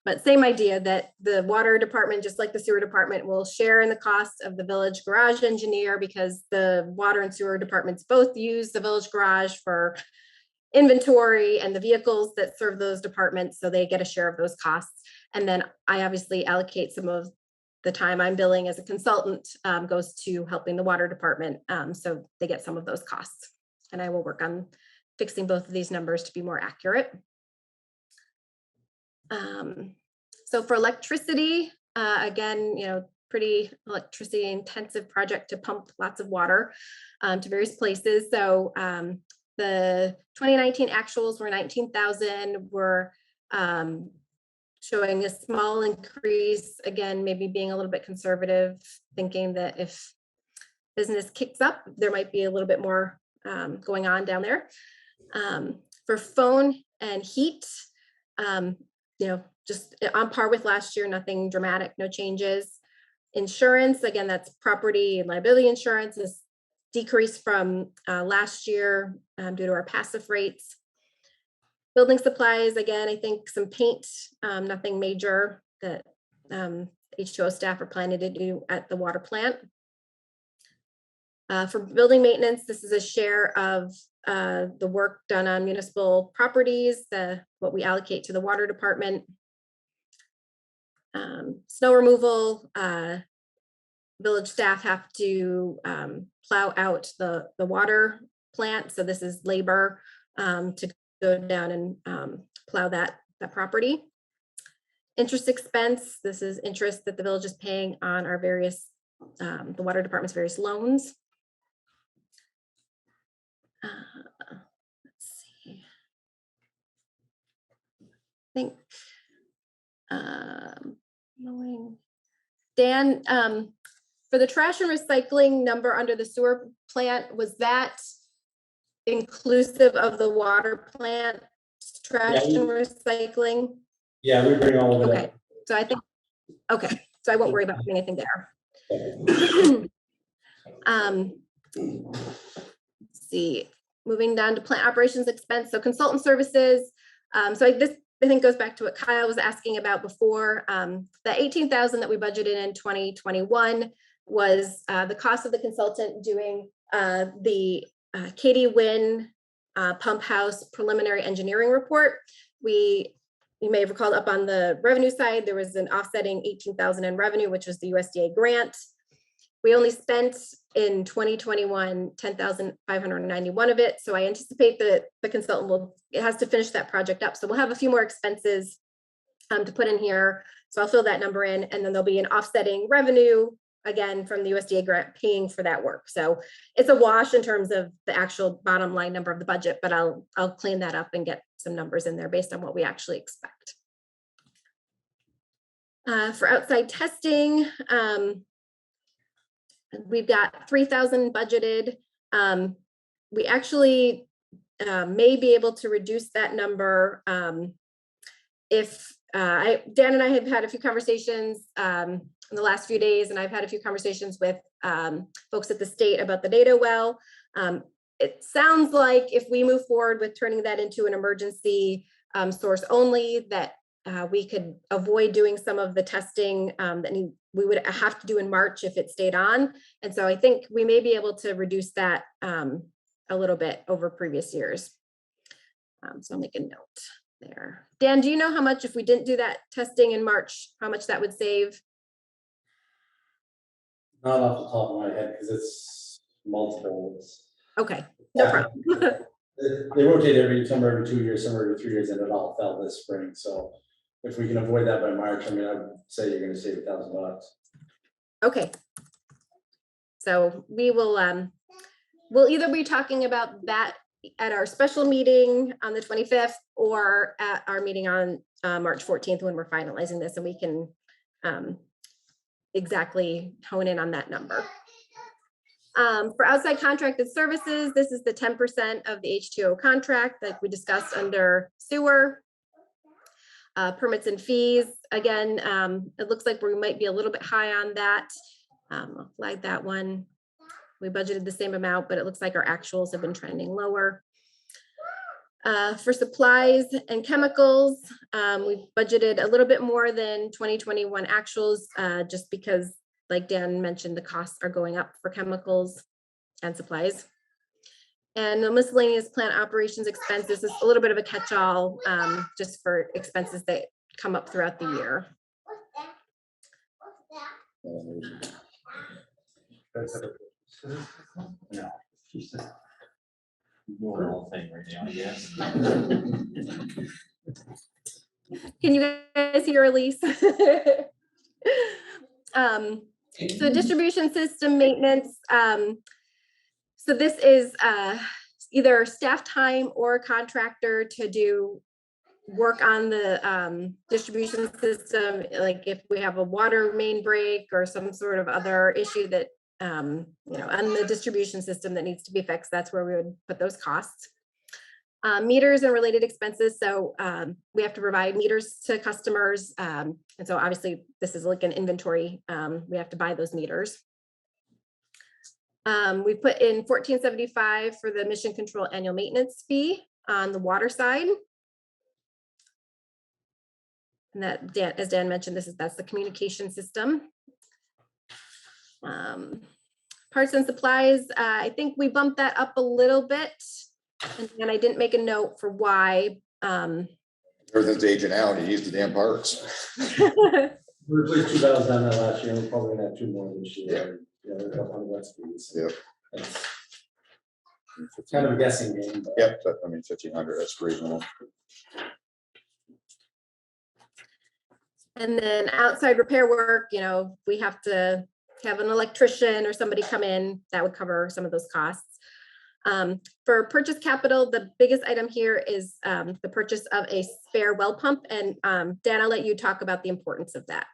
But same idea that the water department, just like the sewer department, will share in the cost of the village garage engineer because the water and sewer departments both use the village garage for inventory and the vehicles that serve those departments. So they get a share of those costs. And then I obviously allocate some of the time I'm billing as a consultant goes to helping the water department. So they get some of those costs. And I will work on fixing both of these numbers to be more accurate. So for electricity, again, pretty electricity intensive project to pump lots of water to various places. So the 2019 actuals were 19,000. We're showing a small increase, again, maybe being a little bit conservative, thinking that if business kicks up, there might be a little bit more going on down there. For phone and heat, just on par with last year, nothing dramatic, no changes. Insurance, again, that's property and liability insurance is decreased from last year due to our passive rates. Building supplies, again, I think some paint, nothing major that H2O staff are planning to do at the water plant. For building maintenance, this is a share of the work done on municipal properties, what we allocate to the water department. Snow removal, village staff have to plow out the water plant. So this is labor to go down and plow that property. Interest expense, this is interest that the village is paying on our various, the water department's various loans. Let's see. I think, knowing, Dan, for the trash and recycling number under the sewer plant, was that inclusive of the water plant trash and recycling?
Yeah, we bring all of it
Okay,
up.
so I think, okay, so I won't worry about putting anything there. Let's see, moving down to plant operations expense, so consultant services. So this I think goes back to what Kyle was asking about before. The 18,000 that we budgeted in 2021 was the cost of the consultant doing the Katie Wynn Pump House preliminary engineering report. You may have recalled up on the revenue side, there was an offsetting 18,000 in revenue, which was the USDA grant. We only spent in 2021, 10,591 of it. So I anticipate that the consultant it has to finish that project up. So we'll have a few more expenses to put in here. So I'll fill that number in, and then there'll be an offsetting revenue again from the USDA grant paying for that work. So it's a wash in terms of the actual bottom line number of the budget, but I'll clean that up and get some numbers in there based on what we actually expect. For outside testing, we've got 3,000 budgeted. We actually may be able to reduce that number if Dan and I have had a few conversations in the last few days, and I've had a few conversations with folks at the state about the data well. It sounds like if we move forward with turning that into an emergency source only, that we could avoid doing some of the testing that we would have to do in March if it stayed on. And so I think we may be able to reduce that a little bit over previous years. So I'll make a note there. Dan, do you know how much, if we didn't do that testing in March, how much that would save?
Not off the top of my head, because it's multiples.
Okay, no problem.
They rotate somewhere every 2 years, somewhere every 3 years, and it all fell this spring. So if we can avoid that by March, I mean, I would say you're gonna save $1,000.
Okay. So we will, we'll either be talking about that at our special meeting on the 25th or at our meeting on March 14th when we're finalizing this, and we can exactly hone in on that number. For outside contracted services, this is the 10% of the H2O contract that we discussed under sewer. Permits and fees, again, it looks like we might be a little bit high on that. I'll flag that one. We budgeted the same amount, but it looks like our actuals have been trending lower. For supplies and chemicals, we've budgeted a little bit more than 2021 actuals, just because, like Dan mentioned, the costs are going up for chemicals and supplies. And the miscellaneous plant operations expenses is a little bit of a catch-all, just for expenses that come up throughout the year.
No, she's just doing the whole thing right now, I guess.
Can you guys hear Elise? So distribution system maintenance. So this is either staff time or a contractor to do work on the distribution system. Like if we have a water main break or some sort of other issue that, on the distribution system that needs to be fixed, that's where we would put those costs. Meters and related expenses. So we have to provide meters to customers. And so obviously this is like an inventory. We have to buy those meters. We put in $14.75 for the mission control annual maintenance fee on the water side. And that, as Dan mentioned, that's the communication system. Parts and supplies, I think we bumped that up a little bit. And I didn't make a note for why.
Everything's aging out, you used the damn parts.
We replaced 2 valves down there last year, we're probably gonna have 2 more this year. Yeah, there's a couple hundred wet speeds.
Yep.
It's kind of a guessing game. But
Yep, but I mean, 1,500, that's reasonable.
And then outside repair work, we have to have an electrician or somebody come in, that would cover some of those costs. For purchase capital, the biggest item here is the purchase of a spare well pump. And Dan, I'll let you talk about the importance of that.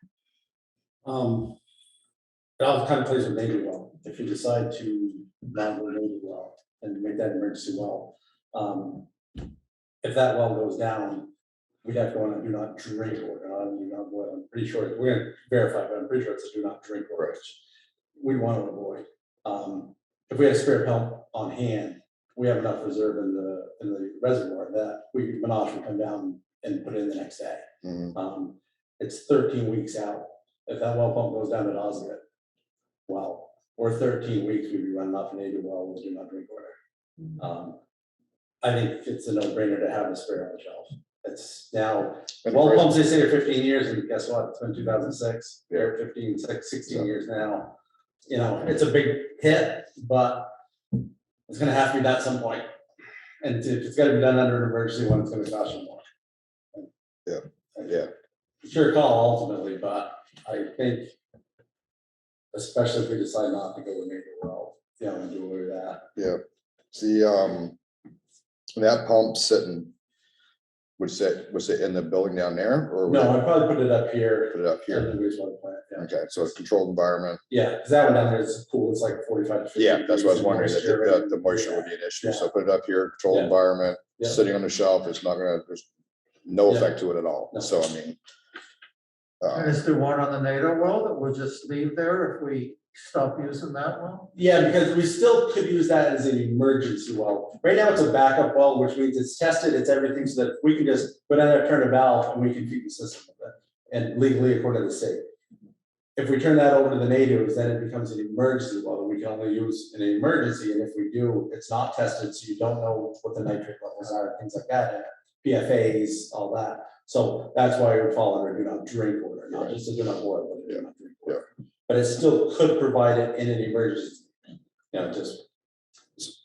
It all kind of plays with Navy well. If you decide to not go Navy well and make that emergency well, if that well goes down, we'd have to go on a do not drink order. I'm pretty sure we're gonna verify, but I'm pretty sure it's a do not drink order, which we want to avoid. If we have a spare pump on hand, we have enough reserve in the reservoir that Menage can come down and put it in the next day. It's 13 weeks out. If that well pump goes down at Osgood, well, or 13 weeks, we'd be running off an 80 well with do not drink water. I think it's a no-brainer to have a spare on the shelf. It's now, well, pumps they say are 15 years, and guess what? It's been 2006. They're 15, 16 years now. You know, it's a big hit, but it's gonna have to be done at some point. And if it's gotta be done under an emergency one, it's gonna cost you more.
Yeah.
Sure call ultimately, but I think, especially if we decide not to go with major well, you know, and do away with that.
Yeah, the, that pump sitting, was it in the building down there, or?
No, I'd probably put it up here.
Put it up
At
here,
the wastewater plant, yeah.
okay, so it's controlled environment.
Yeah, because that one down there is cool, it's like 45 to 50.
Yeah, that's what I was
degrees
wondering,
moisture
that the
and-
moisture would be an issue,
Yeah.
so put it up here, controlled
Yeah.
environment,
Yeah.
sitting on the shelf, it's not gonna, there's no
Yeah.
effect to it at all,
No.
so I mean.
And is there one on the NATO well that we'll just leave there if we stop using that well?
Yeah, because we still could use that as an emergency well. Right now, it's a backup well, which means it's tested, it's everything, so that we can just put in there, turn a valve, and we can feed the system with it, and legally according to the state. If we turn that over to the natives, then it becomes an emergency well that we can only use in an emergency, and if we do, it's not tested, so you don't know what the nitrate levels are, things like that, and PFAs, all that. So that's why it would fall under do not drink order, not just a do not boil, but a do not drink order. But it still could provide it in an emergency. You know, just,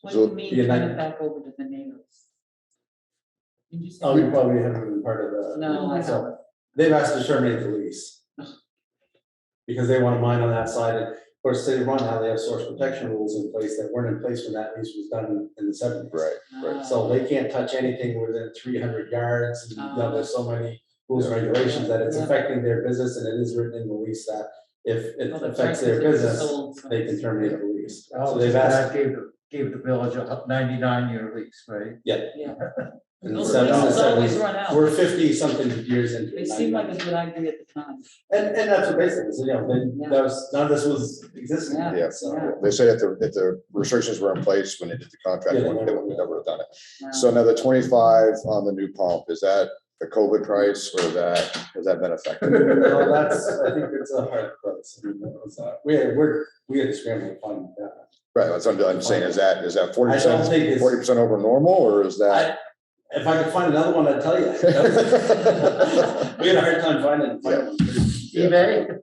What do you mean,
Yeah,
turn
like-
it back over to the neighbors? Did you say?
oh, we probably haven't been part of the.
No, I
so
haven't.
They've asked to terminate the lease. Because they want to mine on that side, and of course, City of Ron, now they have source protection rules in place that weren't in place when that lease was done in the 70s.
Right,
So they can't touch anything within 300 yards, and you know, there's so many rules and regulations that it's
Yeah.
affecting their business, and it is written in the lease that if it
Oh, that's
affects
right,
their
'cause it was
business,
sold, so-
they can terminate the lease. So
Oh,
they've asked,
that gave the village a 99-year lease, right?
yeah.
Yeah.
And
Those
so-
leases
so
always run out.
We're 50 something years into
They
it.
seemed like a good idea at the time.
And that's what they said, is, you know, then
Yeah.
that was, none of this was existing.
Yeah.
Yeah.
So,
they say if the restrictions were in place when they did the contract,
Yeah,
they
they
would never have done it.
Yeah.
So now the 25 on the new pump, is that the COVID price, or has that been affected?
no, that's, I think it's a hard price. I mean, that was, we had to scramble to find that.
Right, that's what I'm saying, is that 40%,
I don't think it's-
40% over normal, or is that?
If I could find another one, I'd tell you. We had a hard time finding one.
eBay?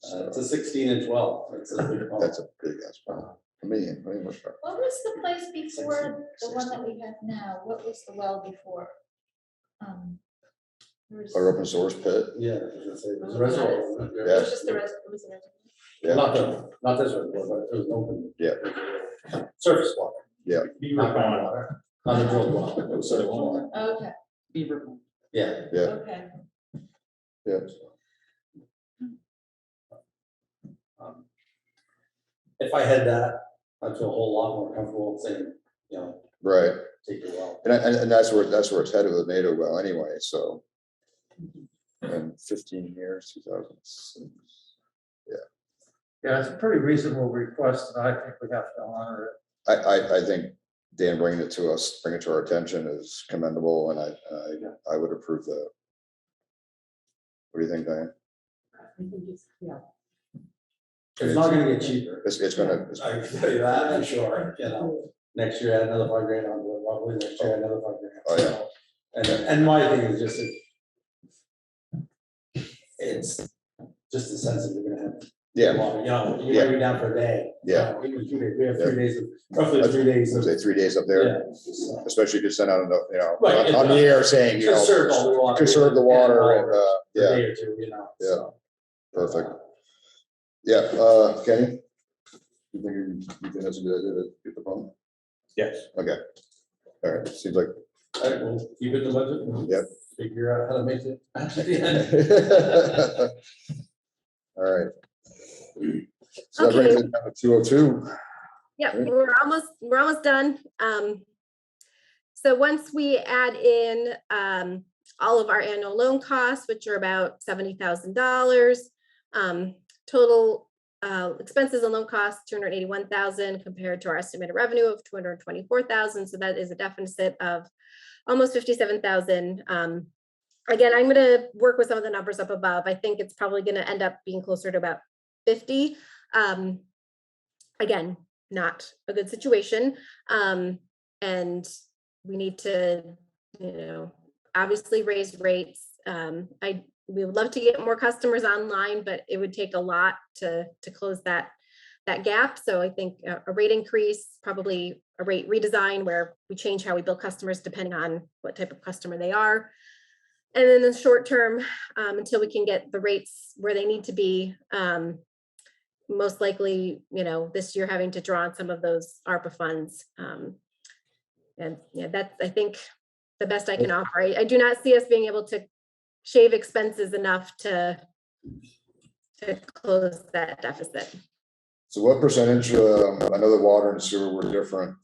It's a 16 and 12. It's a big pump.
That's a big ass pump. I mean, what's that?
What was the place before the one that we have now? What was the well before? There was-
Our open source pit,
Yeah, I was gonna say, there's a reservoir. wasn't
It
there?
was just the rest, it was the rest.
yeah,
Not this reservoir, but it was open.
Yeah.
Surface water.
yeah,
Beaver
Not
pond.
groundwater. Not the drilled well. It was surface water.
Okay,
Beaver pond.
Yeah.
yeah,
okay.
yeah.
If I had that, I'd feel a whole lot more comfortable saying, you know,
Right,
take it well.
and that's where it's headed with the NATO well anyway, so. And 15 years, 2006.
Yeah, it's a pretty reasonable request, and I think we have to honor it.
I think Dan bringing it to us, bringing it to our attention is commendable, and I would approve that. What do you think, Diane?
I think it's, yeah.
It's not gonna get cheaper.
It's gonna,
I can tell you that for sure, you know, next year add another $5,000 on it, probably next year add another $5,000.
Oh, yeah.
And my thing is just, it's just a sense that we're gonna have.
yeah,
You know, you're gonna be down for a day.
Yeah.
Even 2 days, we have 3 days, roughly 3 days.
was
of-
it 3 days up there?
Yeah, so-
Especially if you send out,
Right,
on the air saying,
Conserve all the water.
conserve the water and,
For a
yeah,
day or two, you know.
Yeah.
so.
perfect. Yeah, Kenny? You think that's a good idea to get the pump?
Yes.
Okay. All right, seems like.
All right, we'll keep it in the budget. and
Yep.
Figure out how to make it at the end.
All right. So that brings it down to 202.
Yeah,
Great.
we're almost done. So once we add in all of our annual loan costs, which are about $70,000, total expenses and loan costs, $281,000 compared to our estimated revenue of $224,000. So that is a deficit of almost $57,000. Again, I'm going to work with some of the numbers up above. I think it's probably going to end up being closer to about 50. Again, not a good situation. And we need to, obviously raise rates. We would love to get more customers online, but it would take a lot to close that gap. So I think a rate increase, probably a rate redesign where we change how we bill customers depending on what type of customer they are. And then the short term, until we can get the rates where they need to be, most likely, this year having to draw on some of those ARPA funds. And yeah, that's, I think, the best I can offer. I do not see us being able to shave expenses enough to close that deficit.
So what percentage, I know the water and sewer were different.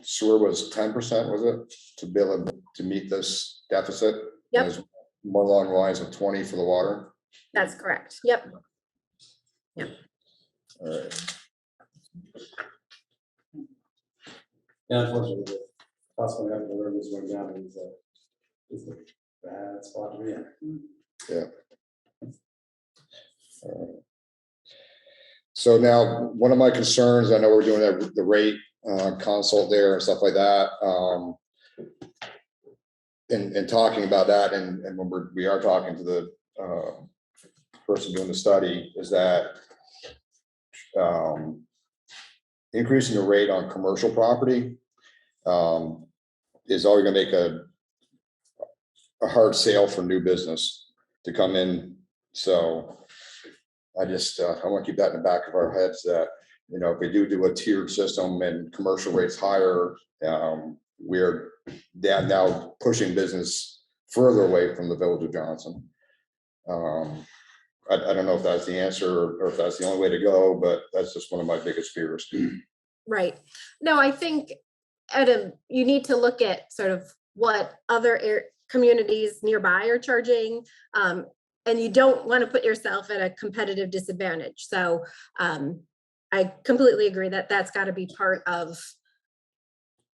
Sewer was 10%, was it, to be able to meet this deficit?
Yep.
And it was more along the lines of 20 for the water?
That's correct. Yep.
All right.
Yeah, unfortunately, the cost of having the room is going down is a bad spot to be in.
Yeah. So now, one of my concerns, I know we're doing the rate consult there and stuff like that. And talking about that, and when we are talking to the person doing the study, is that increasing the rate on commercial property is always going to make a hard sale for new business to come in. So I just I want to keep that in the back of our heads that, if we do a tiered system and commercial rates higher, we're now pushing business further away from the village of Johnson. I don't know if that's the answer or if that's the only way to go, but that's just one of my biggest fears.
Right. No, I think you need to look at sort of what other communities nearby are charging. And you don't want to put yourself at a competitive disadvantage. So I completely agree that that's got to be part of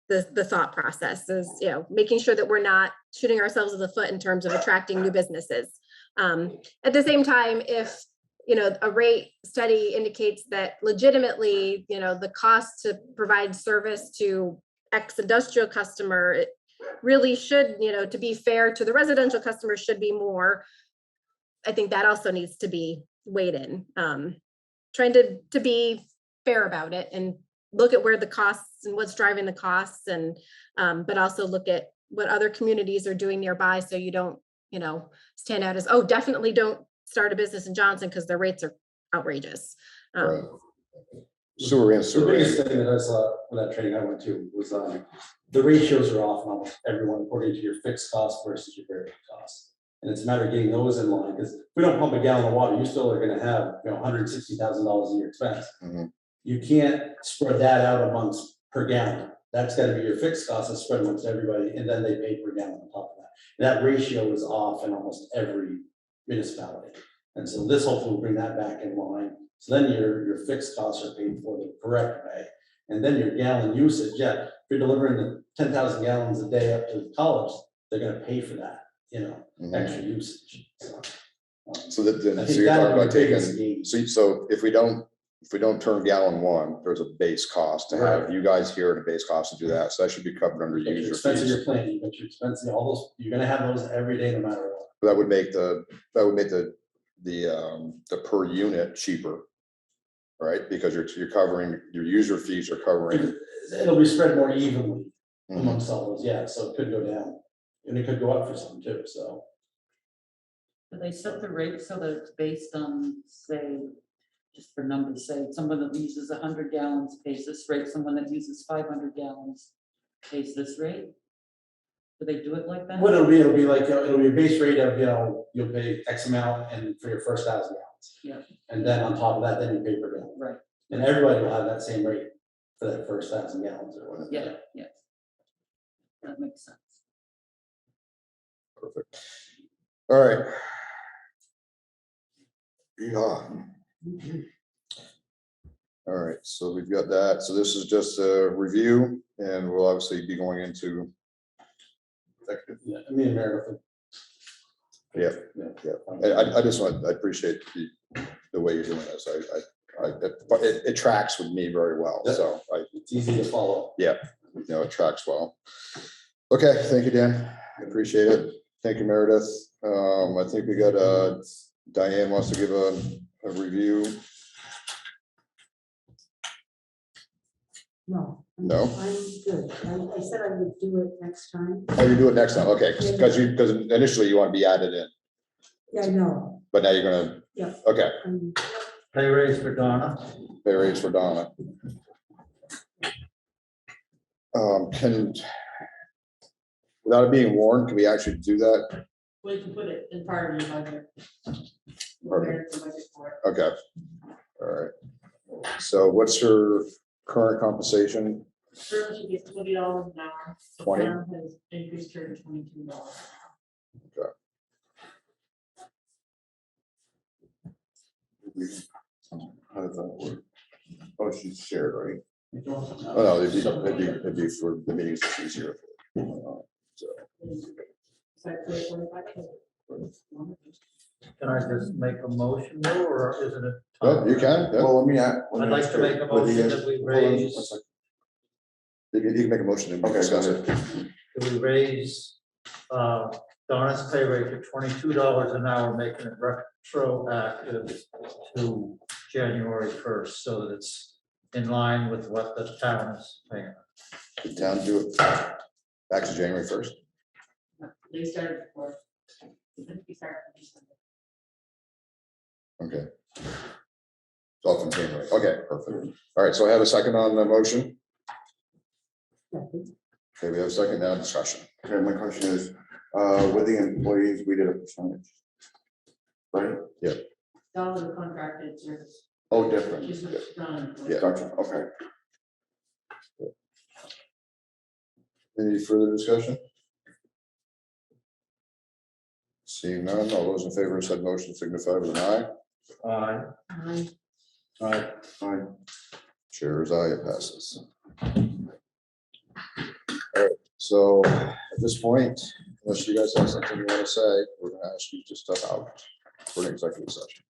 the thought process, is, making sure that we're not shooting ourselves in the foot in terms of attracting new businesses. At the same time, if a rate study indicates that legitimately, the cost to provide service to X industrial customer, it really should, to be fair to the residential customers, should be more. I think that also needs to be weighed in. Trying to be fair about it and look at where the costs and what's driving the costs, and but also look at what other communities are doing nearby, so you don't, stand out as, oh, definitely don't start a business in Johnson because their rates are outrageous.
Right. Sewer and
The
sewer.
biggest thing that I saw with that training I went to was the ratios are off on almost everyone according to your fixed cost versus your variable cost. And it's a matter of getting those in line, because if we don't pump a gallon of water, you still are going to have $160,000 a year expense.
Mm-hmm.
You can't spread that out amongst per gallon. That's got to be your fixed cost that's spread amongst everybody, and then they pay per gallon on top of that. That ratio is off in almost every municipality, and so this hopefully will bring that back in line. So then your fixed costs are paid for the correct way, and then your gallon usage. Yeah, if you're delivering the 10,000 gallons a day up to the college, they're going to pay for that.
Mm-hmm.
Extra usage.
So that
I
so
think
you're
that
talking
would
about
be the
taking.
biggest gain.
So if we don't turn gallon one, there's a base cost to have
Right.
you guys here at a base cost to do that. So that should be covered under
Your
user
expenses,
fees.
your planning, but your expenses, all those, you're gonna have those every day, no matter what.
That would make the per unit cheaper, right? Because you're covering, your user fees are covering.
It'll be spread more evenly
Mhm.
amongst all those, yeah, so it could go down, and it could go up for some too, so.
Do they set the rate so that it's based on, say, just for numbers, say, someone that uses 100 gallons pays this rate, someone that uses 500 gallons pays this rate? Do they do it like that?
What it'll be like, it'll be a base rate of, you'll pay X amount and for your first 1,000 gallons.
Yeah.
And then on top of that, then you pay per gallon.
Right.
And everybody will have that same rate for that first 1,000 gallons or whatever.
Yeah. That makes sense.
Perfect. All right. Yeah. All right, so we've got that. So this is just a review, and we'll obviously be going into executive.
Yeah, me and Meredith.
Yeah. I just I appreciate the way you're doing this. it tracks with me very well, so
It's easy to follow.
it tracks well. Okay, thank you, Dan. I appreciate it. Thank you, Meredith. I think we got, Diane wants to give a review.
No.
No?
I'm good. I said I would do it next time.
Oh, you do it next time, okay, because initially you want to be added in,
Yeah, I know.
but now you're gonna.
Yeah.
Okay,
Pay raise for Donna.
pay raise for Donna. Without it being warned, can we actually do that?
We can put it in part of your budget.
Pardon?
There's the budget for it.
Okay, all right. So what's her current compensation?
Currently, she gets $20 an hour. The
20?
firm has increased her to $22.
How does that work? Oh, she's shared, right?
Oh, no, it'd be for the meetings, it's easier. So,
So I put 25.
Can I just make a motion though, or isn't it?
oh, you can, yeah.
Well, let me ask.
I'd like to make a motion that we raise,
You can make a motion and we
Okay,
discuss
go
it.
that we raise Donna's pay rate to $22 an hour, making it retroactive to January 1st, so that it's in line with what the town is paying.
The town do it back to January 1st.
They started before. We started in December.
Okay. It's all from January. Okay, perfect. All right, so I have a second on the motion. Okay, we have a second now discussion.
Okay, my question is, with the employees, we did a percentage. Right?
Dollar the contracted service.
Oh, different.
She's done.
Yeah.
Gotcha, okay.
Any further discussion? Seeing none, all those in favor of said motion signify with an aye.
Aye.
Aye. Aye.
Chair is aye, it passes. All right, so at this point, unless you guys have something you want to say, we're gonna ask you to step out for an executive session.